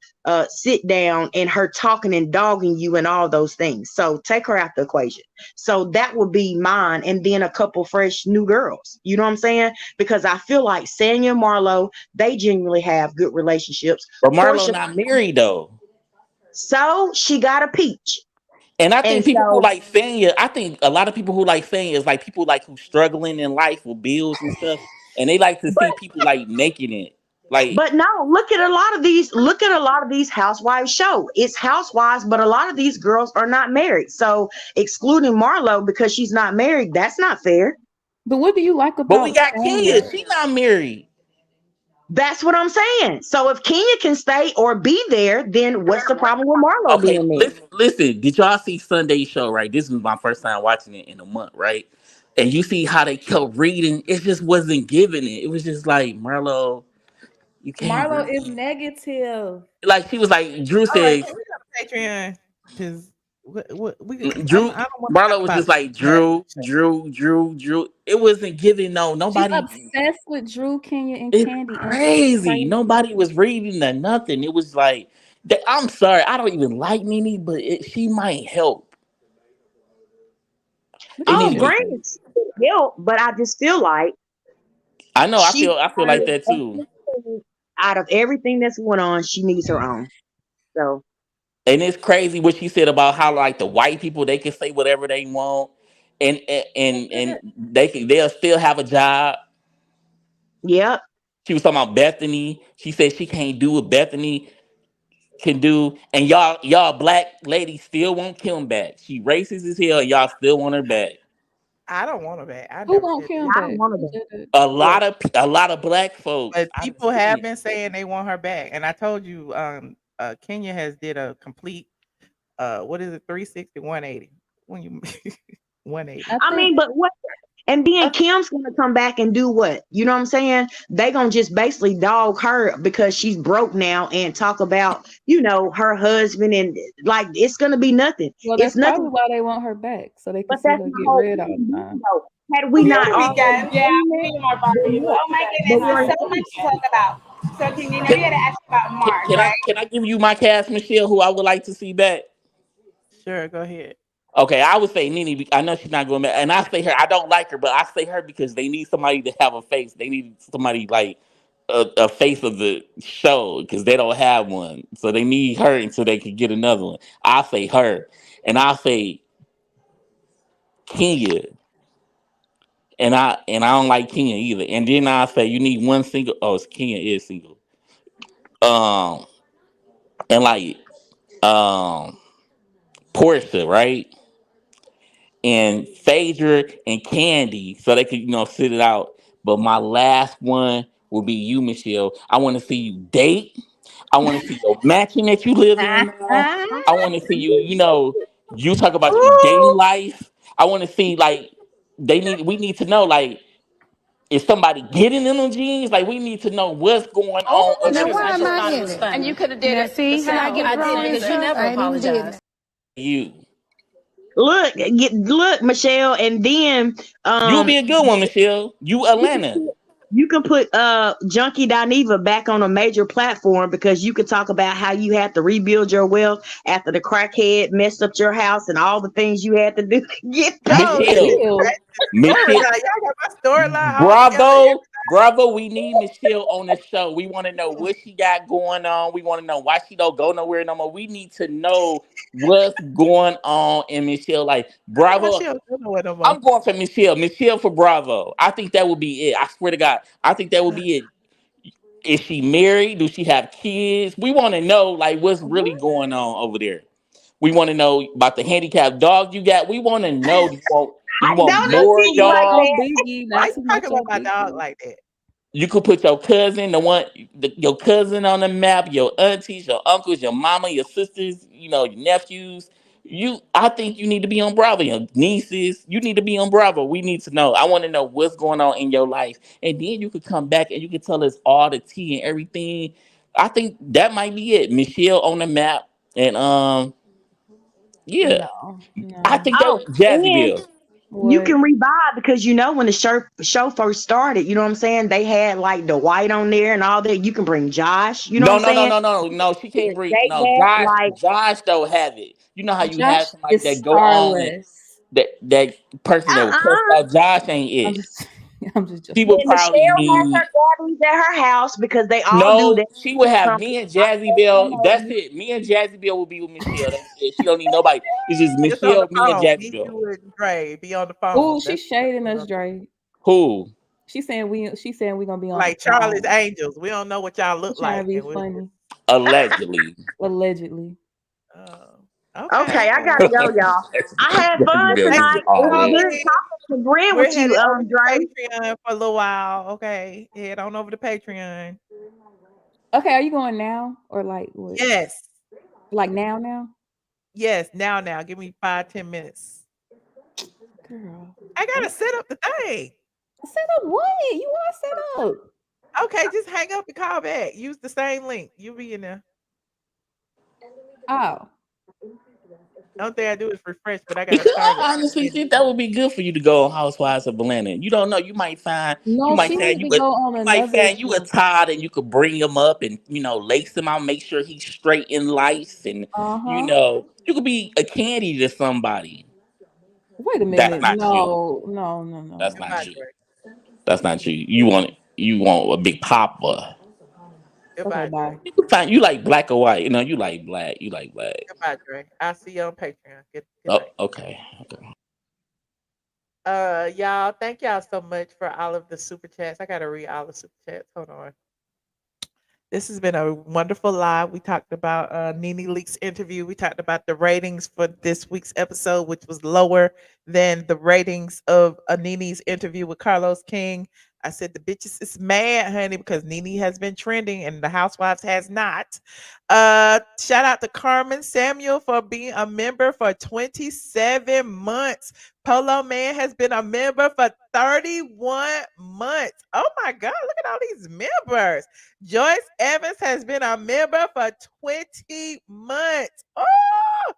sit down and her talking and dogging you and all those things. So take her out the equation. So that would be mine. And then a couple fresh new girls. You know what I'm saying? Because I feel like Sanya and Marlo, they genuinely have good relationships. But Marlo Portia, not married though. so she got a peach. And I And think people who so, like Sanya, I think a lot of people who like Sanya is like people like who's struggling in life with bills and stuff, and they like to see people like making it. Like, but no, look at a lot of these housewives show. It's housewives, but a lot of these girls are not married. So excluding Marlo because she's not married, that's not fair. But what do you like but we about got Kenya. Sanya? She not married. That's what I'm saying. So if Kenya can stay or be there, then what's the problem with Marlo Okay, being there? listen. Did y'all see Sunday show? Right, this was my first time watching it in a month. Right, and you see how they kept reading. It just wasn't giving it. It was just like Marlo, you can't Marlo is read. negative. Like she was like Drew All right, said. can we go to Patreon? Because Drew I don't want to talk Marlo was about just like that. Drew. It wasn't giving She's nobody. obsessed with Drew, Kenya, and It's Kandi, and it's crazy. crazy. Nobody was reading or nothing. It was like I'm sorry, I don't even like Nene, but she might help. Look It at Oh, needs to be. granted, she could help, but I just feel like I know. I she feel. I feel like that too. out of everything that's going on, she needs her own. So And it's crazy what she said about how like the white people they can say whatever they want, and they'll still have a job. yep. She was talking about Bethany. She said she can't do what Bethany can do, and y'all black ladies still want Kim back. She racist as hell, and y'all still want her back. I don't want her back. I Who never want said that. Kim I don't back? want Who to said that? A lot of black folks. But I done people seen have it. been saying they want her back, and I told you, Kenya has did a complete, what is it, 360, 180? When you 180. I mean, but what? And then Kim's gonna come back and do what? You know what I'm saying? They gonna just basically dog her because she's broke now and talk about, her husband, and like it's gonna be nothing. Well, It's that's nothing. probably why they want her back, so they can But see that's her my get whole red all thing. the time. Had we Here not we already go. Yeah, seen me it, and my but Barbie. look, Oh my but goodness, we're there's so much to talk about. So can you know we Can, had to ask about Mark, can I right? can I give you my cast, Michelle, who I would like to see back? Sure, go ahead. Okay, I would say Nene. I know she's not going back, and I say her. I don't like her, but I say her because they need somebody to have a face. They need somebody like a face of the show because they don't have one. So they need her until they can get another one. I say her, and I say Kenya, and I don't like Kenya either. And then I say you need one single. Oh, it's Kenya is single. Um, and like um Portia, right? And Phaedra and Kandi, so they could sit it out. But my last one will be you, Michelle. I want to see you date. I want to see your mansion that you live in now. I want to see you. You talk about your dating life. I want to see like we need to know like is somebody getting in them jeans? Like we need to know what's going on Oh, up now there. why am I in it? And you could have did Now it. see how I get I drawn did and because you stuff? never I ain't even did apologized. You. Look, Michelle, and then You'll be a good one, Michelle. You Atlanta. you can put Junkie Dineva back on a major platform because you could talk about how you had to rebuild your wealth after the crackhead messed up your house and all the things you had to do to get back. Oh, this is Michelle. storyline. Michelle. Y'all got my storyline all together. Bravo. We need Michelle on the show. We want to know what she got going on. We want to know why she don't go nowhere no more. We need to know what's going on in Michelle life. Why Bravo. she don't go nowhere no more? I'm going for Michelle. Michelle for Bravo. I think that would be it. I swear to God. I think that would be it. Is she married? Do she have kids? We want to know like what's really going on over there. We want to know about the handicapped dog you got. We want to know. Do you want Don't more Biggie like dogs? that. Biggie, Why not you too much talking about on my dog Biggie. like that? You could put your cousin, your cousin on the map, your aunties, your uncles, your mama, your sisters, your nephews. I think you need to be on Bravo. Your nieces, you need to be on Bravo. We need to know. I want to know what's going on in your life, and then you could come back and you could tell us all the tea and everything. I think that might be it. Michelle on the map, and yeah, No, I no. think that Oh, was and Jazzyville. you What? can revive because when the show first started, you know what I'm saying? They had like the white on there and all that. You can bring Josh, you know what No, I'm no, no, saying? no, no, no. She can't bring They no had Josh. like Josh don't have it. You know how you Josh have somebody is that go on and starless. that person that will cuss uh-uh. out. Josh ain't I'm it. just, I'm just She joking. would And probably Michelle has need. her daddies at her house because they all do No, that. she would have Come me and Jazzy Bell. That's it. Me and Jazzy Bell will be with Michelle. That's it. She don't need nobody. It's just Just on the Michelle, me, and phone. Jazzy Me, Bell. you, and Dre be on the phone. Oh, she's That's shading us, Dre. Who? She saying we gonna be on the like Charlie's phone. Angels. We don't know what y'all She look trying like, to be and we're just funny. Allegedly. Allegedly. Okay, okay. I gotta Well, go, y'all. I had Jazzy fun Bell thanks just for tonight. be It was always. good calling. talking and agreeing We're with you, headed over to Dre. Patreon for a little while. Okay, head on over to Patreon. Okay, are you going now or like what? Yes, Like now? yes. Now, give me 5-10 minutes. Girl. I gotta set up the thing. Set up what? You want to set up? Okay, just hang up and call back. Use the same link. You'll be in there. Oh. Only thing I do is refresh, but I gotta Because start it. I honestly think that would be good for you to go on Housewives of Atlanta. You don't know. You No, might she find need you to a go on you might another find you a show. Todd and you could bring him up and lace him out, make sure he's straight in life, and Uh-huh. you could be a candy to somebody. Wait a That's minute. not you. No. That's not Goodbye, you. Dre. That's not you. You want a big papa. Okay, Goodbye, bye. Dre. You can find you like black or white. You like black. You like black. Goodbye, Dre. I'll see you on Patreon. Good Oh, night. okay. Y'all, thank y'all so much for all of the super chats. I gotta read all the super chats. Hold on. This has been a wonderful live. We talked about Nene Leakes' interview. We talked about the ratings for this week's episode, which was lower than the ratings of Nene's interview with Carlos King. I said the bitches is mad, honey, because Nene has been trending and the Housewives has not. Shout out to Carmen Samuel for being a member for 27 months. Polo Man has been a member for 31 months. Oh my God, look at all these members. Joyce Evans has been a member for 20 months. Oh,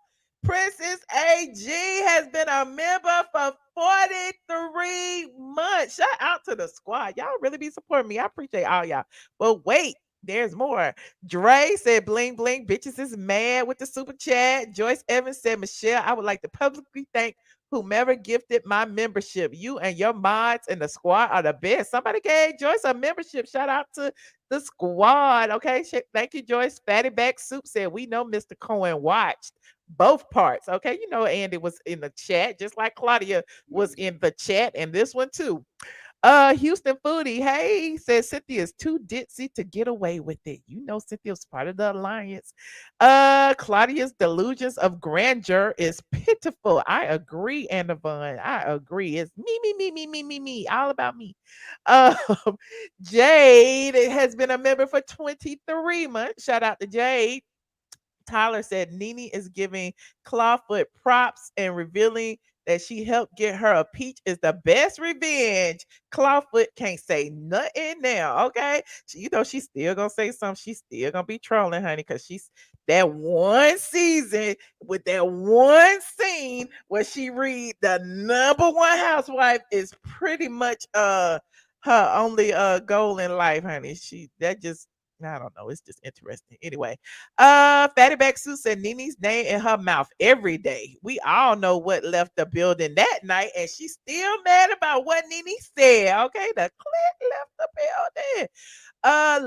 Princess AG has been a member for 43 months. Shout out to the squad. Y'all really be supporting me. I appreciate all y'all. But wait, there's more. Dre said, bling, bling, bitches is mad with the super chat. Joyce Evans said, Michelle, I would like to publicly thank whomever gifted my membership. You and your mods and the squad are the best. Somebody gave Joyce a membership. Shout out to the squad. Okay. Thank you, Joyce. Fatty Back Soup said, we know Mr. Cohen watched both parts. Okay. You know, Andy was in the chat, just like Claudia was in the chat, and this one too. Houston Foodie, hey, says Cynthia is too ditzy to get away with it. You know, Cynthia's part of the alliance. Claudia's delusions of grandeur is pitiful. I agree, Annavon. I agree. It's me, all about me. Um, Jade has been a member for 23 months. Shout out to Jade. Tyler said Nene is giving Clawfoot props and revealing that she helped get her a peach is the best revenge. Clawfoot can't say nothing now, okay? You know she's still gonna say something. She's still gonna be trolling, honey, because she's that one season with that one scene where she read the #1 housewife is pretty much her only goal in life, honey. That just I don't know. It's just interesting. Anyway, Fatty Back Sue said Nene's name in her mouth every day. We all know what left the building that night, and she's still mad about what Nene said. Okay, the clip left the building.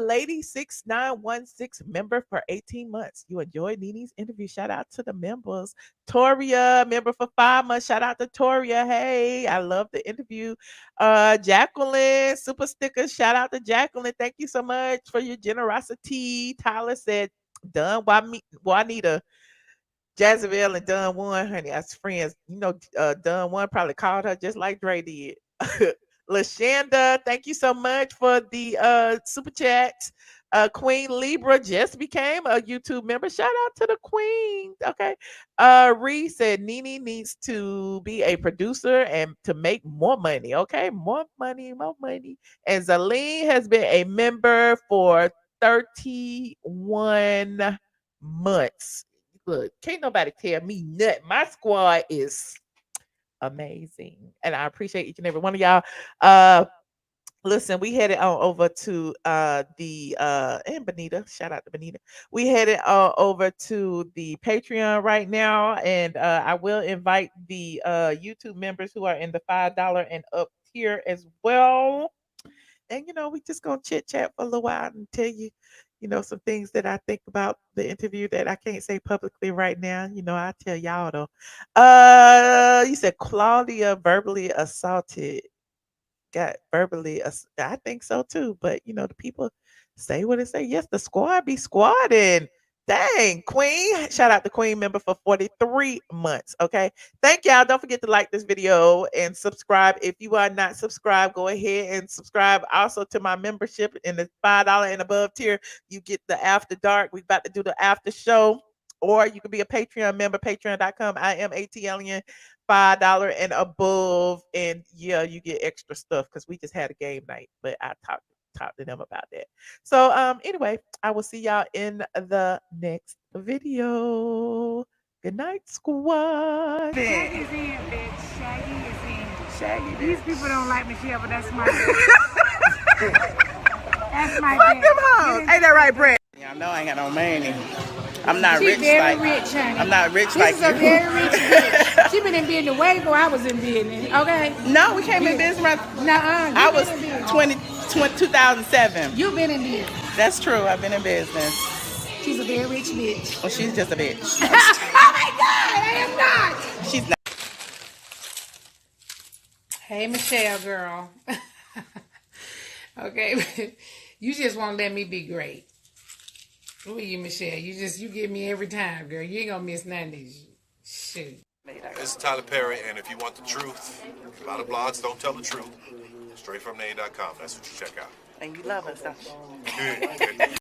Lady 6916 member for 18 months. You enjoyed Nene's interview. Shout out to the members. Toria, member for 5 months. Shout out to Toria. Hey, I love the interview. Jacqueline, super sticker. Shout out to Jacqueline. Thank you so much for your generosity. Tyler said, done. Juanita, Jezebel, and Dunn one, honey, as friends. You know, Dunn one probably called her just like Dre did. Lashanda, thank you so much for the super chat. Queen Libra just became a YouTube member. Shout out to the queen. Okay. Ree said Nene needs to be a producer and to make more money. Okay. More money, more money. And Zaleen has been a member for 31 months. Look, can't nobody tell me nothing. My squad is amazing, and I appreciate each and every one of y'all. Listen, we headed on over to the and Benita. Shout out to Benita. We headed over to the Patreon right now, and I will invite the YouTube members who are in the $5 and up tier as well. And we just gonna chit chat for a little while and tell you, some things that I think about the interview that I can't say publicly right now. I'll tell y'all though. You said Claudia verbally assaulted. Got verbally, I think so too. But the people say what they say. Yes, the squad be squadding. Dang, Queen. Shout out to Queen member for 43 months. Okay. Thank y'all. Don't forget to like this video and subscribe. If you are not subscribed, go ahead and subscribe also to my membership in the $5 and above tier. You get the after dark. We about to do the after show. Or you can be a Patreon member, patreon.com. I am ATLian, $5 and above. And yeah, you get extra stuff because we just had a game night. But I talked to them about that. So anyway, I will see y'all in the next video. Good night, squad. Shaggy's in, bitch. Shaggy is in. Shaggy. These people don't like Michelle, but that's my that's my Fuck them hoes. Ain't that right, Brad? Y'all know I ain't got no money. I'm not She rich very like rich, honey. I'm not rich This like is you. a very rich bitch. She been in business way before I was in business. Okay. No, we came in business right. I was 2007. You've been in business. That's true. I've been in business. She's a very rich bitch. Well, she's just a bitch. Oh my God, I am not. She's not. Hey, Michelle, girl. Okay, you just want to let me be great. Who are you, Michelle? You get me every time, girl. You ain't gonna miss none of these. Shoot. This is Tyler Perry, and if you want the truth, a lot of blogs don't tell the truth. Straightfromnene.com. That's what you check out. And you love us, don't you?